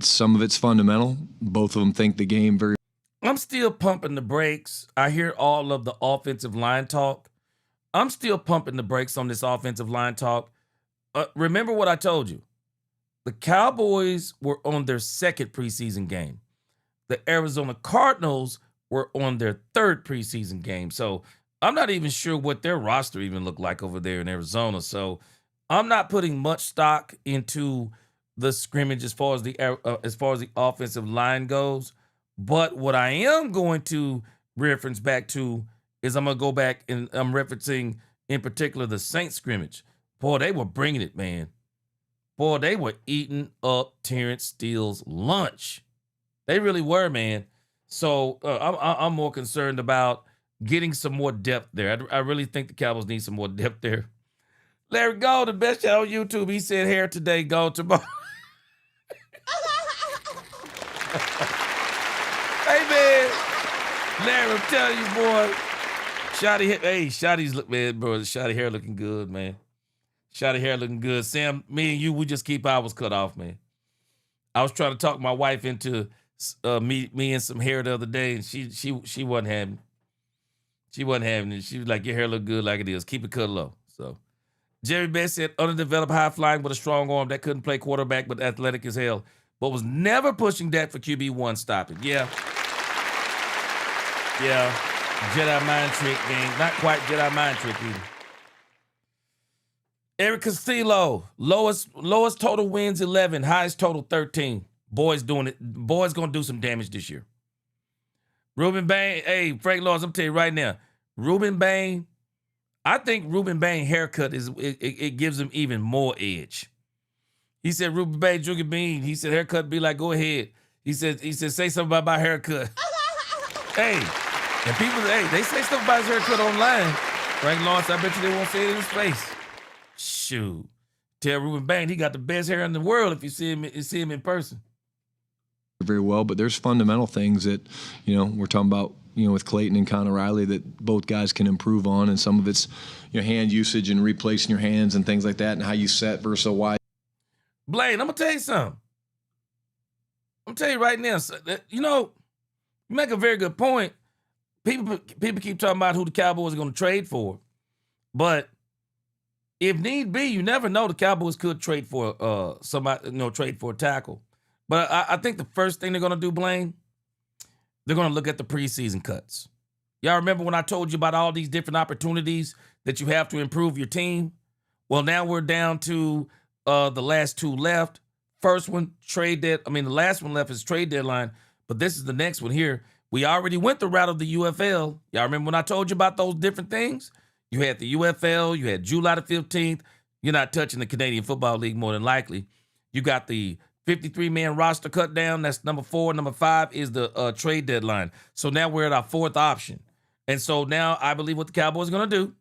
some of it's fundamental. Both of them think the game very. I'm still pumping the brakes. I hear all of the offensive line talk. I'm still pumping the brakes on this offensive line talk. Remember what I told you. The Cowboys were on their 2nd preseason game. The Arizona Cardinals were on their 3rd preseason game. So I'm not even sure what their roster even looked like over there in Arizona. So I'm not putting much stock into the scrimmage as far as the offensive line goes. But what I am going to reference back to is I'm going to go back and I'm referencing in particular the Saints scrimmage. Boy, they were bringing it, man. Boy, they were eating up Terrence Steele's lunch. They really were, man. So I'm more concerned about getting some more depth there. I really think the Cowboys need some more depth there. Larry Gold, the best shot on YouTube. He said hair today, go tomorrow. Hey, man. Larry, I'm telling you, boy. Shotty's look, man, bro. Shotty hair looking good, man. Shotty hair looking good. Sam, me and you, we just keep ours cut off, man. I was trying to talk my wife into me and some hair the other day, and she wasn't having it. She wasn't having it. She was like, your hair look good like it is. Keep it cut low. So Jerry Best said, underdeveloped, high flying with a strong arm that couldn't play quarterback, but athletic as hell, but was never pushing that for QB1 stopping. Yeah. Yeah. Jedi mind trick game. Not quite Jedi mind trick either. Eric Castillo, lowest total wins 11, highest total 13. Boys doing it. Boys gonna do some damage this year. Ruben Bain, hey, Frank Lawrence, I'm telling you right now, Ruben Bain, I think Ruben Bain haircut it gives him even more edge. He said Ruben Bain, Junior Bean, he said haircut be like, go ahead. He said, say something about my haircut. Hey, and people, they say stuff about his haircut online. Frank Lawrence, I bet you they won't say it in his face. Shoot. Tell Ruben Bain he got the best hair in the world if you see him in person. Very well, but there's fundamental things that, we're talking about, with Clayton and Connor Riley that both guys can improve on, and some of it's, hand usage and replacing your hands and things like that, and how you set versus a wide. Blaine, I'm gonna tell you something. I'm gonna tell you right now. You make a very good point. People keep talking about who the Cowboys are gonna trade for, but if need be, you never know. The Cowboys could trade for somebody, trade for a tackle. But I think the first thing they're going to do, Blaine, they're going to look at the preseason cuts. Y'all remember when I told you about all these different opportunities that you have to improve your team? Well, now we're down to the last two left. First one, the last one left is trade deadline, but this is the next one here. We already went the route of the UFL. Y'all remember when I told you about those different things? You had the UFL, you had July the 15th. You're not touching the Canadian Football League more than likely. You got the 53-man roster cut down. That's number 4. Number 5 is the trade deadline. So now we're at our fourth option. And so now I believe what the Cowboys are going to do,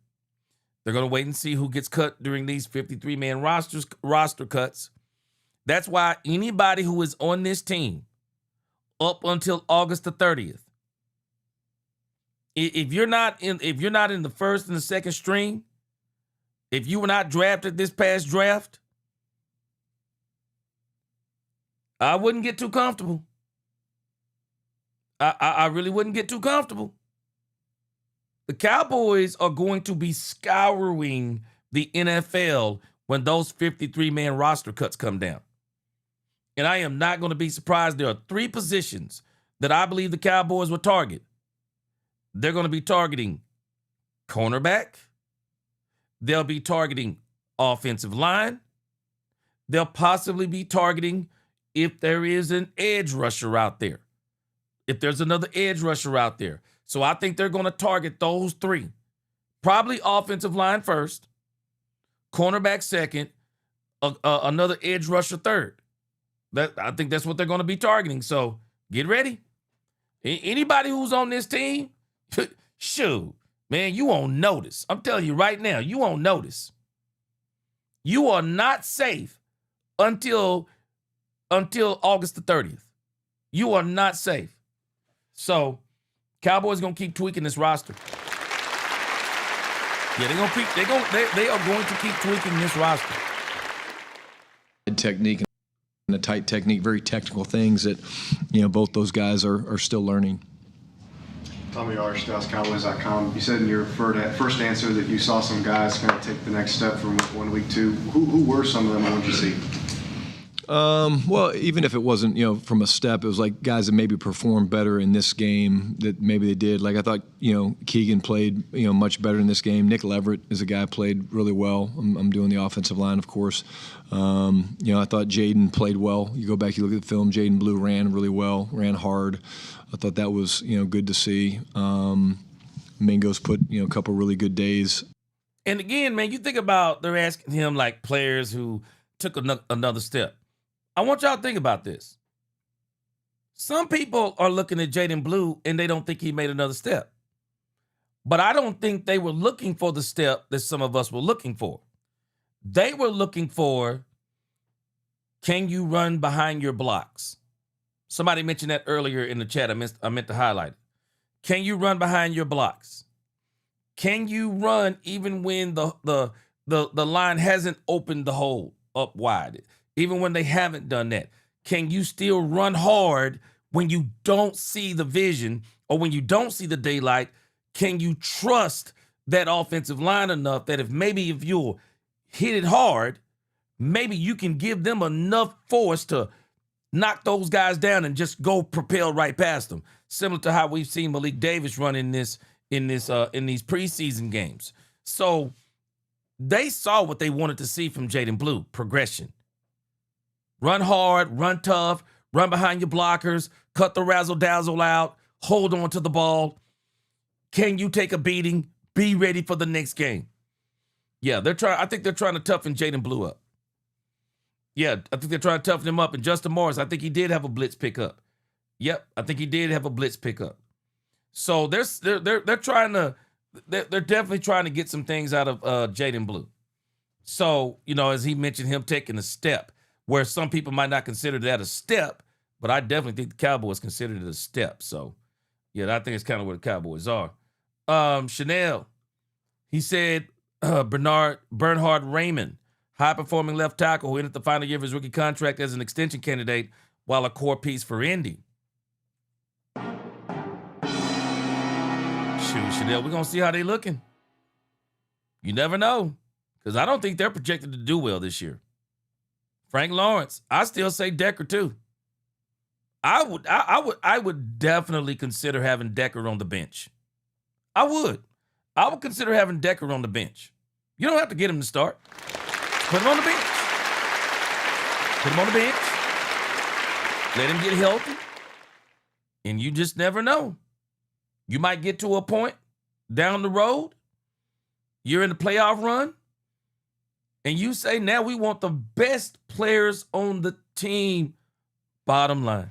they're going to wait and see who gets cut during these 53-man roster cuts. That's why anybody who is on this team up until August the 30th, if you're not in the first and the second string, if you were not drafted this past draft, I wouldn't get too comfortable. I really wouldn't get too comfortable. The Cowboys are going to be scouring the NFL when those 53-man roster cuts come down. And I am not going to be surprised. There are 3 positions that I believe the Cowboys will target. They're going to be targeting cornerback. They'll be targeting offensive line. They'll possibly be targeting if there is an edge rusher out there. If there's another edge rusher out there. So I think they're going to target those 3. Probably offensive line first, cornerback second, another edge rusher third. I think that's what they're going to be targeting. So get ready. Anybody who's on this team, shoot, man, you won't notice. I'm telling you right now, you won't notice. You are not safe until August the 30th. You are not safe. So Cowboys gonna keep tweaking this roster. Yeah, they are going to keep tweaking this roster. Technique and a tight technique, very technical things that both those guys are still learning. Tommy R. StouseCowboys.com. You said in your first answer that you saw some guys kind of take the next step from week 1 to week 2. Who were some of them, and what did you see? Well, even if it wasn't, from a step, it was like guys that maybe performed better in this game that maybe they did. Like I thought, Keegan played, much better in this game. Nick Leverett is a guy who played really well. I'm doing the offensive line, of course. I thought Jaden played well. You go back, you look at the film, Jaden Blue ran really well, ran hard. I thought that was, good to see. Mingo's put, a couple really good days. And again, man, you think about, they're asking him like players who took another step. I want y'all to think about this. Some people are looking at Jaden Blue and they don't think he made another step. But I don't think they were looking for the step that some of us were looking for. They were looking for, can you run behind your blocks? Somebody mentioned that earlier in the chat. I meant to highlight it. Can you run behind your blocks? Can you run even when the line hasn't opened the hole up wide? Even when they haven't done that, can you still run hard when you don't see the vision or when you don't see the daylight? Can you trust that offensive line enough that if you'll hit it hard, maybe you can give them enough force to knock those guys down and just go propel right past them, similar to how we've seen Malik Davis run in these preseason games. So they saw what they wanted to see from Jaden Blue: progression. Run hard, run tough, run behind your blockers, cut the razzle-dazzle out, hold on to the ball. Can you take a beating? Be ready for the next game. Yeah, I think they're trying to toughen Jaden Blue up. Yeah, I think they're trying to toughen him up. And Justin Morris, I think he did have a blitz pickup. Yep, I think he did have a blitz pickup. So they're definitely trying to get some things out of Jaden Blue. So, as he mentioned, him taking a step where some people might not consider that a step, but I definitely think the Cowboys consider it a step. So, yeah, I think it's kind of where the Cowboys are. Chanel, he said Bernhard Raymond, high-performing left tackle who entered the final year of his rookie contract as an extension candidate while a core piece for Indy. Shoot, Chanel, we're going to see how they looking. You never know, because I don't think they're projected to do well this year. Frank Lawrence, I still say Decker too. I would definitely consider having Decker on the bench. I would consider having Decker on the bench. You don't have to get him to start. Put him on the bench. Put him on the bench. Let him get healthy. And you just never know. You might get to a point down the road. You're in the playoff run. And you say, now we want the best players on the team. Bottom line.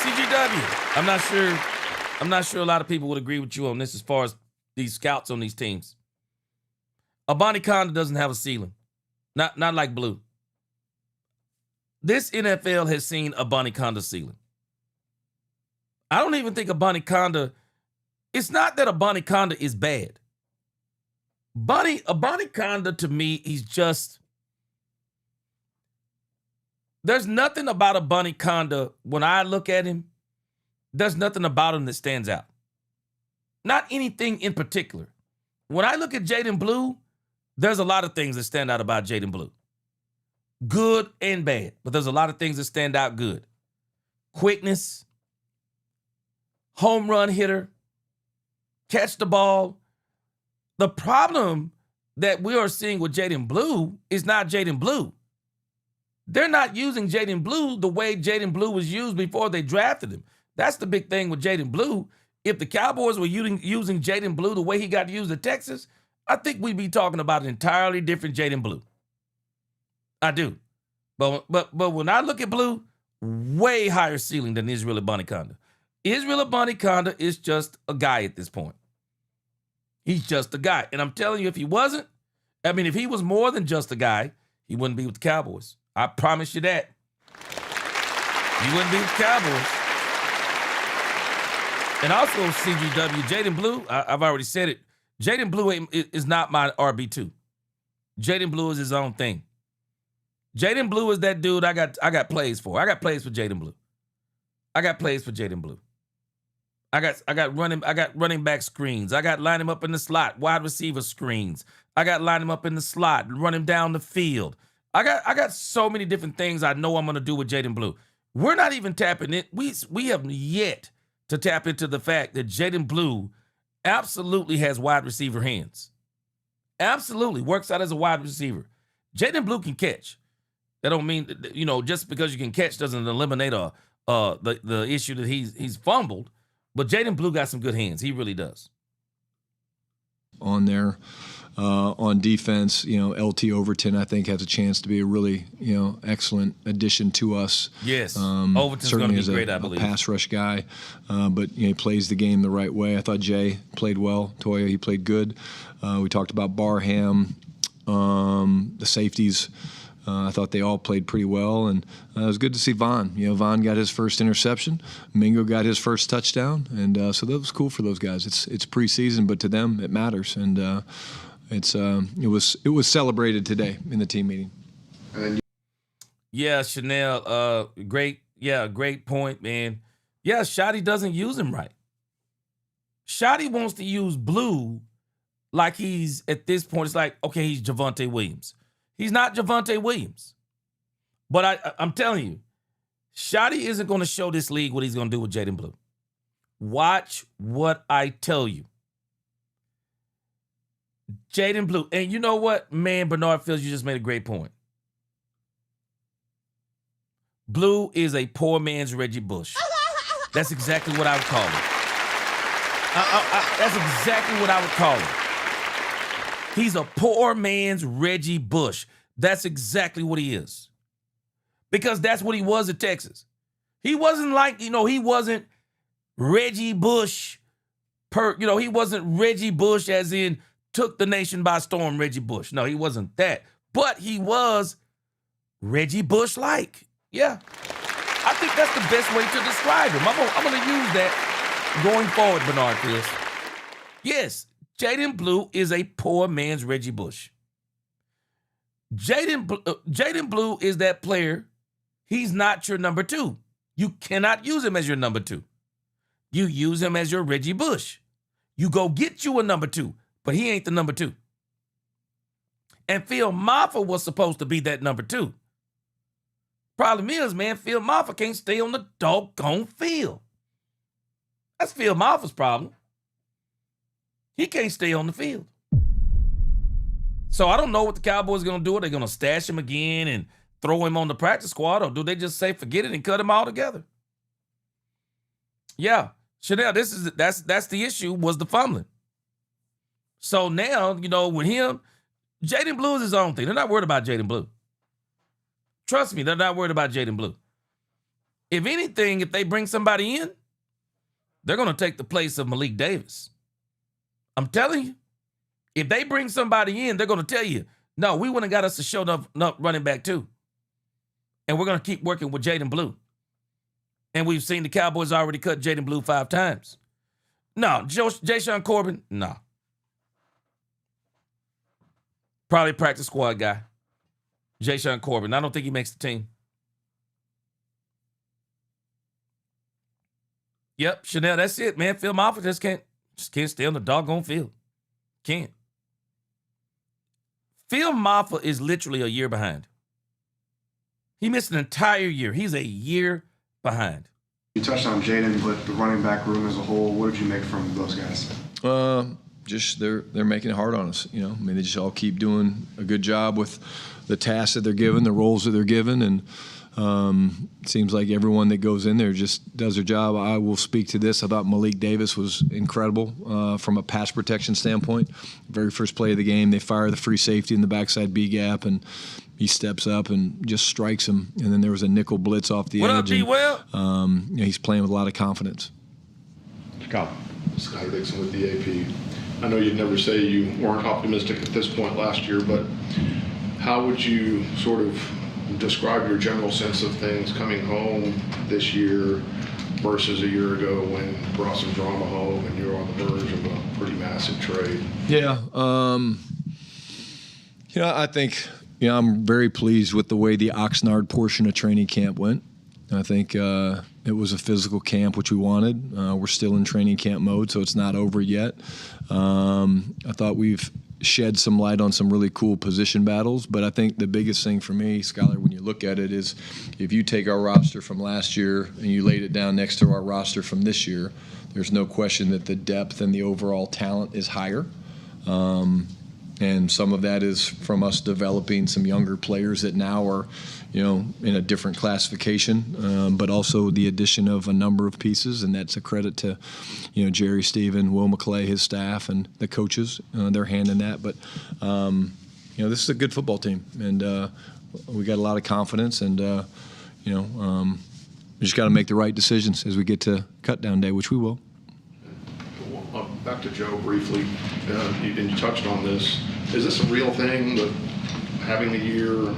CGW. I'm not sure a lot of people would agree with you on this as far as these scouts on these teams. Abanikanda doesn't have a ceiling. Not like Blue. This NFL has seen Abanikanda's ceiling. I don't even think Abanikanda, it's not that Abanikanda is bad. Abanikanda, to me, he's just, there's nothing about Abanikanda, when I look at him, there's nothing about him that stands out. Not anything in particular. When I look at Jaden Blue, there's a lot of things that stand out about Jaden Blue. Good and bad, but there's a lot of things that stand out good. Quickness, home run hitter, catch the ball. The problem that we are seeing with Jaden Blue is not Jaden Blue. They're not using Jaden Blue the way Jaden Blue was used before they drafted him. That's the big thing with Jaden Blue. If the Cowboys were using Jaden Blue the way he got used at Texas, I think we'd be talking about an entirely different Jaden Blue. I do. But when I look at Blue, way higher ceiling than Israel Abanikanda. Israel Abanikanda is just a guy at this point. He's just a guy. And I'm telling you, if he wasn't, if he was more than just a guy, he wouldn't be with the Cowboys. I promise you that. He wouldn't be with the Cowboys. And also, CGW, Jaden Blue, I've already said it. Jaden Blue is not my RB2. Jaden Blue is his own thing. Jaden Blue is that dude I got plays for. I got plays for Jaden Blue. I got running back screens. I got line him up in the slot, wide receiver screens. I got line him up in the slot, run him down the field. I got so many different things I know I'm gonna do with Jaden Blue. We're not even tapping it. We have yet to tap into the fact that Jaden Blue absolutely has wide receiver hands. Absolutely works out as a wide receiver. Jaden Blue can catch. That don't mean, just because you can catch doesn't eliminate the issue that he's fumbled. But Jaden Blue got some good hands. He really does. On there, on defense, LT Overton, I think, has a chance to be a really, excellent addition to us. Yes, Overton's going to be great, I believe. A pass rush guy, but he plays the game the right way. I thought Jay played well. Toya, he played good. We talked about Barham, the safeties. I thought they all played pretty well, and it was good to see Vaughn. Vaughn got his first interception. Mingo got his first touchdown, and so that was cool for those guys. It's preseason, but to them it matters, and it was celebrated today in the team meeting. Yeah, Chanel, great point, man. Yeah, Schotty doesn't use him right. Schotty wants to use Blue like he's, at this point, it's like, okay, he's Javonte Williams. He's not Javonte Williams. But I'm telling you, Schotty isn't going to show this league what he's going to do with Jaden Blue. Watch what I tell you. Jaden Blue. And you know what? Man, Bernard Fields, you just made a great point. Blue is a poor man's Reggie Bush. That's exactly what I would call him. That's exactly what I would call him. He's a poor man's Reggie Bush. That's exactly what he is. Because that's what he was at Texas. He wasn't like, he wasn't Reggie Bush. He wasn't Reggie Bush as in took the nation by storm Reggie Bush. No, he wasn't that. But he was Reggie Bush-like. Yeah. I think that's the best way to describe him. I'm going to use that going forward, Bernard Fields. Yes, Jaden Blue is a poor man's Reggie Bush. Jaden Blue is that player. He's not your number 2. You cannot use him as your number 2. You use him as your Reggie Bush. You go get you a number 2, but he ain't the number 2. And Phil Maffa was supposed to be that number 2. Problem is, man, Phil Maffa can't stay on the doggone field. That's Phil Maffa's problem. He can't stay on the field. So I don't know what the Cowboys are going to do. Are they going to stash him again and throw him on the practice squad, or do they just say forget it and cut him all together? Yeah, Chanel, that's the issue, was the fumbling. So now, with him, Jaden Blue is his own thing. They're not worried about Jaden Blue. Trust me, they're not worried about Jaden Blue. If anything, if they bring somebody in, they're going to take the place of Malik Davis. I'm telling you, if they bring somebody in, they're going to tell you, no, we wouldn't have got us to show up running back too. And we're going to keep working with Jaden Blue. And we've seen the Cowboys already cut Jaden Blue 5 times. No, Ja'Shawn Corbin, no. Probably practice squad guy. Ja'Shawn Corbin. I don't think he makes the team. Yep, Chanel, that's it, man. Phil Maffa just can't stay on the doggone field. Can't. Phil Maffa is literally a year behind. He missed an entire year. He's a year behind. You touched on Jaden, but the running back room as a whole, what did you make from those guys? Just they're making it hard on us. They just all keep doing a good job with the tasks that they're given, the roles that they're given, and it seems like everyone that goes in there just does their job. I will speak to this. I thought Malik Davis was incredible from a pass protection standpoint. Very first play of the game, they fire the free safety in the backside B gap, and he steps up and just strikes him. And then there was a nickel blitz off the edge. What up, D-Well? He's playing with a lot of confidence. Scott Dixon with the AP. I know you'd never say you weren't optimistic at this point last year, but how would you sort of describe your general sense of things coming home this year versus a year ago when you brought some drama home and you were on the verge of a pretty massive trade? Yeah. I think, I'm very pleased with the way the Oxnard portion of training camp went. I think it was a physical camp, which we wanted. We're still in training camp mode, so it's not over yet. I thought we've shed some light on some really cool position battles, but I think the biggest thing for me, Skylar, when you look at it is if you take our roster from last year and you laid it down next to our roster from this year, there's no question that the depth and the overall talent is higher. And some of that is from us developing some younger players that now are, in a different classification, but also the addition of a number of pieces, and that's a credit to, Jerry Stephen, Will McClay, his staff, and the coaches, their hand in that. But, this is a good football team, and we got a lot of confidence, and, we just got to make the right decisions as we get to cut down day, which we will. Back to Joe briefly, and you touched on this. Is this a real thing, that having the year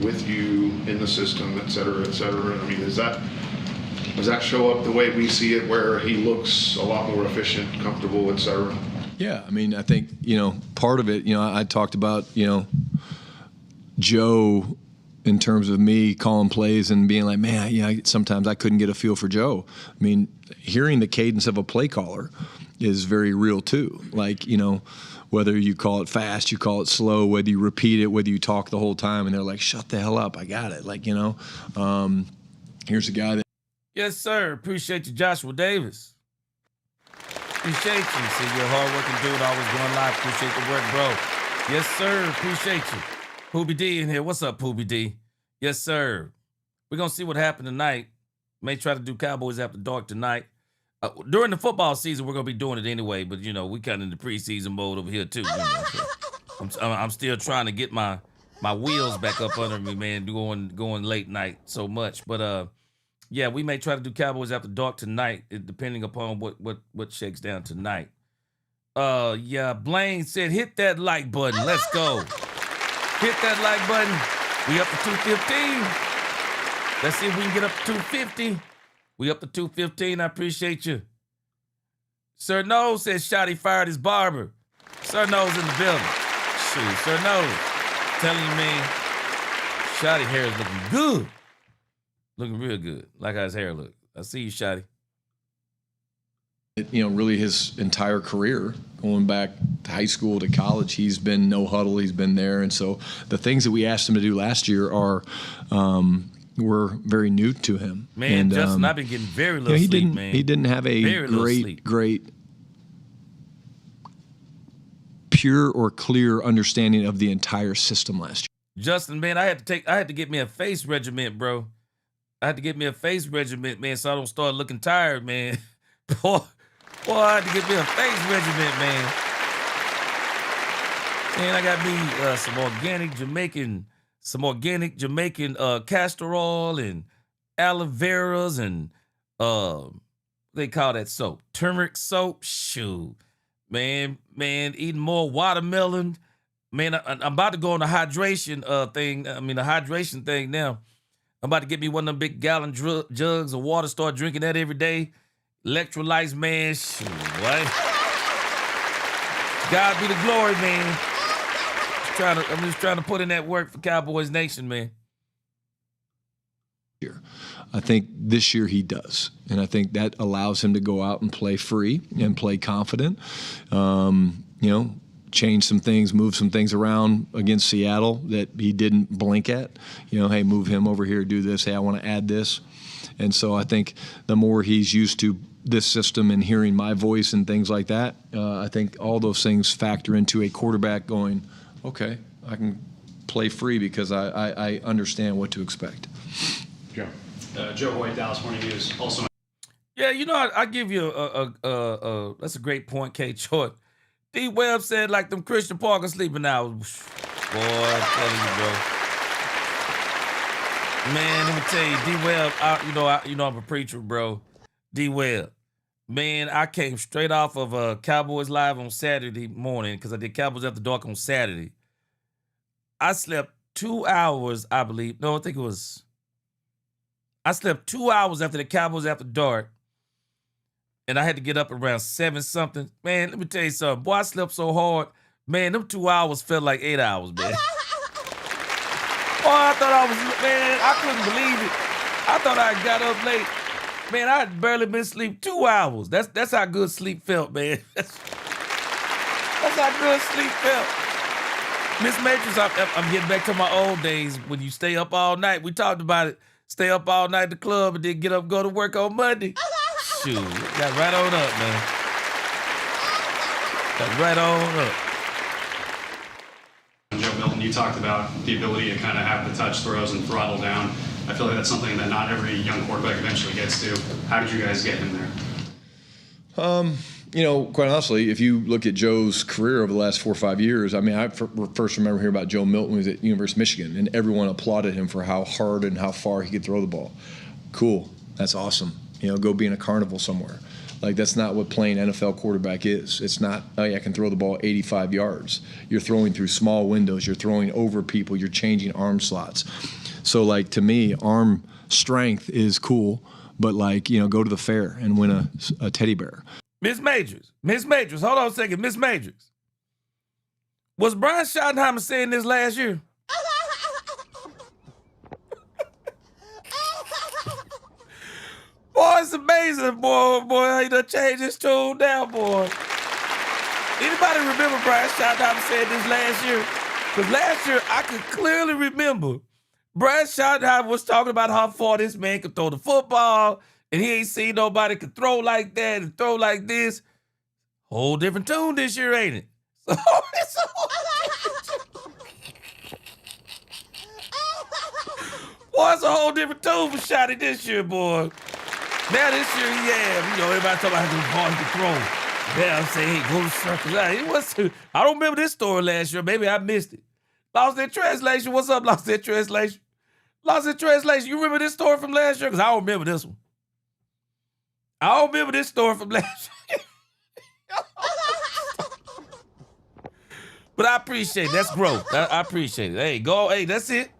with you in the system, et cetera, et cetera? I mean, does that show up the way we see it, where he looks a lot more efficient, comfortable, et cetera? Yeah, I mean, I think, part of it, I talked about, Joe in terms of me calling plays and being like, man, sometimes I couldn't get a feel for Joe. I mean, hearing the cadence of a play caller is very real too. Like, whether you call it fast, you call it slow, whether you repeat it, whether you talk the whole time, and they're like, shut the hell up, I got it. Like, here's a guy that. Yes, sir. Appreciate you, Joshua Davis. Appreciate you. See, you're a hard-working dude, always going live. Appreciate the work, bro. Yes, sir. Appreciate you. Poobie D in here. What's up, Poobie D? Yes, sir. We're going to see what happened tonight. May try to do Cowboys After Dark tonight. During the football season, we're going to be doing it anyway, but, we kind of in the preseason mode over here, too. So I'm still trying to get my wheels back up under me, man, going late night so much. But, yeah, we may try to do Cowboys After Dark tonight, depending upon what shakes down tonight. Yeah, Blaine said, hit that like button. Let's go. Hit that like button. We up to 215. Let's see if we can get up to 250. We up to 215. I appreciate you. Sir Nose says Shotty fired his barber. Sir Nose in the building. Shoot, Sir Nose. Telling you, man, Shotty hair is looking good. Looking real good, like how his hair look. I see you, Shotty. Really his entire career, going back to high school to college, he's been no huddle, he's been there. And so the things that we asked him to do last year were very new to him. Man, and, Justin, I've been getting very little sleep, man. He didn't have a great pure or clear understanding of the entire system last year. Justin, man, I had to get me a face regiment, bro. I had to get me a face regiment, man, so I don't start looking tired, man. Boy, I had to get me a face regiment, man. Man, I got me some organic Jamaican castor oil and aloe veras and they call that soap, turmeric soap. Shoot, man, eating more watermelon. Man, I'm about to go on the hydration thing. I mean, the hydration thing now. I'm about to get me one of them big gallon jugs of water, start drinking that every day. Electrolytes, man. Shoot, what? God be the glory, man. I'm just trying to put in that work for Cowboys Nation, man. I think this year he does. And I think that allows him to go out and play free and play confident. Change some things, move some things around against Seattle that he didn't blink at. Hey, move him over here, do this. Hey, I want to add this. And so I think the more he's used to this system and hearing my voice and things like that, I think all those things factor into a quarterback going, okay, I can play free because I understand what to expect. Joe. Joe Hoyt, Dallas Morning News. Also, yeah, I give you that's a great point, Kate Short. D. Webb said like them Christian Parker sleeping hours. Boy, I'm telling you, bro. Man, let me tell you, D. Webb, I'm a preacher, bro. D. Webb. Man, I came straight off of Cowboys Live on Saturday morning because I did Cowboys After Dark on Saturday. I slept 2 hours, I believe. No, I think it was. I slept 2 hours after the Cowboys After Dark. And I had to get up around 7-something. Man, let me tell you something. Boy, I slept so hard. Man, them 2 hours felt like 8 hours, man. Boy, I couldn't believe it. I thought I got up late. Man, I had barely been asleep 2 hours. That's how good sleep felt, man. That's how good sleep felt. Miss Matrix, I'm getting back to my old days when you stay up all night. We talked about it. Stay up all night at the club and then get up and go to work on Monday. Shoot, got right on up, man. Got right on up. Joe Milton, you talked about the ability to kind of have the touch throws and throttle down. I feel like that's something that not every young quarterback eventually gets to. How did you guys get him there? Quite honestly, if you look at Joe's career over the last 4 or 5 years, I mean, I first remember hearing about Joe Milton when he was at University of Michigan, and everyone applauded him for how hard and how far he could throw the ball. Cool. That's awesome. Go be in a carnival somewhere. Like, that's not what playing NFL quarterback is. It's not, oh, yeah, I can throw the ball 85 yards. You're throwing through small windows. You're throwing over people. You're changing arm slots. So, like, to me, arm strength is cool, but, like, you know, go to the fair and win a teddy bear. Miss Majors, hold on a second. Miss Majors, was Brian Schottenheimer saying this last year? Boy, it's amazing, boy, how he done changed his tune down, boy. Anybody remember Brian Schottenheimer saying this last year? Because last year, I could clearly remember Brian Schottenheimer was talking about how far this man could throw the football, and he ain't seen nobody could throw like that and throw like this. Whole different tune this year, ain't it? So it's a boy, it's a whole different tune for Shotty this year, boy. Now this year, yeah, you know, everybody talking about how hard he could throw. Yeah, I'm saying, hey, go to circles. I don't remember this story last year. Maybe I missed it. Lost in translation. What's up, Lost in translation? Lost in translation. You remember this story from last year? Because I don't remember this one. I don't remember this story from last year. But I appreciate it. That's growth. I appreciate it. Hey, go. Hey, that's it.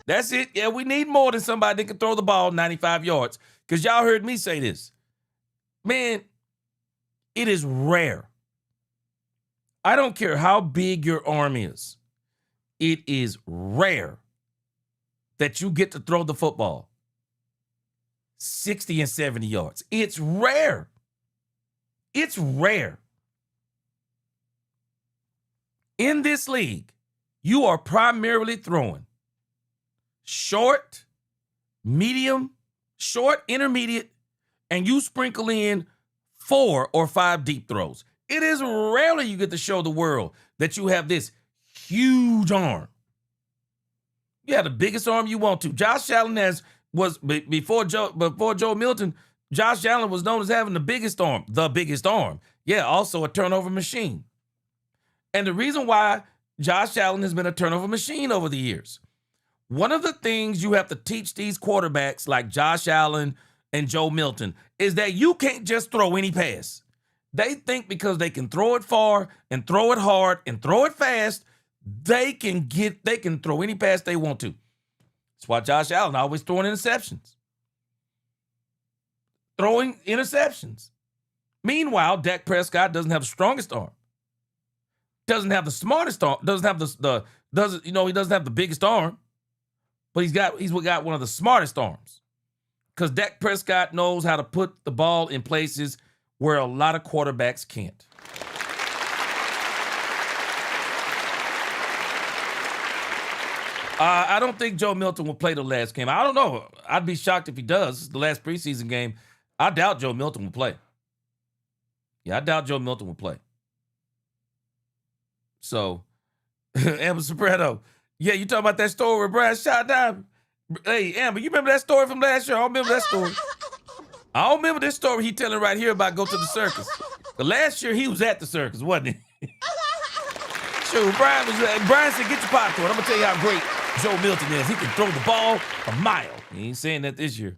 That's it. Yeah, we need more than somebody that can throw the ball 95 yards. Because y'all heard me say this. Man, it is rare. I don't care how big your arm is. It is rare that you get to throw the football 60 and 70 yards. It's rare. It's rare. In this league, you are primarily throwing short, medium, short, intermediate, and you sprinkle in 4 or 5 deep throws. It is rarely you get to show the world that you have this huge arm. You have the biggest arm you want to. Josh Allen before Joe Milton, Josh Allen was known as having the biggest arm. Yeah, also a turnover machine. And the reason why Josh Allen has been a turnover machine over the years, one of the things you have to teach these quarterbacks like Josh Allen and Joe Milton is that you can't just throw any pass. They think because they can throw it far and throw it hard and throw it fast, they can throw any pass they want to. That's why Josh Allen always throwing interceptions. Meanwhile, Dak Prescott doesn't have the strongest arm. Doesn't have the smartest arm. Doesn't have he doesn't have the biggest arm. But he's got one of the smartest arms. Because Dak Prescott knows how to put the ball in places where a lot of quarterbacks can't. I don't think Joe Milton will play the last game. I don't know. I'd be shocked if he does. This is the last preseason game. I doubt Joe Milton will play. Yeah, I doubt Joe Milton will play. So, Amber Soprano. Yeah, you talking about that story where Brian Schottenheimer? Hey, Amber, you remember that story from last year? I don't remember that story. I don't remember this story he telling right here about go to the circus. The last year he was at the circus, wasn't he? Sure, Brian said, get your popcorn. I'm going to tell you how great Joe Milton is. He can throw the ball a mile. He ain't saying that this year.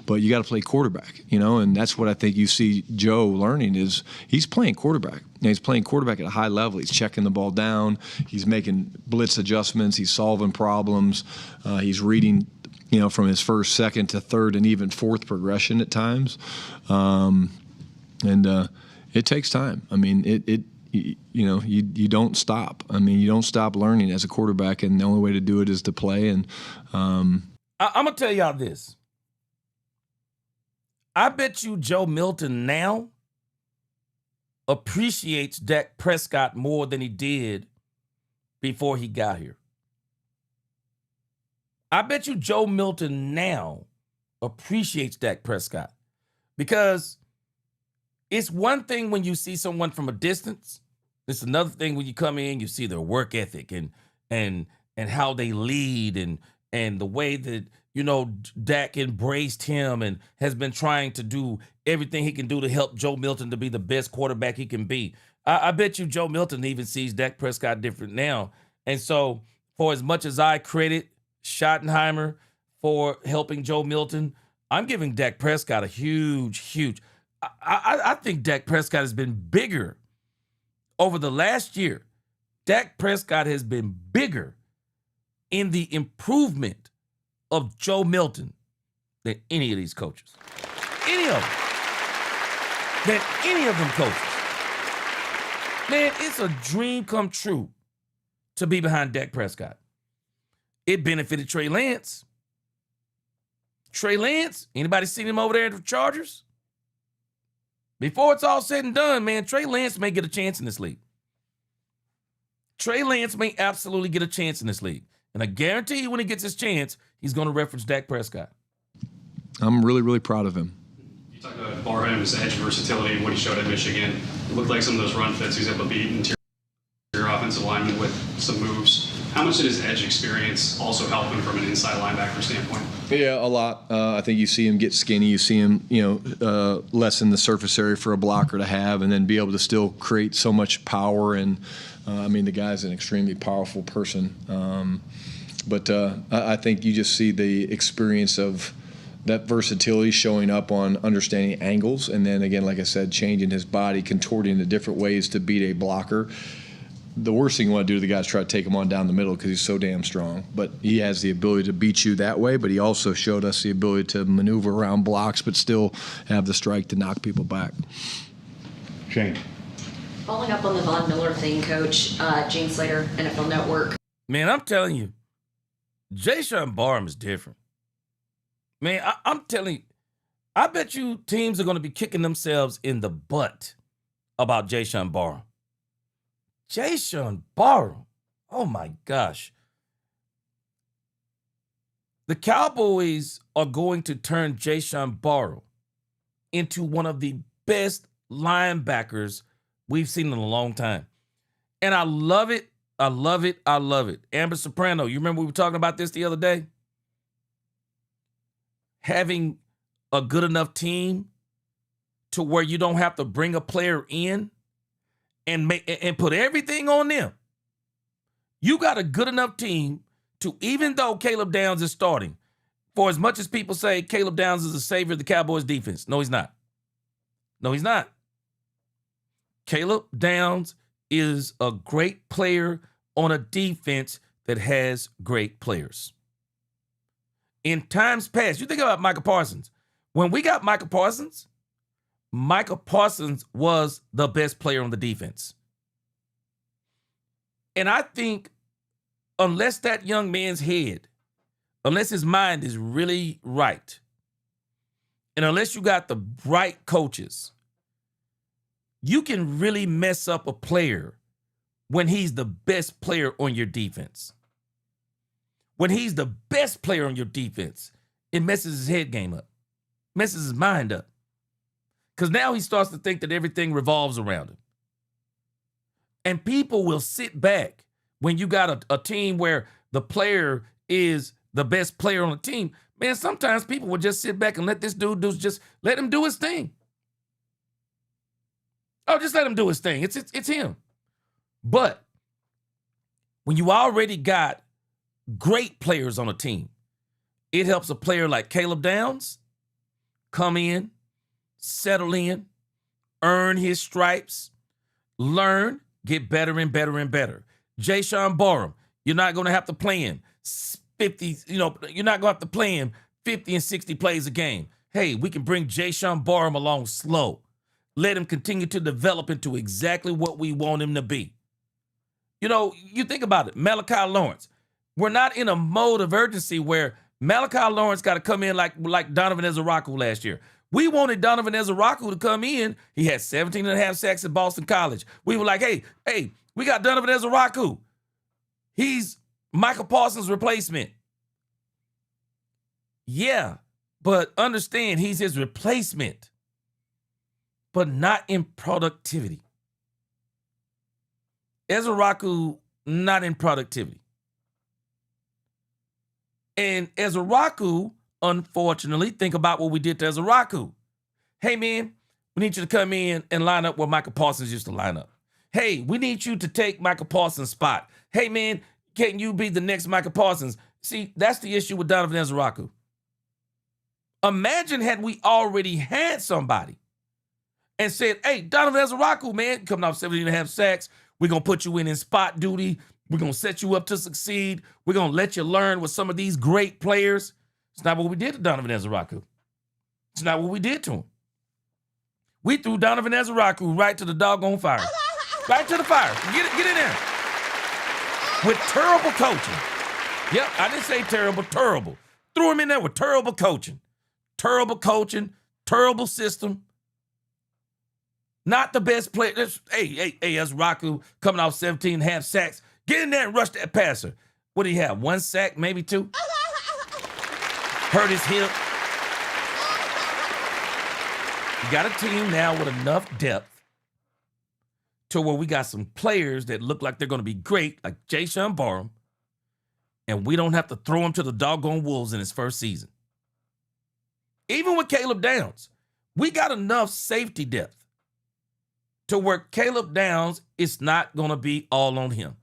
But you got to play quarterback, you know, and that's what I think you see Joe learning is he's playing quarterback. You know, he's playing quarterback at a high level. He's checking the ball down. He's making blitz adjustments. He's solving problems. He's reading, you know, from his first, second to third and even fourth progression at times. And it takes time. I mean, you don't stop. I mean, you don't stop learning as a quarterback, and the only way to do it is to play. And I'm going to tell y'all this. I bet you Joe Milton now appreciates Dak Prescott more than he did before he got here. I bet you Joe Milton now appreciates Dak Prescott because it's one thing when you see someone from a distance. It's another thing when you come in, you see their work ethic and how they lead and the way that, you know, Dak embraced him and has been trying to do everything he can do to help Joe Milton to be the best quarterback he can be. I bet you Joe Milton even sees Dak Prescott different now. And so for as much as I credit Schottenheimer for helping Joe Milton, I'm giving Dak Prescott a huge I think Dak Prescott has been bigger over the last year. Dak Prescott has been bigger in the improvement of Joe Milton than any of these coaches. Any of them. Than any of them coaches. Man, it's a dream come true to be behind Dak Prescott. It benefited Trey Lance. Trey Lance, anybody seen him over there at the Chargers? Before it's all said and done, man, Trey Lance may get a chance in this league. Trey Lance may absolutely get a chance in this league. And I guarantee you when he gets his chance, he's going to reference Dak Prescott. I'm really, really proud of him. You talked about Barham's edge versatility and what he showed at Michigan. It looked like some of those run fits he was able to beat interior offensive linemen with some moves. How much did his edge experience also help him from an inside linebacker standpoint? Yeah, a lot. I think you see him get skinny. You see him, lessen the surface area for a blocker to have, and then be able to still create so much power. And the guy's an extremely powerful person. But I think you just see the experience of that versatility showing up on understanding angles, and then again, like I said, changing his body, contorting to different ways to beat a blocker. The worst thing you want to do to the guy is try to take him on down the middle because he's so damn strong. But he has the ability to beat you that way, but he also showed us the ability to maneuver around blocks but still have the strike to knock people back. Shane. Following up on the Von Miller thing, Coach, Gene Slater, NFL Network. Man, I'm telling you, Jayshon Barham is different. Man, I'm telling you, I bet you teams are going to be kicking themselves in the butt about Jayshon Barham. Jayshon Barham, oh my gosh. The Cowboys are going to turn Jayshon Barham into one of the best linebackers we've seen in a long time. And I love it. I love it. I love it. Amber Soprano, you remember we were talking about this the other day? Having a good enough team to where you don't have to bring a player in and put everything on them. You got a good enough team to, even though Caleb Downs is starting, for as much as people say Caleb Downs is the savior of the Cowboys defense. No, he's not. No, he's not. Caleb Downs is a great player on a defense that has great players. In times past, you think about Micah Parsons. When we got Micah Parsons was the best player on the defense. And I think unless that young man's head, unless his mind is really right, and unless you got the right coaches, you can really mess up a player when he's the best player on your defense. When he's the best player on your defense, it messes his head game up, messes his mind up. Because now he starts to think that everything revolves around him. And people will sit back when you got a team where the player is the best player on the team. Man, sometimes people will just sit back and let this dude let him do his thing. Oh, just let him do his thing. It's him. But when you already got great players on a team, it helps a player like Caleb Downs come in, settle in, earn his stripes, learn, get better and better and better. Jayshon Barham, you're not going to have to play him 50, you're not going to have to play him 50 and 60 plays a game. Hey, we can bring Jayshon Barham along slow. Let him continue to develop into exactly what we want him to be. You think about it, Malachi Lawrence. We're not in a mode of urgency where Malachi Lawrence got to come in like Donovan Ezeraku last year. We wanted Donovan Ezeraku to come in. He had 17 and a half sacks at Boston College. We were like, hey, we got Donovan Ezeraku. He's Michael Parsons' replacement. Yeah, but understand he's his replacement, but not in productivity. Ezeraku, not in productivity. And Ezeraku, unfortunately, think about what we did to Ezeraku. Hey, man, we need you to come in and line up where Michael Parsons used to line up. Hey, we need you to take Michael Parsons' spot. Hey, man, can you be the next Michael Parsons? See, that's the issue with Donovan Ezeraku. Imagine had we already had somebody and said, hey, Donovan Ezeraku, man, coming off 17.5 sacks, we're going to put you in spot duty. We're going to set you up to succeed. We're going to let you learn with some of these great players. It's not what we did to Donovan Ezeraku. It's not what we did to him. We threw Donovan Ezeraku right to the doggone fire. Right to the fire. Get in there. With terrible coaching. Yep, I didn't say terrible, terrible. Threw him in there with terrible coaching. Terrible coaching, terrible system. Not the best player. Hey, Ezeraku coming off 17.5 sacks. Get in there and rush that passer. What do you have? 1 sack, maybe 2? Hurt his hip. You got a team now with enough depth to where we got some players that look like they're going to be great, like Jayshon Barham, and we don't have to throw him to the doggone wolves in his first season. Even with Caleb Downs, we got enough safety depth to where Caleb Downs is not going to be all on him.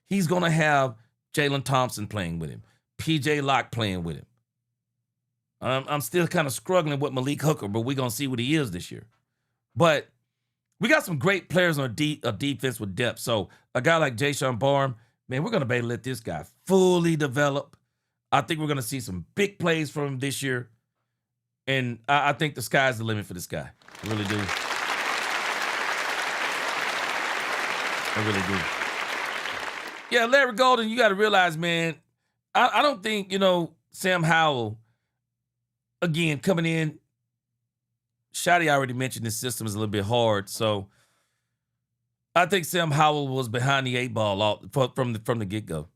He's going to have Jalen Thompson playing with him, P.J. Locke playing with him. I'm still kind of struggling with Malik Hooker, but we're going to see what he is this year. But we got some great players on a defense with depth. So a guy like Jayshon Barham, man, we're going to be able to let this guy fully develop. I think we're going to see some big plays from him this year. And I think the sky's the limit for this guy. I really do. I really do. Yeah, Larry Golden, you got to realize, man, I don't think, Sam Howell, again, coming in, Shotty already mentioned this system is a little bit hard. So I think Sam Howell was behind the 8 ball from the get-go.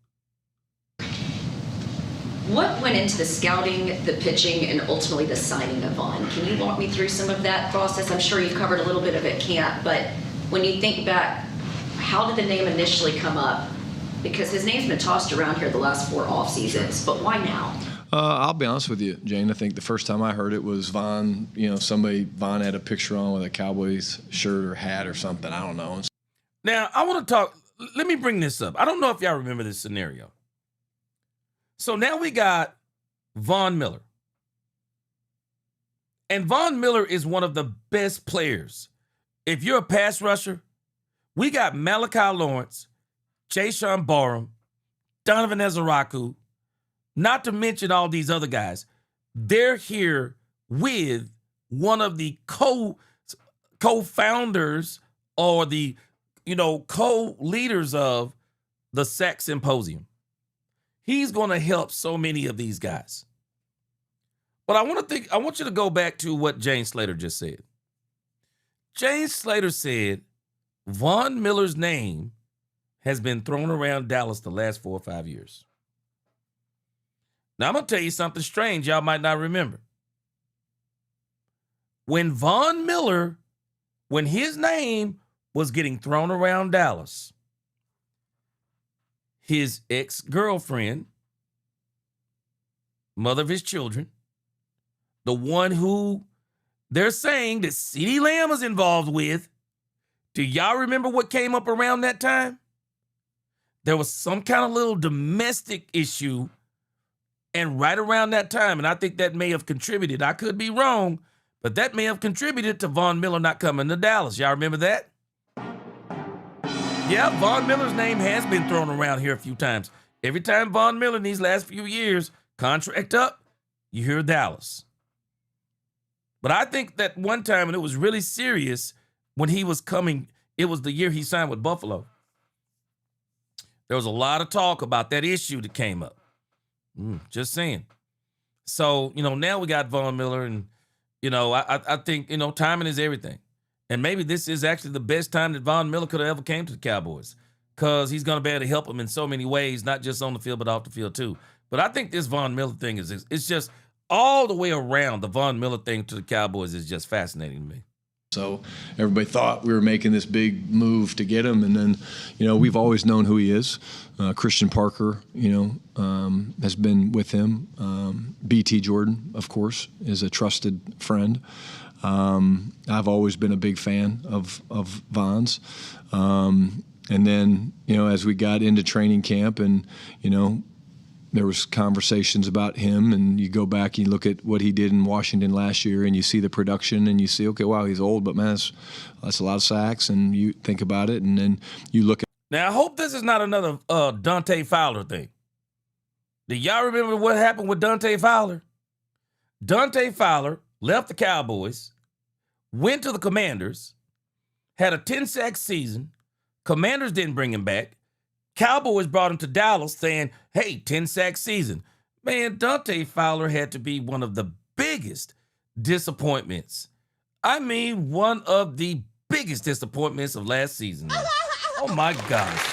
What went into the scouting, the pitching, and ultimately the signing of Vaughn? Can you walk me through some of that process? I'm sure you've covered a little bit of it, camp, but when you think back, how did the name initially come up? Because his name's been tossed around here the last 4 off seasons, but why now? I'll be honest with you, Jane. I think the first time I heard it was Vaughn. Vaughn had a picture on with a Cowboys shirt or hat or something. I don't know. Now, I want to talk. Let me bring this up. I don't know if y'all remember this scenario. So now we got Von Miller. And Von Miller is one of the best players. If you're a pass rusher, we got Malachi Lawrence, Jayshon Barham, Donovan Ezeraku, not to mention all these other guys. They're here with one of the co-founders or the, co-leaders of the Sack Symposium. He's going to help so many of these guys. But I want you to go back to what Jane Slater just said. Jane Slater said Von Miller's name has been thrown around Dallas the last 4 or 5 years. Now, I'm going to tell you something strange y'all might not remember. When Von Miller, when his name was getting thrown around Dallas, his ex-girlfriend, mother of his children, the one who they're saying that CeeDee Lamb is involved with, do y'all remember what came up around that time? There was some kind of little domestic issue, and right around that time, and I think that may have contributed, I could be wrong, but that may have contributed to Von Miller not coming to Dallas. Y'all remember that? Yeah, Von Miller's name has been thrown around here a few times. Every time Von Miller in these last few years, contract up, you hear Dallas. But I think that one time, and it was really serious, when he was coming, it was the year he signed with Buffalo. There was a lot of talk about that issue that came up. Just saying. So, now we got Von Miller, and, I think, timing is everything. And maybe this is actually the best time that Von Miller could have ever came to the Cowboys, because he's going to be able to help them in so many ways, not just on the field, but off the field too. But I think this Von Miller thing it's just all the way around. The Von Miller thing to the Cowboys is just fascinating to me. So everybody thought we were making this big move to get him, and then, we've always known who he is. Christian Parker, has been with him. B.T. Jordan, of course, is a trusted friend. I've always been a big fan of Von's. And then, as we got into training camp and, there was conversations about him, and you go back and you look at what he did in Washington last year, and you see the production, and you see, okay, wow, he's old, but man, that's a lot of sacks, and you think about it, and then you look at. Now, I hope this is not another Dante Fowler thing. Do y'all remember what happened with Dante Fowler? Dante Fowler left the Cowboys, went to the Commanders, had a 10-sack season. Commanders didn't bring him back. Cowboys brought him to Dallas saying, hey, 10-sack season. Man, Dante Fowler had to be one of the biggest disappointments. I mean, one of the biggest disappointments of last season. Man. Oh, my gosh.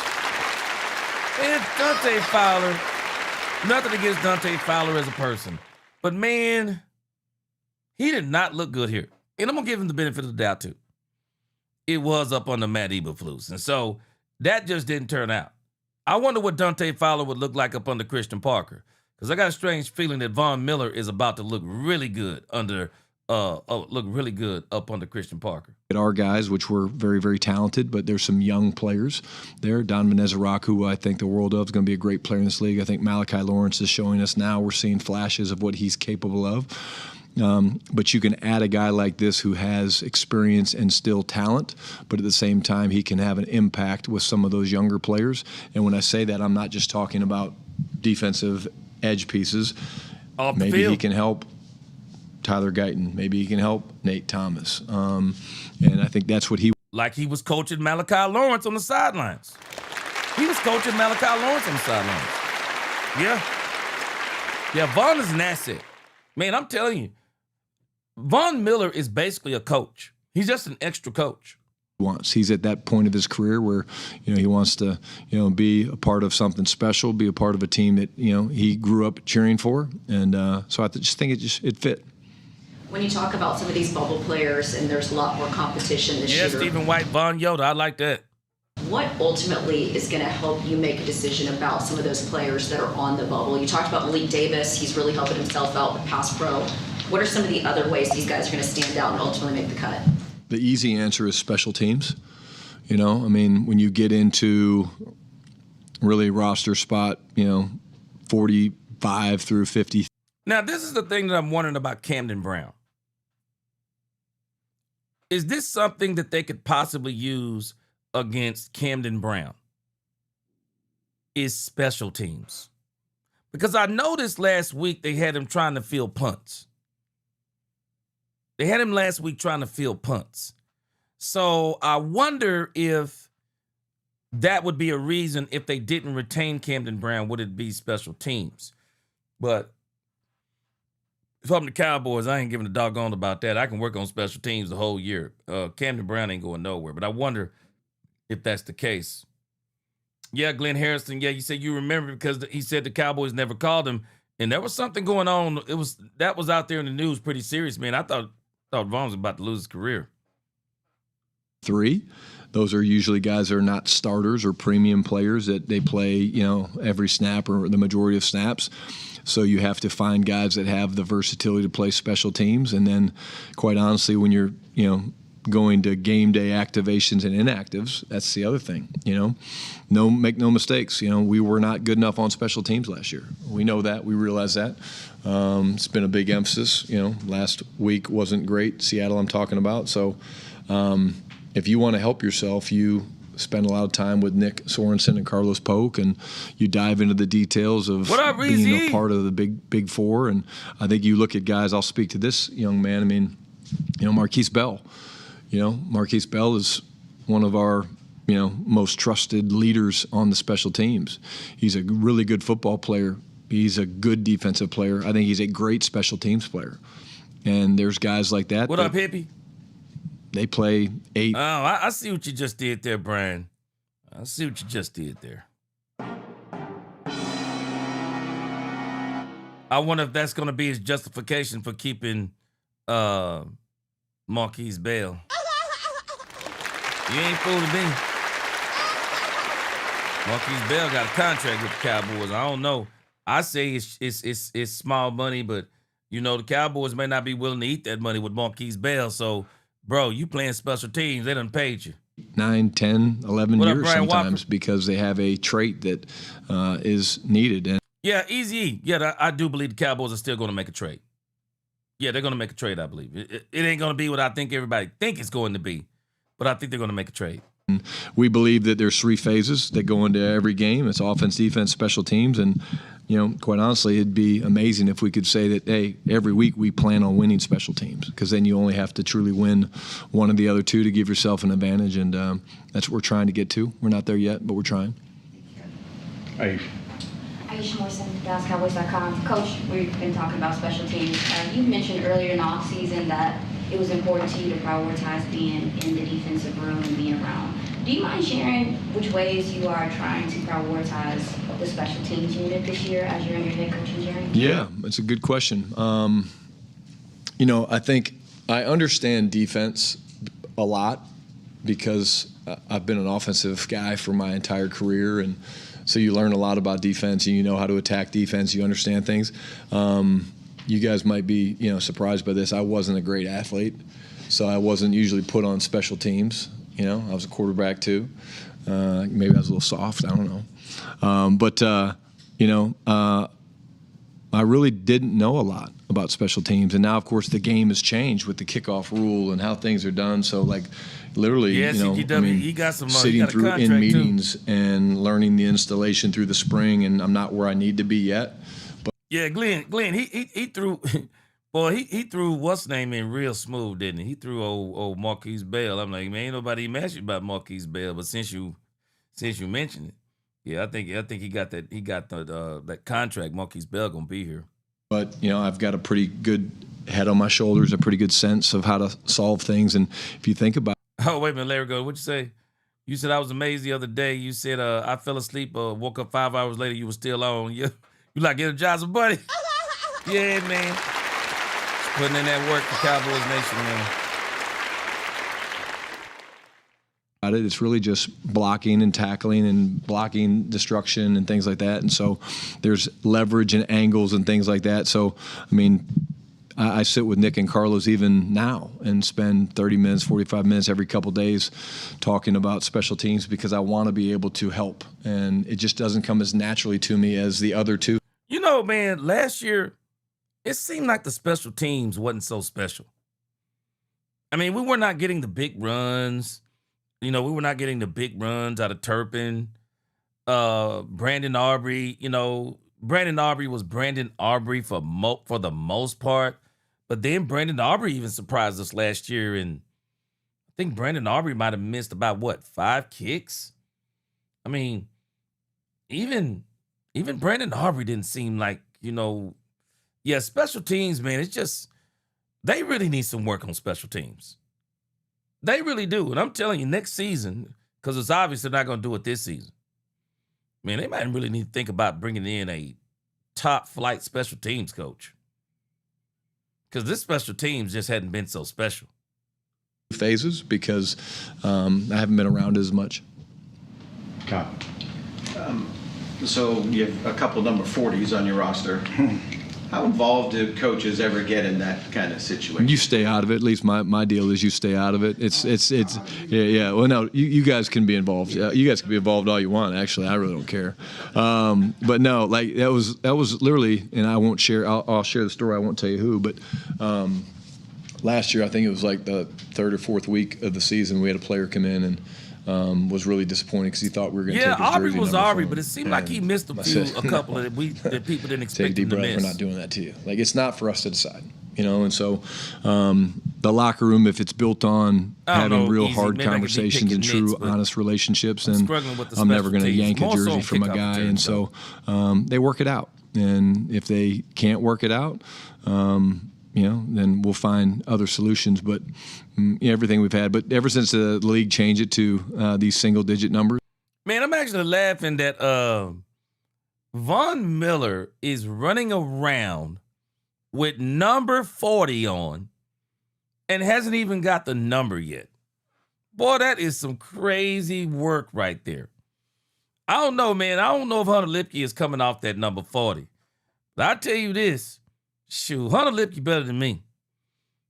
Man, Dante Fowler, nothing against Dante Fowler as a person. But, man, he did not look good here. And I'm going to give him the benefit of the doubt, too. It was up on the Matt Eberflus. And so that just didn't turn out. I wonder what Dante Fowler would look like up under Christian Parker, because I got a strange feeling that Von Miller is about to look really good up under Christian Parker. At our guys, which were very, very talented, but there's some young players there. Donovan Ezra-Rock, who I think the world of, is going to be a great player in this league. I think Malachi Lawrence is showing us now. We're seeing flashes of what he's capable of. But you can add a guy like this who has experience and still talent, but at the same time, he can have an impact with some of those younger players. And when I say that, I'm not just talking about defensive edge pieces. Off the Maybe field. he can help Tyler Guyton. Maybe he can help Nate Thomas. And I think that's what he. Like he was coaching Malachi Lawrence on the sidelines. He was coaching Malachi Lawrence on the sidelines. Yeah, Von is an asset. Man, I'm telling you, Von Miller is basically a coach. He's just an extra coach. He's at that point of his career where, he wants to, be a part of something special, be a part of a team that, he grew up cheering for. And so I just think it fit. When you talk about some of these bubble players and there's a lot more competition this year. Yeah, Stephen White, Von Yoda, I like that. What ultimately is going to help you make a decision about some of those players that are on the bubble? You talked about Malik Davis. He's really helping himself out with pass pro. What are some of the other ways these guys are going to stand out and ultimately make the cut? The easy answer is special teams. When you get into really roster spot, 45 through 50. Now, this is the thing that I'm wondering about Camden Brown. Is this something that they could possibly use against Camden Brown? Is special teams. Because I noticed last week they had him trying to field punts. They had him last week trying to field punts. So I wonder if that would be a reason if they didn't retain Camden Brown, would it be special teams? But if I'm the Cowboys, I ain't giving a doggone about that. I can work on special teams the whole year. Camden Brown ain't going nowhere. But I wonder if that's the case. Yeah, Glenn Harrison, you said you remember because he said the Cowboys never called him. And there was something going on. That was out there in the news pretty serious, man. I thought Vaughn was about to lose his career. 3. Those are usually guys that are not starters or premium players that they play, every snap or the majority of snaps. So you have to find guys that have the versatility to play special teams. And then, quite honestly, when you're, going to game day activations and inactives, that's the other thing, Make no mistakes. We were not good enough on special teams last year. We know that. We realize that. It's been a big emphasis. Last week wasn't great. Seattle I'm talking about. So if you want to help yourself, you spend a lot of time with Nick Sorensen and Carlos Polk, and you dive into the details of being a part of the big four. And I think you look at guys, I'll speak to this young man. Marquise Bell. Marquise Bell is one of our, most trusted leaders on the special teams. He's a really good football player. He's a good defensive player. I think he's a great special teams player. And there's guys like that. What up, Hippie? They play 8. Oh, I see what you just did there, Brian. I see what you just did there. I wonder if that's going to be his justification for keeping Marquise Bell. You ain't fooling me. Marquise Bell got a contract with the Cowboys. I don't know. I say it's small money, but the Cowboys may not be willing to eat that money with Marquise Bell. So, bro, you playing special teams, they done paid you 9, 10, 11 what up, years Brian sometimes Walker? Because they have a trait that is needed. And Yeah, Easy E. Yeah, I do believe the Cowboys are still going to make a trade. Yeah, they're going to make a trade, I believe. It ain't going to be what I think everybody think it's going to be, but I think they're going to make a trade. We believe that there's 3 phases that go into every game. It's offense, defense, special teams. And, quite honestly, it'd be amazing if we could say that, hey, every week we plan on winning special teams, because then you only have to truly win one of the other 2 to give yourself an advantage. And that's what we're trying to get to. We're not there yet, but we're trying. Aisha Morrison, DallasCowboys.com. Coach, we've been talking about special teams. You mentioned earlier in the offseason that it was important to you to prioritize being in the defensive room and being around. Do you mind sharing which ways you are trying to prioritize the special teams unit this year as you're in your head coaching journey? Yeah, that's a good question. I think I understand defense a lot because I've been an offensive guy for my entire career, and so you learn a lot about defense, and you know how to attack defense. You understand things. You guys might be, surprised by this. I wasn't a great athlete, so I wasn't usually put on special teams. I was a quarterback too. Maybe I was a little soft. I don't know. I really didn't know a lot about special teams, and now, of course, the game has changed with the kickoff rule and how things are done. So, literally, he got some sitting he got a through in contract, meetings too. and learning the installation through the spring, and I'm not where I need to be yet. Yeah, Glenn, he threw, boy, he threw what's name in real smooth, didn't he? He threw old Marquise Bell. I'm like, man, ain't nobody even asked you about Marquise Bell, but since you mentioned it, yeah, I think he got that. He got that contract. Marquise Bell gonna be here. But I've got a pretty good head on my shoulders, a pretty good sense of how to solve things. And if you think about, Oh, wait a minute, Larry, what'd you say? You said I was amazed the other day. You said I fell asleep, woke up 5 hours later, you were still on. You like energizing, buddy? Yeah, man. Just putting in that work for Cowboys Nation, man. it's really just blocking and tackling and blocking destruction and things like that. And so there's leverage and angles and things like that. So, I sit with Nick and Carlos even now and spend 30 minutes, 45 minutes every couple days talking about special teams because I want to be able to help. And it just doesn't come as naturally to me as the other 2. Man, last year, it seemed like the special teams wasn't so special. We were not getting the big runs. We were not getting the big runs out of Turpin. Brandon Aubrey, Brandon Aubrey was Brandon Aubrey for the most part. But then Brandon Aubrey even surprised us last year. And I think Brandon Aubrey might have missed about, 5 kicks? Even Brandon Aubrey didn't seem like, special teams, man, it's just, they really need some work on special teams. They really do. And I'm telling you, next season, because it's obvious they're not going to do it this season, man, they might really need to think about bringing in a top flight special teams coach. Because this special teams just hadn't been so special. Phases because I haven't been around as much. Kyle. So you have a couple number 40s on your roster. How involved do coaches ever get in that kind of situation? You stay out of it. At least my deal is you stay out of it. It's yeah. Well, no, you guys can be involved. You guys can be involved all you want. Actually, I really don't care. But no, that was literally, and I won't share. I'll share the story. I won't tell you who, but last year I think it was like the 3rd or 4th week of the season. We had a player come in and was really disappointed because he thought we were going to take his Aubrey jersey was number Aubrey, from but him. it seemed like he missed a couple that people didn't expect Take a deep him to breath. miss. We're not doing that to you. It's not for us to decide, And so the locker room, if it's built on having real hard conversations and true, honest relationships, then I'm never going to yank a jersey from a guy. And so they work it out. And if they can't work it out, then we'll find other solutions. But everything we've had. But ever since the league changed it to these single-digit numbers. Man, I'm actually laughing that Von Miller is running around with number 40 on and hasn't even got the number yet. Boy, that is some crazy work right there. I don't know, man. I don't know if Hunter Lipke is coming off that number 40. But I tell you this, shoot, Hunter Lipke better than me.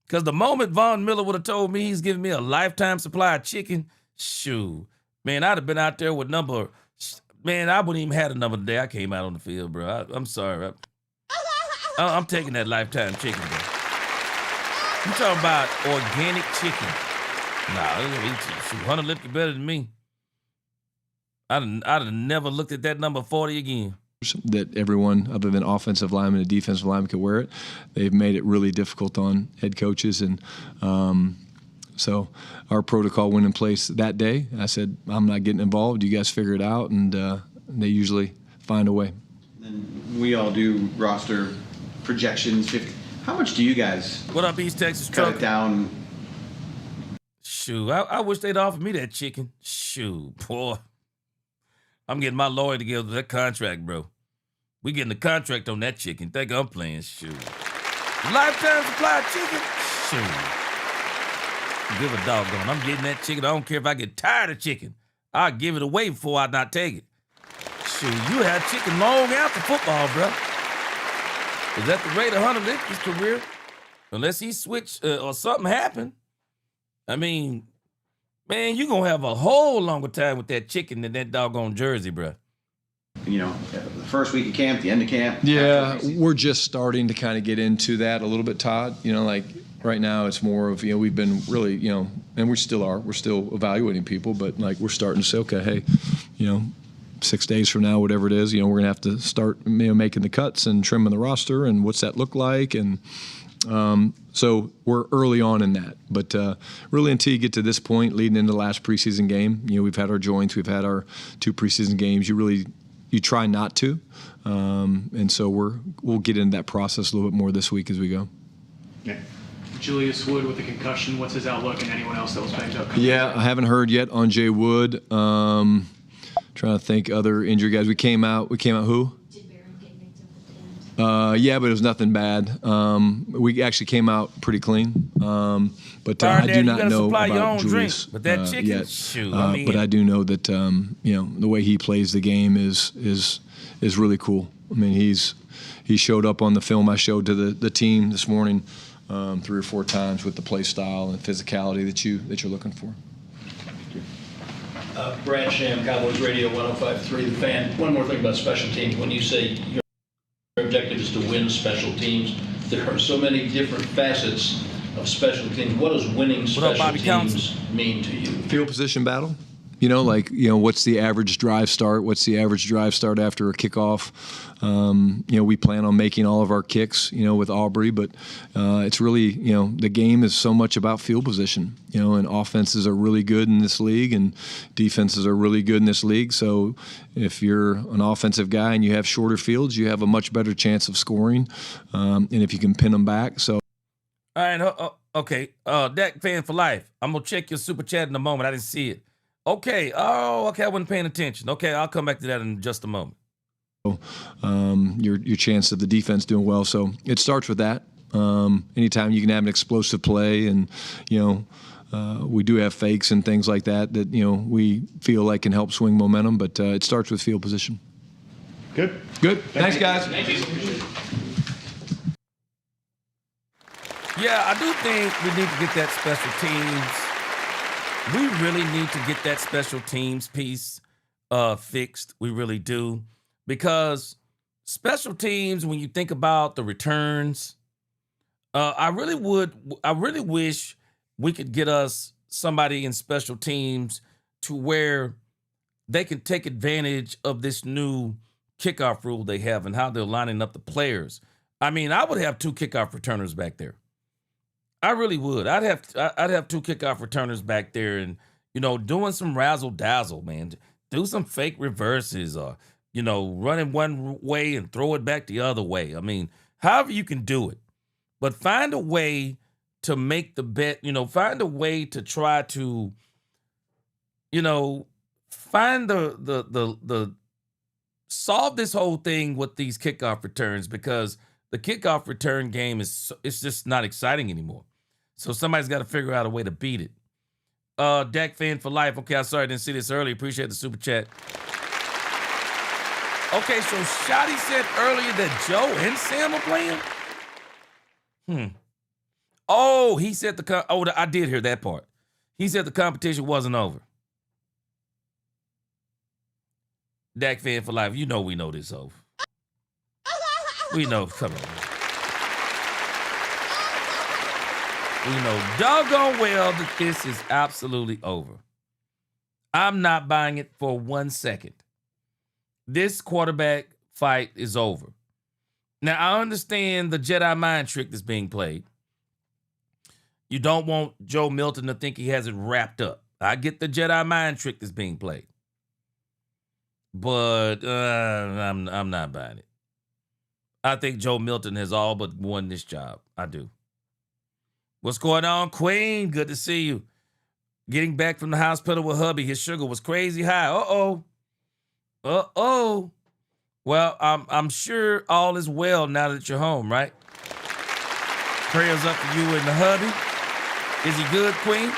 Because the moment Von Miller would have told me he's giving me a lifetime supply of chicken, shoot, man, I'd have been out there with number Man, I wouldn't even had another day I came out on the field, bro. I'm sorry. I'm taking that Lifetime chicken, bro. You talking about organic chicken? Nah, Hunter Lipke better than me. I'd have never looked at that number 40 again. That everyone other than offensive linemen and defensive linemen could wear it. They've made it really difficult on head coaches, and so our protocol went in place that day. I said, I'm not getting involved. You guys figure it out, and they usually find a way. And we all do roster projections. How much do you guys What up, East Texas cut truck? it down? Shoot, I wish they'd offer me that chicken. Shoot, boy. I'm getting my lawyer together with that contract, bro. We getting the contract on that chicken. Think I'm playing? Shoot. Lifetime supply of chicken? Shoot. Give a doggone. I'm getting that chicken. I don't care if I get tired of chicken. I'll give it away before I not take it. Shoot, you had chicken long after football, bro. Is that the rate of Hunter Lipke's career? Unless he switched or something happened. I mean, man, you're going to have a whole longer time with that chicken than that doggone jersey, bro. You know, the first week of camp, the end of camp. Yeah, we're just starting to kind of get into that a little bit, Todd. You know, like right now it's more of, we've been really, and we still are. We're still evaluating people, but like we're starting to say, okay, hey, 6 days from now, whatever it is, we're going to have to start making the cuts and trimming the roster, and what's that look like, and so we're early on in that. But really until you get to this point, leading into the last preseason game, we've had our joints, we've had our 2 preseason games. You try not to, and so we'll get into that process a little bit more this week as we go. Yeah. Julius Wood with a concussion. What's his outlook, and anyone else that was banged up? Yeah, I haven't heard yet on Jay Wood. Trying to think other injured guys. We came out who? Yeah, but it was nothing bad. We actually came out pretty clean. But I do not know about Julius but that chicken, yet. shoot, but I do know that the way he plays the game is really cool. I mean, he showed up on the film I showed to the team this morning 3 or 4 times with the play style and physicality that you're looking for. Brad Sham, Cowboys Radio 105.3 The Fan. One more thing about special teams. When you say your objective is to win special teams, there are so many different facets of special teams. What does winning special teams mean to you? Field position battle. What's the average drive start? What's the average drive start after a kickoff? We plan on making all of our kicks, with Aubrey, but it's really, the game is so much about field position, and offenses are really good in this league and defenses are really good in this league. So if you're an offensive guy and you have shorter fields, you have a much better chance of scoring, and if you can pin them back. So. All right, okay. Dak fan for life. I'm going to check your super chat in a moment. I didn't see it. Okay. Oh, okay. I wasn't paying attention. Okay, I'll come back to that in just a moment. Your chance of the defense doing well. So it starts with that. Anytime you can have an explosive play, and we do have fakes and things like that we feel like can help swing momentum. But it starts with field position. Good. Thanks, guys. Thank you. Yeah, I do think we need to get that special teams. We really need to get that special teams piece fixed. We really do. Because special teams, when you think about the returns, I really wish we could get us somebody in special teams to where they can take advantage of this new kickoff rule they have and how they're lining up the players. I mean, I would have 2 kickoff returners back there. I really would. I'd have 2 kickoff returners back there, and doing some razzle dazzle, man. Do some fake reverses, or running one way and throw it back the other way. I mean, however you can do it, but find a way to make the bet. Find a way to try to, find the solve this whole thing with these kickoff returns, because the kickoff return game it's just not exciting anymore. So somebody's got to figure out a way to beat it. Dak fan for life. Okay, I'm sorry I didn't see this early. Appreciate the super chat. Okay, so Shotty said earlier that Joe and Sam are playing? Oh, he said I did hear that part. He said the competition wasn't over. Dak fan for life. You know we know this over. We know. Come on. We know doggone well that this is absolutely over. I'm not buying it for 1 second. This quarterback fight is over. Now, I understand the Jedi mind trick that's being played. You don't want Joe Milton to think he has it wrapped up. I get the Jedi mind trick that's being played. But I'm not buying it. I think Joe Milton has all but won this job. I do. What's going on, Queen? Good to see you. Getting back from the hospital with hubby. His sugar was crazy high. Uh-oh. Well, I'm sure all is well now that you're home, right? Prayers up for you and the hubby. Is he good, Queen?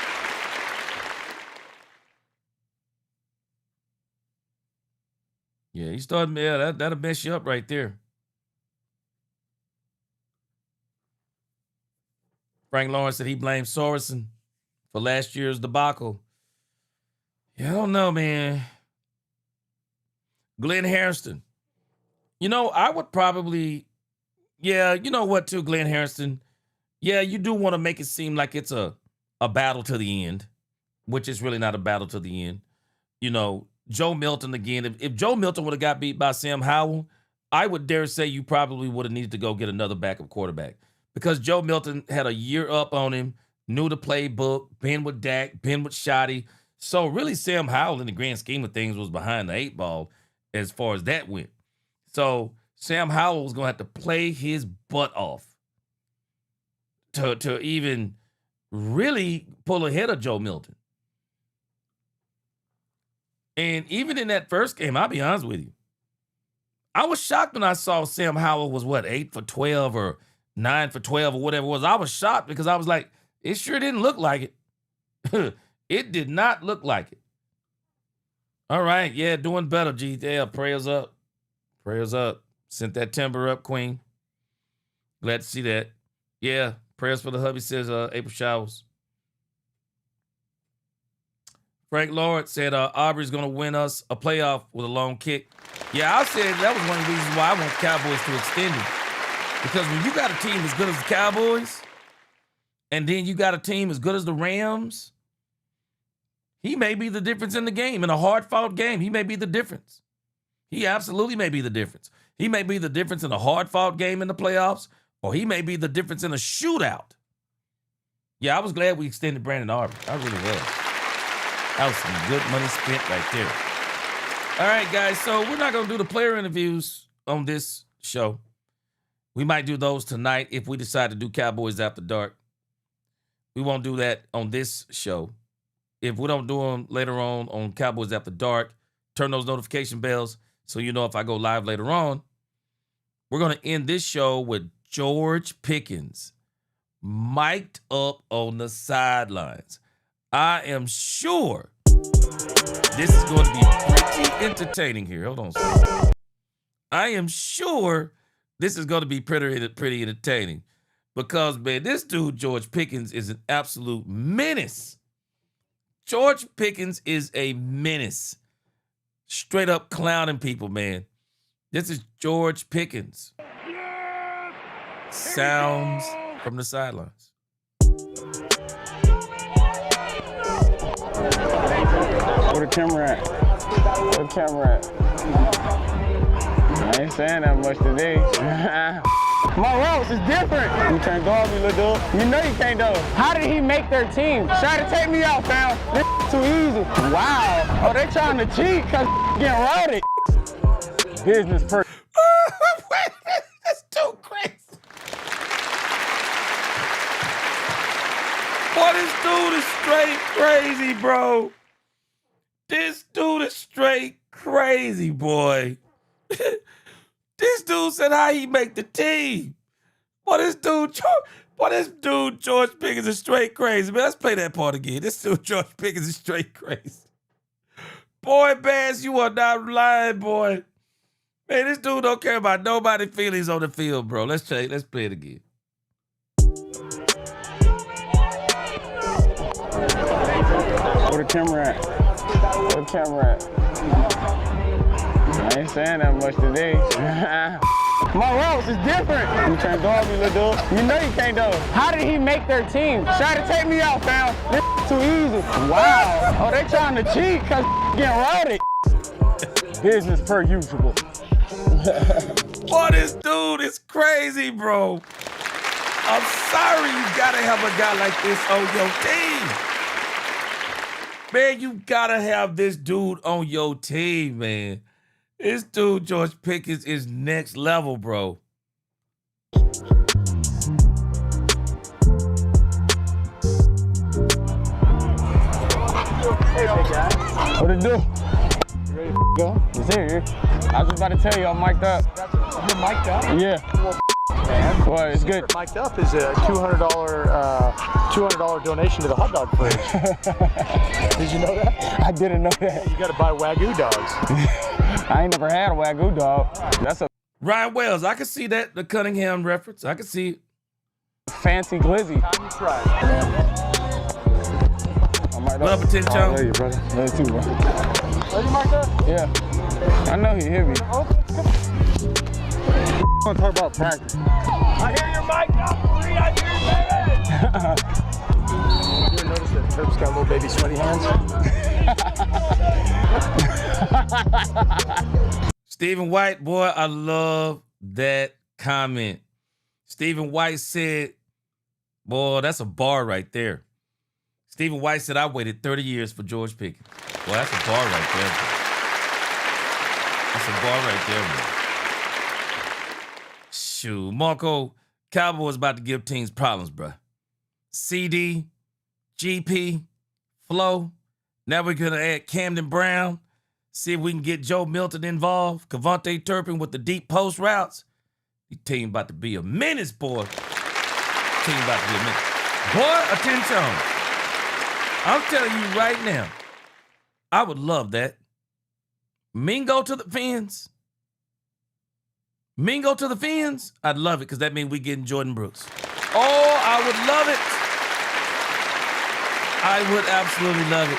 Yeah, he started. Yeah, that'll mess you up right there. Frank Lawrence said he blamed Sorensen for last year's debacle. Yeah, I don't know, man. Glenn Harrison. You know, I would probably, yeah, you know what, too, Glenn Harrison? Yeah, you do want to make it seem like it's a battle to the end, which is really not a battle to the end. You know, Joe Milton, again, if Joe Milton would have got beat by Sam Howell, I would dare say you probably would have needed to go get another backup quarterback because Joe Milton had a year up on him, knew the playbook, been with Dak, been with Shotty. So really Sam Howell in the grand scheme of things was behind the 8 ball as far as that went. So Sam Howell was going to have to play his butt off to even really pull ahead of Joe Milton. And even in that first game, I'll be honest with you, I was shocked when I saw Sam Howell was, 8 for 12 or 9 for 12 or whatever it was. I was shocked because I was like, it sure didn't look like it. It did not look like it. All right, yeah, doing better, G. Yeah, prayers up. Prayers up. Sent that timber up, Queen. Glad to see that. Yeah, prayers for the hubby, says April Showers. Frank Lawrence said Aubrey's going to win us a playoff with a long kick. Yeah, I said that was one of the reasons why I want the Cowboys to extend it. Because when you got a team as good as the Cowboys, and then you got a team as good as the Rams, he may be the difference in the game. In a hard-fought game, he may be the difference. He absolutely may be the difference. He may be the difference in a hard-fought game in the playoffs, or he may be the difference in a shootout. Yeah, I was glad we extended Brandon Aubrey. I really was. That was some good money spent right there. All right, guys, so we're not going to do the player interviews on this show. We might do those tonight if we decide to do Cowboys After Dark. We won't do that on this show. If we don't do them later on Cowboys After Dark, turn those notification bells so you know if I go live later on. We're going to end this show with George Pickens mic'd up on the sidelines. I am sure this is going to be pretty entertaining here. Hold on a second. I am sure this is going to be pretty entertaining because, man, this dude, George Pickens, is an absolute menace. George Pickens is a menace. Straight up clowning people, man. This is George Pickens. Sounds from the sidelines. Where the camera at? Where the camera at? I ain't saying that much today. My routes is different. You can't dog me, little dude. You know you can't dog. How did he make their team? Try to take me out, fam. This too easy. Wow. Oh, they trying to cheat because getting routed. Business person. That's too crazy. Boy, this dude is straight crazy, bro. This dude is straight crazy, boy. This dude said how he make the team. Boy, this dude George Pickens is straight crazy. Man, let's play that part again. This dude George Pickens is straight crazy. Boy, Bass, you are not lying, boy. Man, this dude don't care about nobody's feelings on the field, bro. Let's play it again. Where the camera at? Where the camera at? I ain't saying that much today. My routes is different. You can't dog me, little dude. You know you can't dog. How did he make their team? Try to take me out, fam. This too easy. Wow. Oh, they trying to cheat because getting routed. Business per usual. Boy, this dude is crazy, bro. I'm sorry you gotta have a guy like this on your team. Man, you gotta have this dude on your team, man. This dude, George Pickens, is next level, bro. Hey, big guy. What it do? You ready to go? It's here. I was just about to tell you I'm mic'd up. You're mic'd up? Yeah. Man. Well, it's good. Mic'd up is a $200 donation to the hot dog fridge. Did you know that? I didn't know that. You gotta buy Wagyu dogs. I ain't never had a Wagyu dog. That's a Ryan Wells, I can see that, the Cunningham reference. I can see it. fancy glizzy. Time you try. What up, Tim I Jones? love you, brother. Love you too, bro. Are you marked up? Yeah. I know he hit me. Oh, I want to talk about practice. I hear you're mic'd up. I hear you, baby. You ever notice that Turp's got little baby sweaty hands? Stephen White, boy, I love that comment. Stephen White said, boy, that's a bar right there. Stephen White said, I waited 30 years for George Pickens. Well, that's a bar right there, bro. That's a bar right there, bro. Shoot, Marco, Cowboys about to give teams problems, bro. CD, GP, Flo. Now we're going to add Camden Brown. See if we can get Joe Milton involved. Cavante Turpin with the deep post routes. The team about to be a menace, boy. Team about to be a menace. Boy, attention. I'm telling you right now, I would love that. Mingo to the Fins. Mingo to the Fins. I'd love it because that means we getting Jordan Brooks. Oh, I would love it. I would absolutely love it.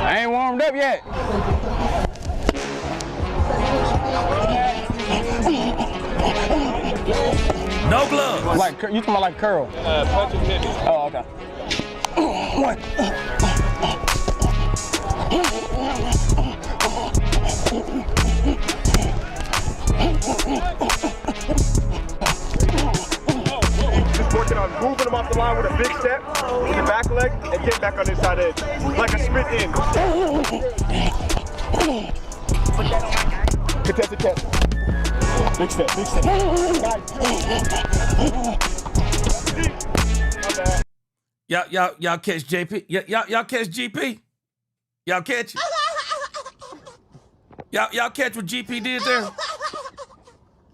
I ain't warmed up yet. No gloves. Like you talking about like curl? Punch and hit me. Oh, okay. What? Just working on moving them off the line with a big step, with your back leg, and get back on the inside edge. Like a split in. Contested catch. Big step, big step. Y'all catch JP? Y'all catch GP? Y'all catch it? Y'all catch what GP did there?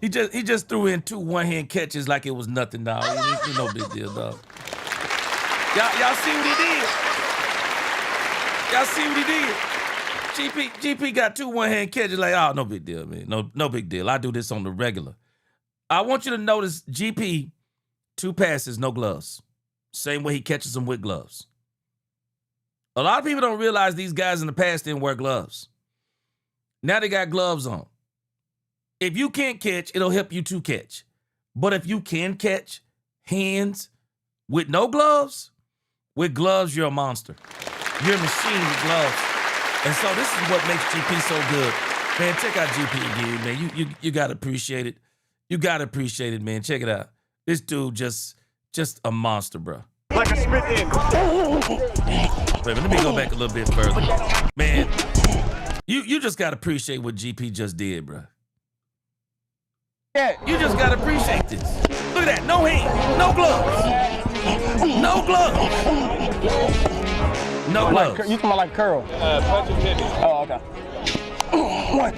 He just threw in 2 one-hand catches like it was nothing, dog. It's no big deal, dog. Y'all see what he did? Y'all see what he did? GP got 2 one-hand catches like, oh, no big deal, man. No big deal. I do this on the regular. I want you to notice GP, 2 passes, no gloves. Same way he catches them with gloves. A lot of people don't realize these guys in the past didn't wear gloves. Now they got gloves on. If you can't catch, it'll help you to catch. But if you can catch hands with no gloves, with gloves, you're a monster. You're a machine with gloves. And so this is what makes GP so good. Man, check out GP again, man. You gotta appreciate it. You gotta appreciate it, man. Check it out. This dude just a monster, bro. Like a split in. Wait, let me go back a little bit further. Man, you just gotta appreciate what GP just did, bro. Yeah. You just gotta appreciate this. Look at that. No hands, no gloves. No gloves. No gloves. Like, you talking about like curl? Punch and hit me. Oh, okay. What?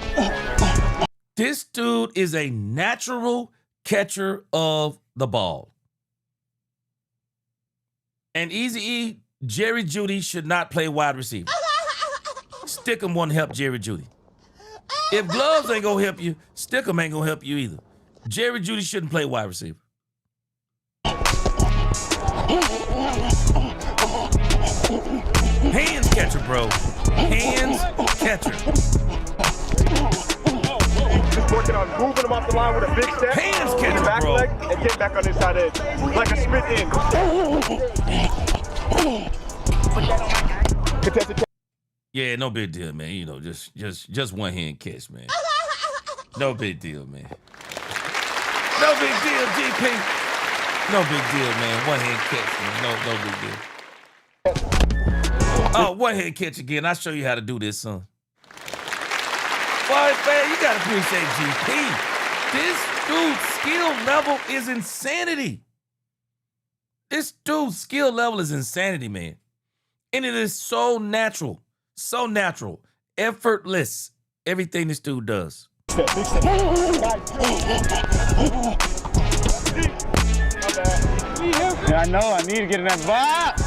This dude is a natural catcher of the ball. And Eazy-E, Jerry Jeudy should not play wide receiver. Stickum won't help Jerry Jeudy. If gloves ain't gonna help you, Stickum ain't gonna help you either. Jerry Jeudy shouldn't play wide receiver. Hands catcher, bro. Hands catcher. Just working on moving them off the line with a big step. Hands catcher, back bro. leg and get back on the inside edge. Like a split in. Contested catch. Yeah, no big deal, man. You know, just one hand catch, man. No big deal, man. No big deal, GP. No big deal, man. One hand catch, man. No big deal. Oh, one hand catch again. I'll show you how to do this, son. Boy, man, you gotta appreciate GP. This dude's skill level is insanity. This dude's skill level is insanity, man. And it is so natural. So natural. Effortless. Everything this dude does. Yeah, I know. I need to get in that box.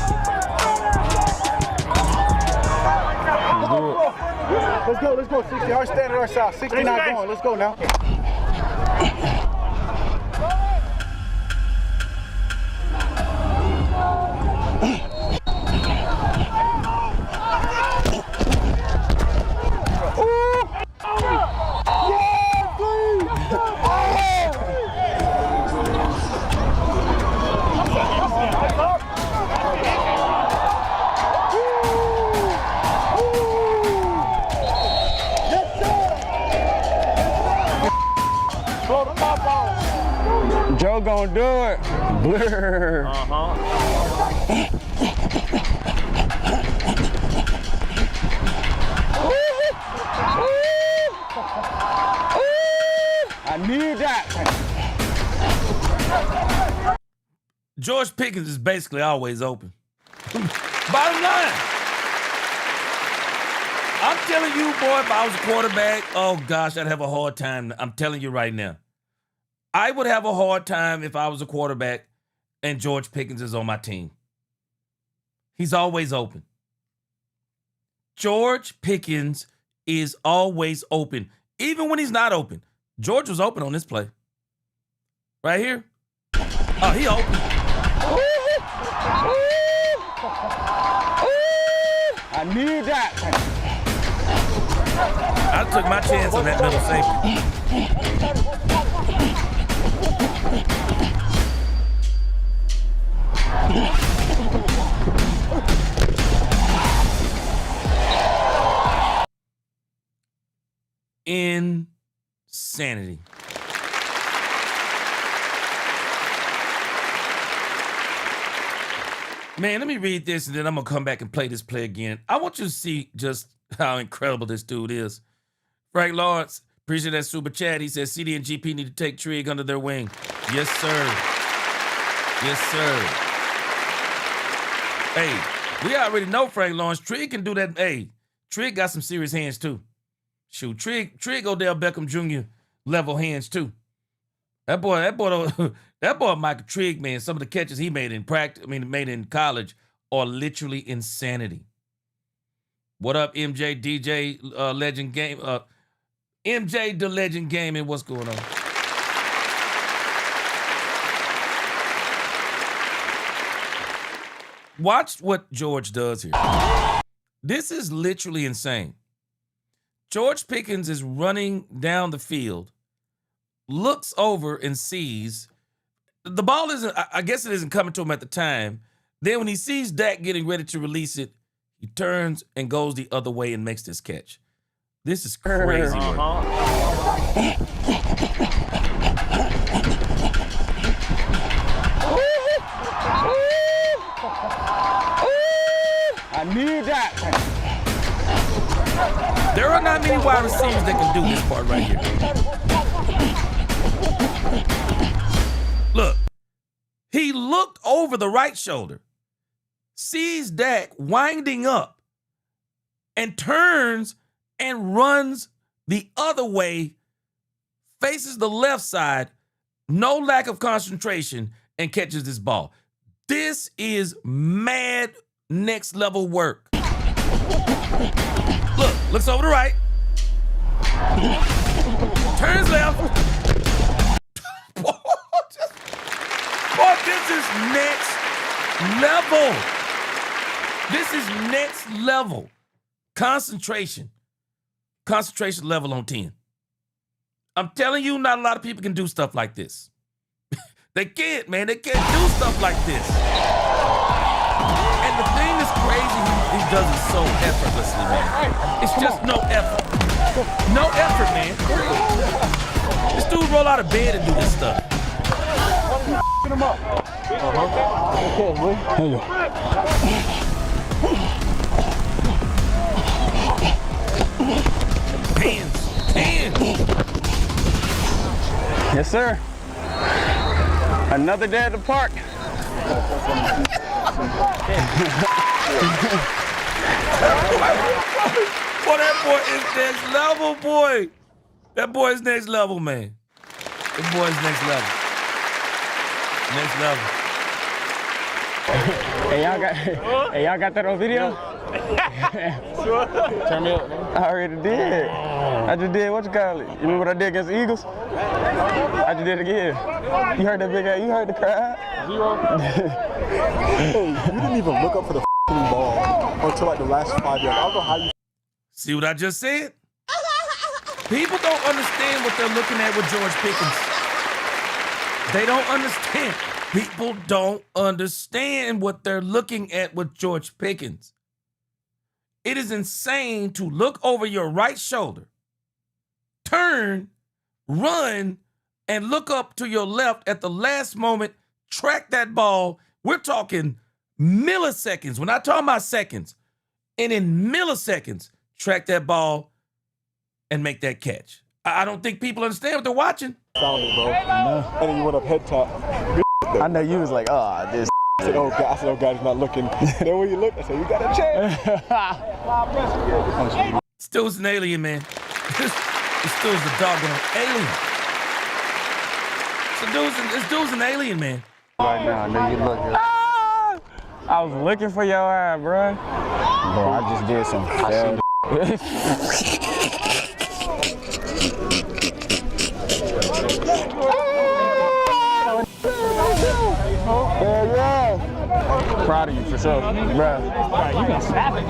Let's go. 60 yards, stand at our side. 69 going. Let's go now. Joe gonna do it. Blur. I need that. George Pickens is basically always open. Bottom line. I'm telling you, boy, if I was a quarterback, oh gosh, I'd have a hard time. I'm telling you right now. I would have a hard time if I was a quarterback and George Pickens is on my team. He's always open. George Pickens is always open. Even when he's not open. George was open on this play. Right here. Oh, he open. I need that. I took my chance on that middle safety. Insanity. Man, let me read this and then I'm going to come back and play this play again. I want you to see just how incredible this dude is. Frank Lawrence, appreciate that super chat. He says CD and GP need to take Trigg under their wing. Yes, sir. Yes, sir. Hey, we already know Frank Lawrence. Trigg can do that. Hey, Trigg got some serious hands too. Shoot, Trigg Odell Beckham Jr. level hands too. That boy, Michael Trigg, man, some of the catches he made in practice, made in college are literally insanity. What up, MJ, DJ, Legend Game, MJ, the Legend Gaming, what's going on? Watch what George does here. This is literally insane. George Pickens is running down the field, looks over and sees the ball isn't, I guess it isn't coming to him at the time. Then when he sees Dak getting ready to release it, he turns and goes the other way and makes this catch. This is crazy work. I need that. There are not many wide receivers that can do this part right here. Look, he looked over the right shoulder, sees Dak winding up, and turns and runs the other way, faces the left side, no lack of concentration, and catches this ball. This is mad next level work. Look, looks over the right, turns left. Boy, this is next level. This is next level. Concentration level on 10. I'm telling you, not a lot of people can do stuff like this. They can't, man. They can't do stuff like this. And the thing that's crazy, he does it so effortlessly, man. It's just no effort. No effort, man. This dude roll out of bed and do this stuff. Get him up. Okay, boy. Here you go. Hands. Yes, sir. Another day at the park. Boy, that boy is next level, boy. That boy is next level, man. That boy is next level. Next level. Hey, y'all got that on video? Turn me up. I already did. I just did, what you call it? You remember what I did against the Eagles? I just did it again. You heard that big ass, you heard the crowd? Hey, you didn't even look up for the ball until like the last 5 years. I don't know how you. See what I just said? People don't understand what they're looking at with George Pickens. They don't understand. People don't understand what they're looking at with George Pickens. It is insane to look over your right shoulder, turn, run, and look up to your left at the last moment, track that ball. We're talking milliseconds. We're not talking about seconds. And in milliseconds, track that ball and make that catch. I don't think people understand what they're watching. Found it, bro. And then you went up head top. I know you was like, oh, this. I said, oh, God, he's not looking. Then when you look, I said, you got a chance. Still's an alien, man. Still's a doggone alien. This dude's an alien, man. Right now, I know you looking. I was looking for your eye, bro. Bro, I just did some. Yeah. Proud of you for sure, bro. You been snapping.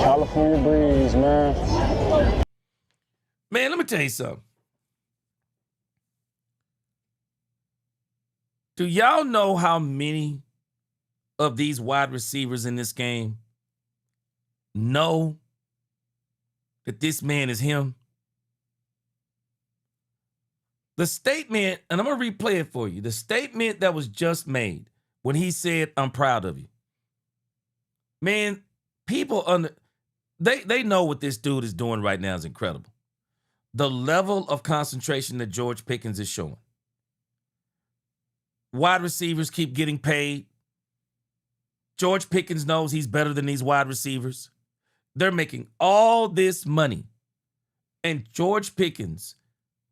California breeze, man. Man, let me tell you something. Do y'all know how many of these wide receivers in this game know that this man is him? The statement, and I'm going to replay it for you, the statement that was just made when he said, I'm proud of you. Man, people, they know what this dude is doing right now is incredible. The level of concentration that George Pickens is showing. Wide receivers keep getting paid. George Pickens knows he's better than these wide receivers. They're making all this money. And George Pickens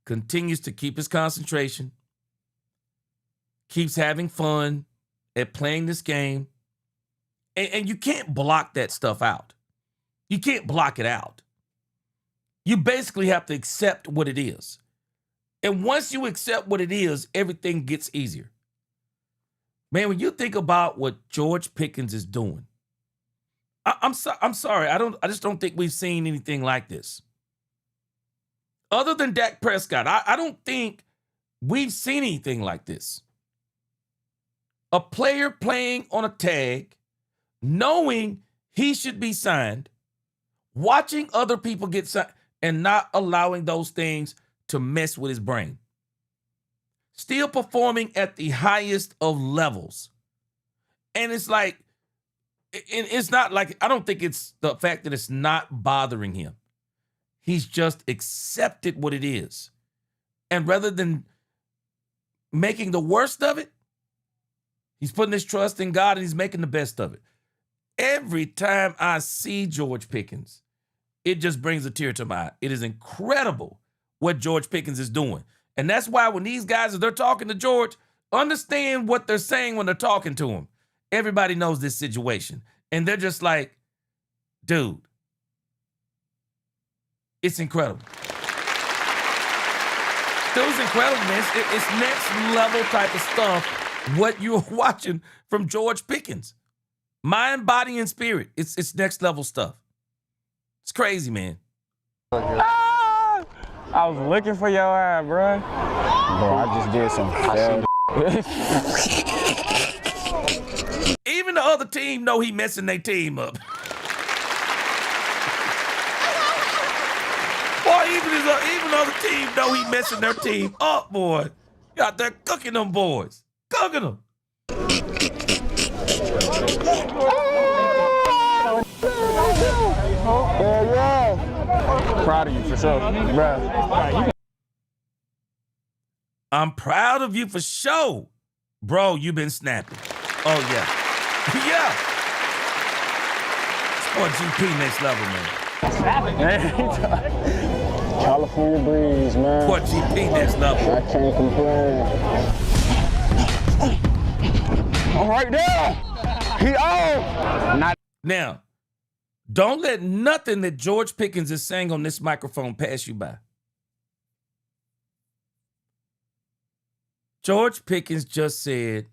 continues to keep his concentration, keeps having fun at playing this game. And you can't block that stuff out. You can't block it out. You basically have to accept what it is. And once you accept what it is, everything gets easier. Man, when you think about what George Pickens is doing, I'm sorry. I just don't think we've seen anything like this. Other than Dak Prescott, I don't think we've seen anything like this. A player playing on a tag, knowing he should be signed, watching other people get signed, and not allowing those things to mess with his brain. Still performing at the highest of levels. And it's like, it's not like, I don't think it's the fact that it's not bothering him. He's just accepted what it is. And rather than making the worst of it, he's putting his trust in God and he's making the best of it. Every time I see George Pickens, it just brings a tear to my eye. It is incredible what George Pickens is doing. And that's why when these guys, as they're talking to George, understand what they're saying when they're talking to him. Everybody knows this situation. And they're just like, dude, it's incredible. Still incredible, man. It's next level type of stuff, what you're watching from George Pickens. Mind, body, and spirit. It's next level stuff. It's crazy, man. I was looking for your eye, bro. Bro, I just did some. Even the other team know he messing their team up. Boy, even the other team know he messing their team up, boy. You out there cooking them boys. Cooking them. Yeah. Proud of you for sure, bro. I'm proud of you for sure. Bro, you been snapping. Oh, yeah. Yeah. Sport GP next level, man. California breeze, man. Sport GP next level. I can't complain. Oh, right there. He on. Not now, don't let nothing that George Pickens is saying on this microphone pass you by. George Pickens just said,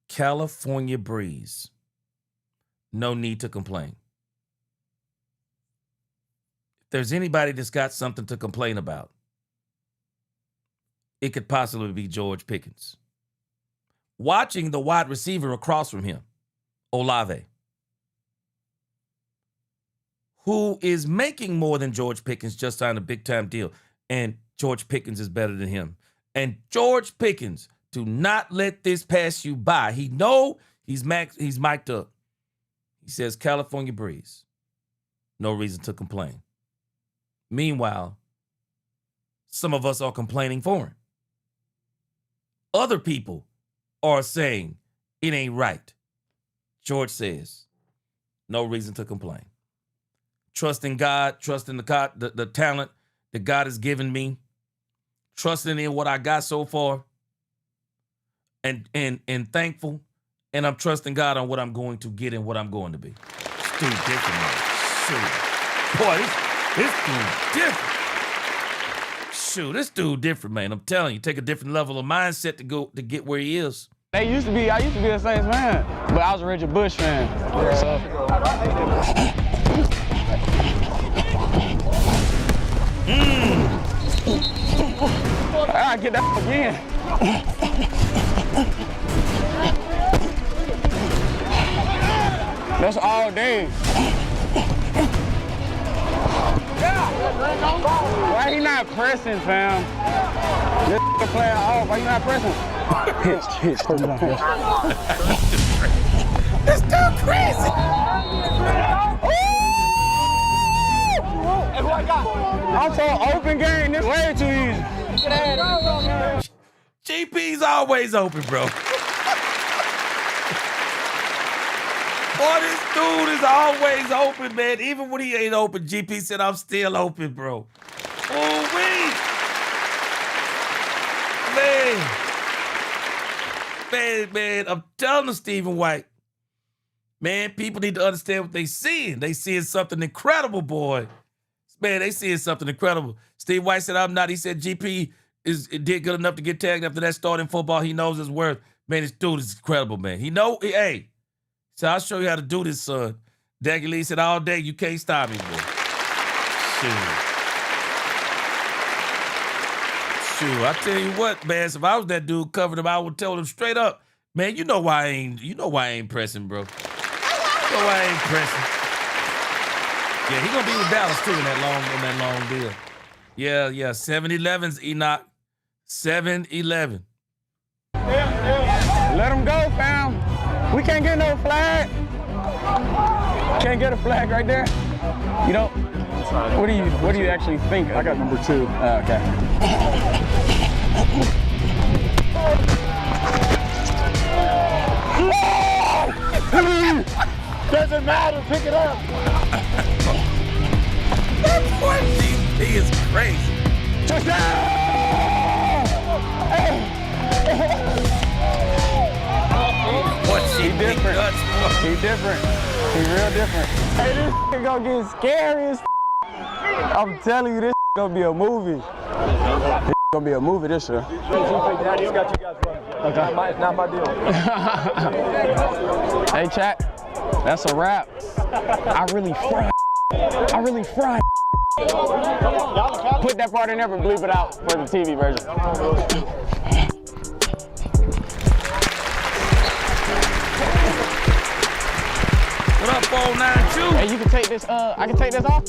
California breeze. No need to complain. If there's anybody that's got something to complain about, it could possibly be George Pickens. Watching the wide receiver across from him, Olave, who is making more than George Pickens, just signed a big-time deal, and George Pickens is better than him. And George Pickens, do not let this pass you by. He know he's mic'd up. He says, California breeze. No reason to complain. Meanwhile, some of us are complaining for him. Other people are saying it ain't right. George says, no reason to complain. Trusting God, trusting the talent that God has given me, trusting in what I got so far, and thankful, and I'm trusting God on what I'm going to get and what I'm going to be. This dude different, man. Shoot. Boy, this dude different. Shoot, this dude different, man. I'm telling you, take a different level of mindset to get where he is. I used to be a Saints fan, but I was a Richard Bush fan. So. I get that again. That's all day. Why he not pressing, fam? This playing off. Why you not pressing? Hitch. This dude crazy. I'm so open game. This way too easy. GP's always open, bro. Boy, this dude is always open, man. Even when he ain't open, GP said, I'm still open, bro. Oh, man, I'm telling you, Stephen White. Man, people need to understand what they seeing. They seeing something incredible, boy. Man, they seeing something incredible. Steve White said, I'm not. He said GP did good enough to get tagged after that start in football. He knows his worth. Man, this dude is incredible, man. Hey. So I'll show you how to do this, son. Daggy Lee said, all day, you can't stop me, boy. Shoot, I tell you what, man, if I was that dude covering him, I would tell him straight up, man, you know why I ain't pressing, bro. You know why I ain't pressing. Yeah, he gonna be with Dallas too in that long deal. Yeah, 7-11's Enoch. 7-11. Let him go, fam. We can't get no flag. Can't get a flag right there. You don't. What do you actually think? I got number 2. Okay. Doesn't matter. Pick it up. That boy GP is crazy. He different. He different. He real different. Hey, this gonna get scary as I'm telling you, this gonna be a movie. This gonna be a movie this year. Daddy's got you guys running. Okay. Not my deal. Hey, chat. That's a wrap. I really fried. Put that part in there, but bleep it out for the TV version. What up, 492? Hey, you can take this, I can take this off?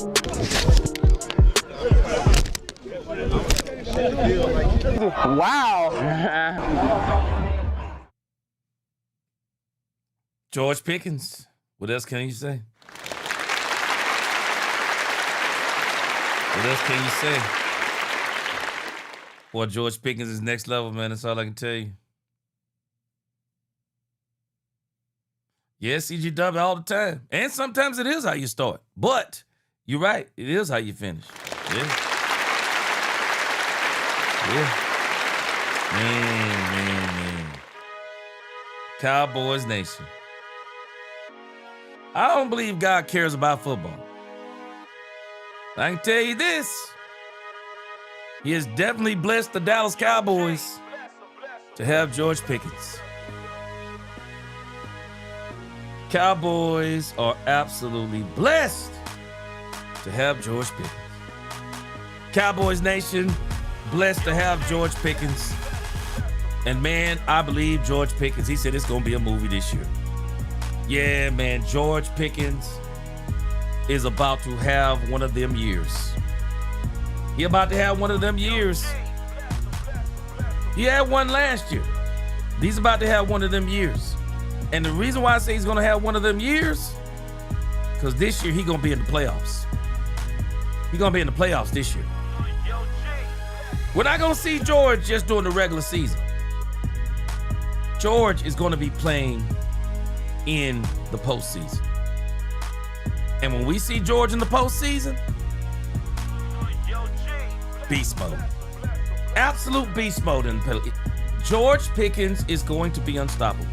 Wow. George Pickens. What else can you say? What else can you say? Boy, George Pickens is next level, man. That's all I can tell you. Yeah, CGW all the time. And sometimes it is how you start. But you're right. It is how you finish. Yeah. Yeah. Man. Cowboys Nation. I don't believe God cares about football. I can tell you this. He has definitely blessed the Dallas Cowboys to have George Pickens. Cowboys are absolutely blessed to have George Pickens. Cowboys Nation, blessed to have George Pickens. And man, I believe George Pickens, he said it's going to be a movie this year. Yeah, man, George Pickens is about to have one of them years. He about to have one of them years. He had one last year. He's about to have one of them years. And the reason why I say he's going to have one of them years, because this year he's going to be in the playoffs. He's going to be in the playoffs this year. We're not going to see George just during the regular season. George is going to be playing in the postseason. And when we see George in the postseason, beast mode. Absolute beast mode. George Pickens is going to be unstoppable.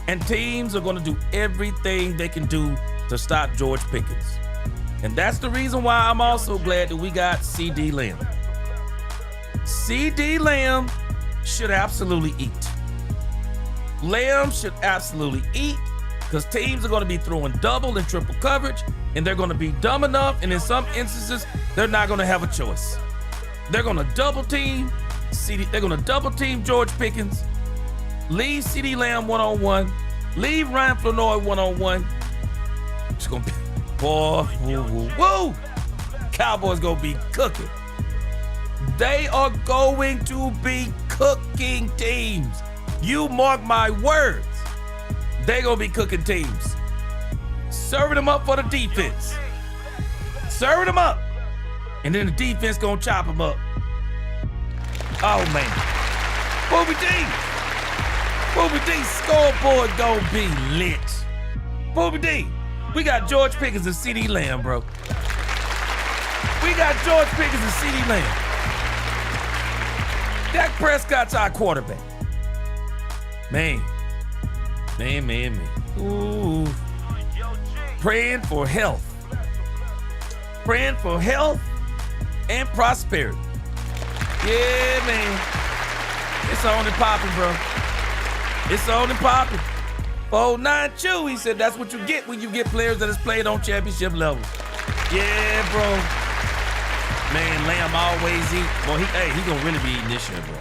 And teams are going to do everything they can do to stop George Pickens. And that's the reason why I'm also glad that we got CD Lamb. CD Lamb should absolutely eat. Lamb should absolutely eat, because teams are going to be throwing double and triple coverage, and they're going to be dumb enough, and in some instances, they're not going to have a choice. They're going to double team CD. They're going to double team George Pickens. Leave CD Lamb one-on-one. Leave Ryan Flournoy one-on-one. It's going to be, boy, woo. Cowboys going to be cooking. They are going to be cooking teams. You mark my words. They going to be cooking teams. Serving them up for the defense. Serving them up. And then the defense going to chop them up. Oh, man. Booby D scoreboard gonna be lit. Booby D, we got George Pickens and CD Lamb, bro. We got George Pickens and CD Lamb. Dak Prescott's our quarterback. Man. Ooh. Praying for health. Praying for health and prosperity. Yeah, man. It's on and popping, bro. It's on and popping. 492, he said that's what you get when you get players that has played on championship levels. Yeah, bro. Man, Lamb always eat. Boy, he gonna really be eating this year, bro.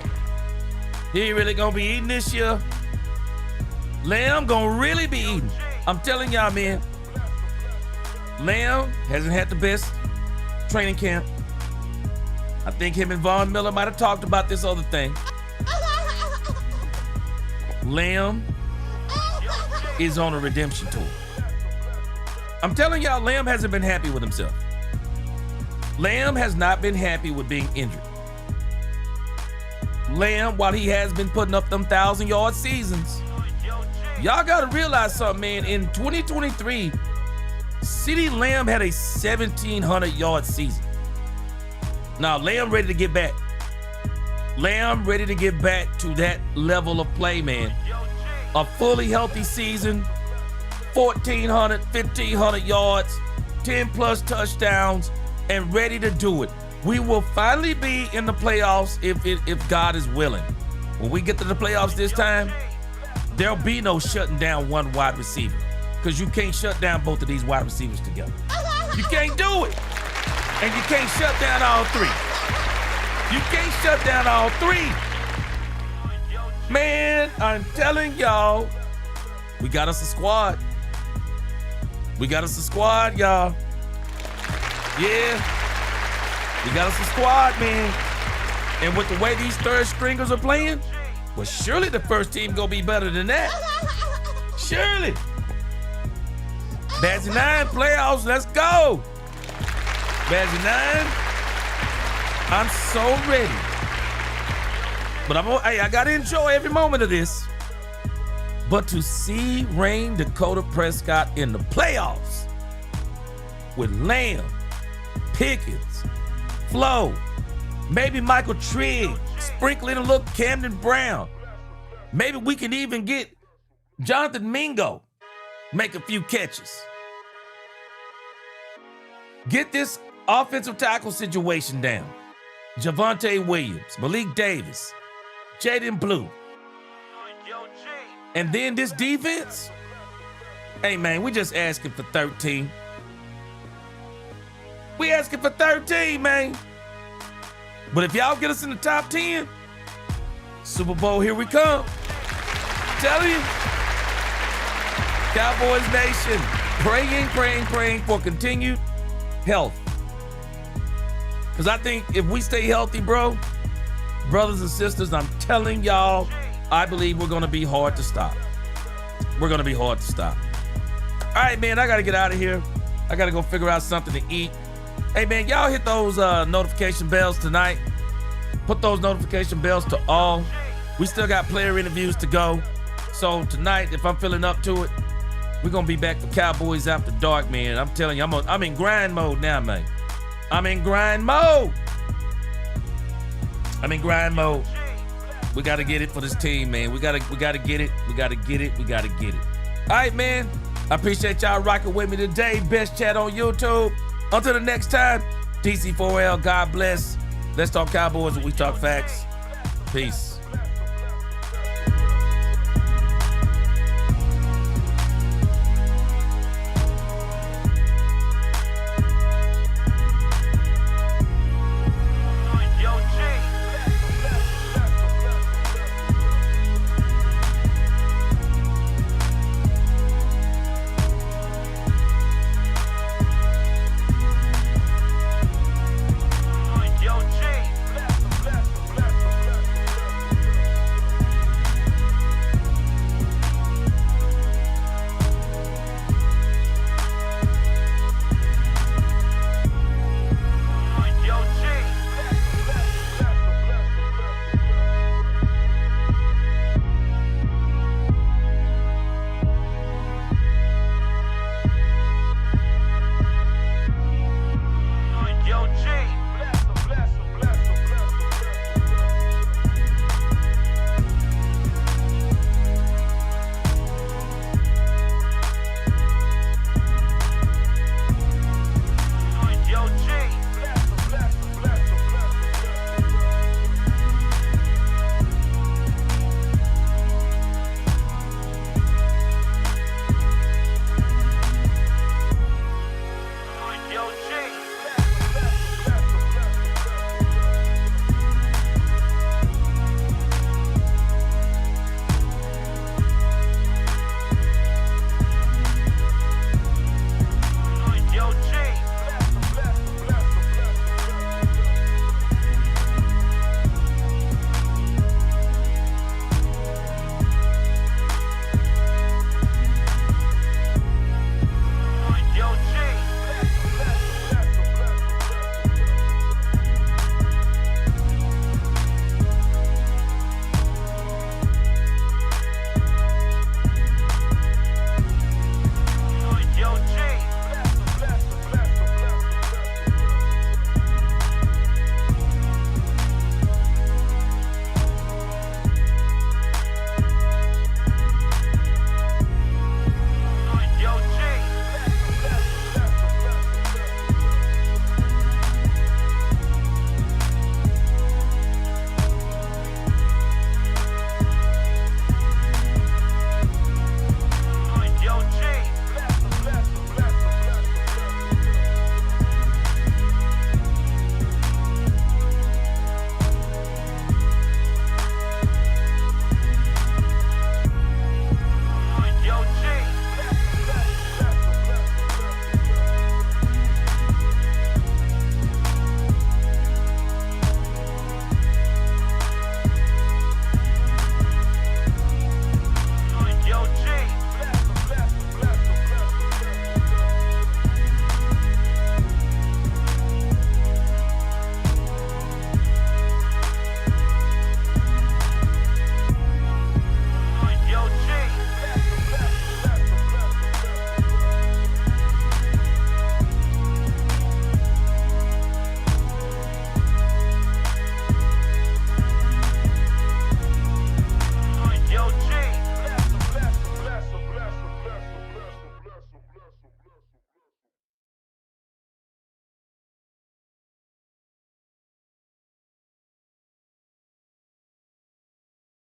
He really gonna be eating this year. Lamb gonna really be eating. I'm telling y'all, man. Lamb hasn't had the best training camp. I think him and Von Miller might have talked about this other thing. Lamb is on a redemption tour. I'm telling y'all, Lamb hasn't been happy with himself. Lamb has not been happy with being injured. Lamb, while he has been putting up them 1,000-yard seasons, y'all gotta realize something, man. In 2023, CD Lamb had a 1,700-yard season. Now, Lamb ready to get back. Lamb ready to get back to that level of play, man. A fully healthy season, 1,400, 1,500 yards, 10-plus touchdowns, and ready to do it. We will finally be in the playoffs if God is willing. When we get to the playoffs this time, there'll be no shutting down one wide receiver. because you can't shut down both of these wide receivers together. You can't do it. And you can't shut down all three. You can't shut down all three. Man, I'm telling y'all, we got us a squad. We got us a squad, y'all. Yeah. We got us a squad, man. And with the way these third stringers are playing, well, surely the first team gonna be better than that. Surely. Badge 9 playoffs, let's go. Badge 9, I'm so ready. But I gotta enjoy every moment of this. But to see Rain Dakota Prescott in the playoffs with Lamb, Pickens, Flo, maybe Michael Trigg, sprinkling a little Camden Brown. Maybe we can even get Jonathan Mingo make a few catches. Get this offensive tackle situation down. Javonte Williams, Malik Davis, Jaden Blue. And then this defense? Hey, man, we just asking for 13. We asking for 13, man. But if y'all get us in the top 10, Super Bowl, here we come. Tell you. Cowboys Nation, praying for continued health. Because I think if we stay healthy, bro, brothers and sisters, I'm telling y'all, I believe we're going to be hard to stop. We're going to be hard to stop. All right, man, I got to get out of here. I got to go figure out something to eat. Hey, man, y'all hit those notification bells tonight. Put those notification bells to all. We still got player interviews to go. So tonight, if I'm feeling up to it, we're going to be back for Cowboys After Dark, man. I'm telling you, I'm in grind mode now, man. I'm in grind mode. I'm in grind mode. We got to get it for this team, man. We got to get it. We got to get it. We got to get it. All right, man. I appreciate y'all rocking with me today. Best chat on YouTube. Until the next time, DC4L, God bless. Let's talk Cowboys and we talk facts. Peace.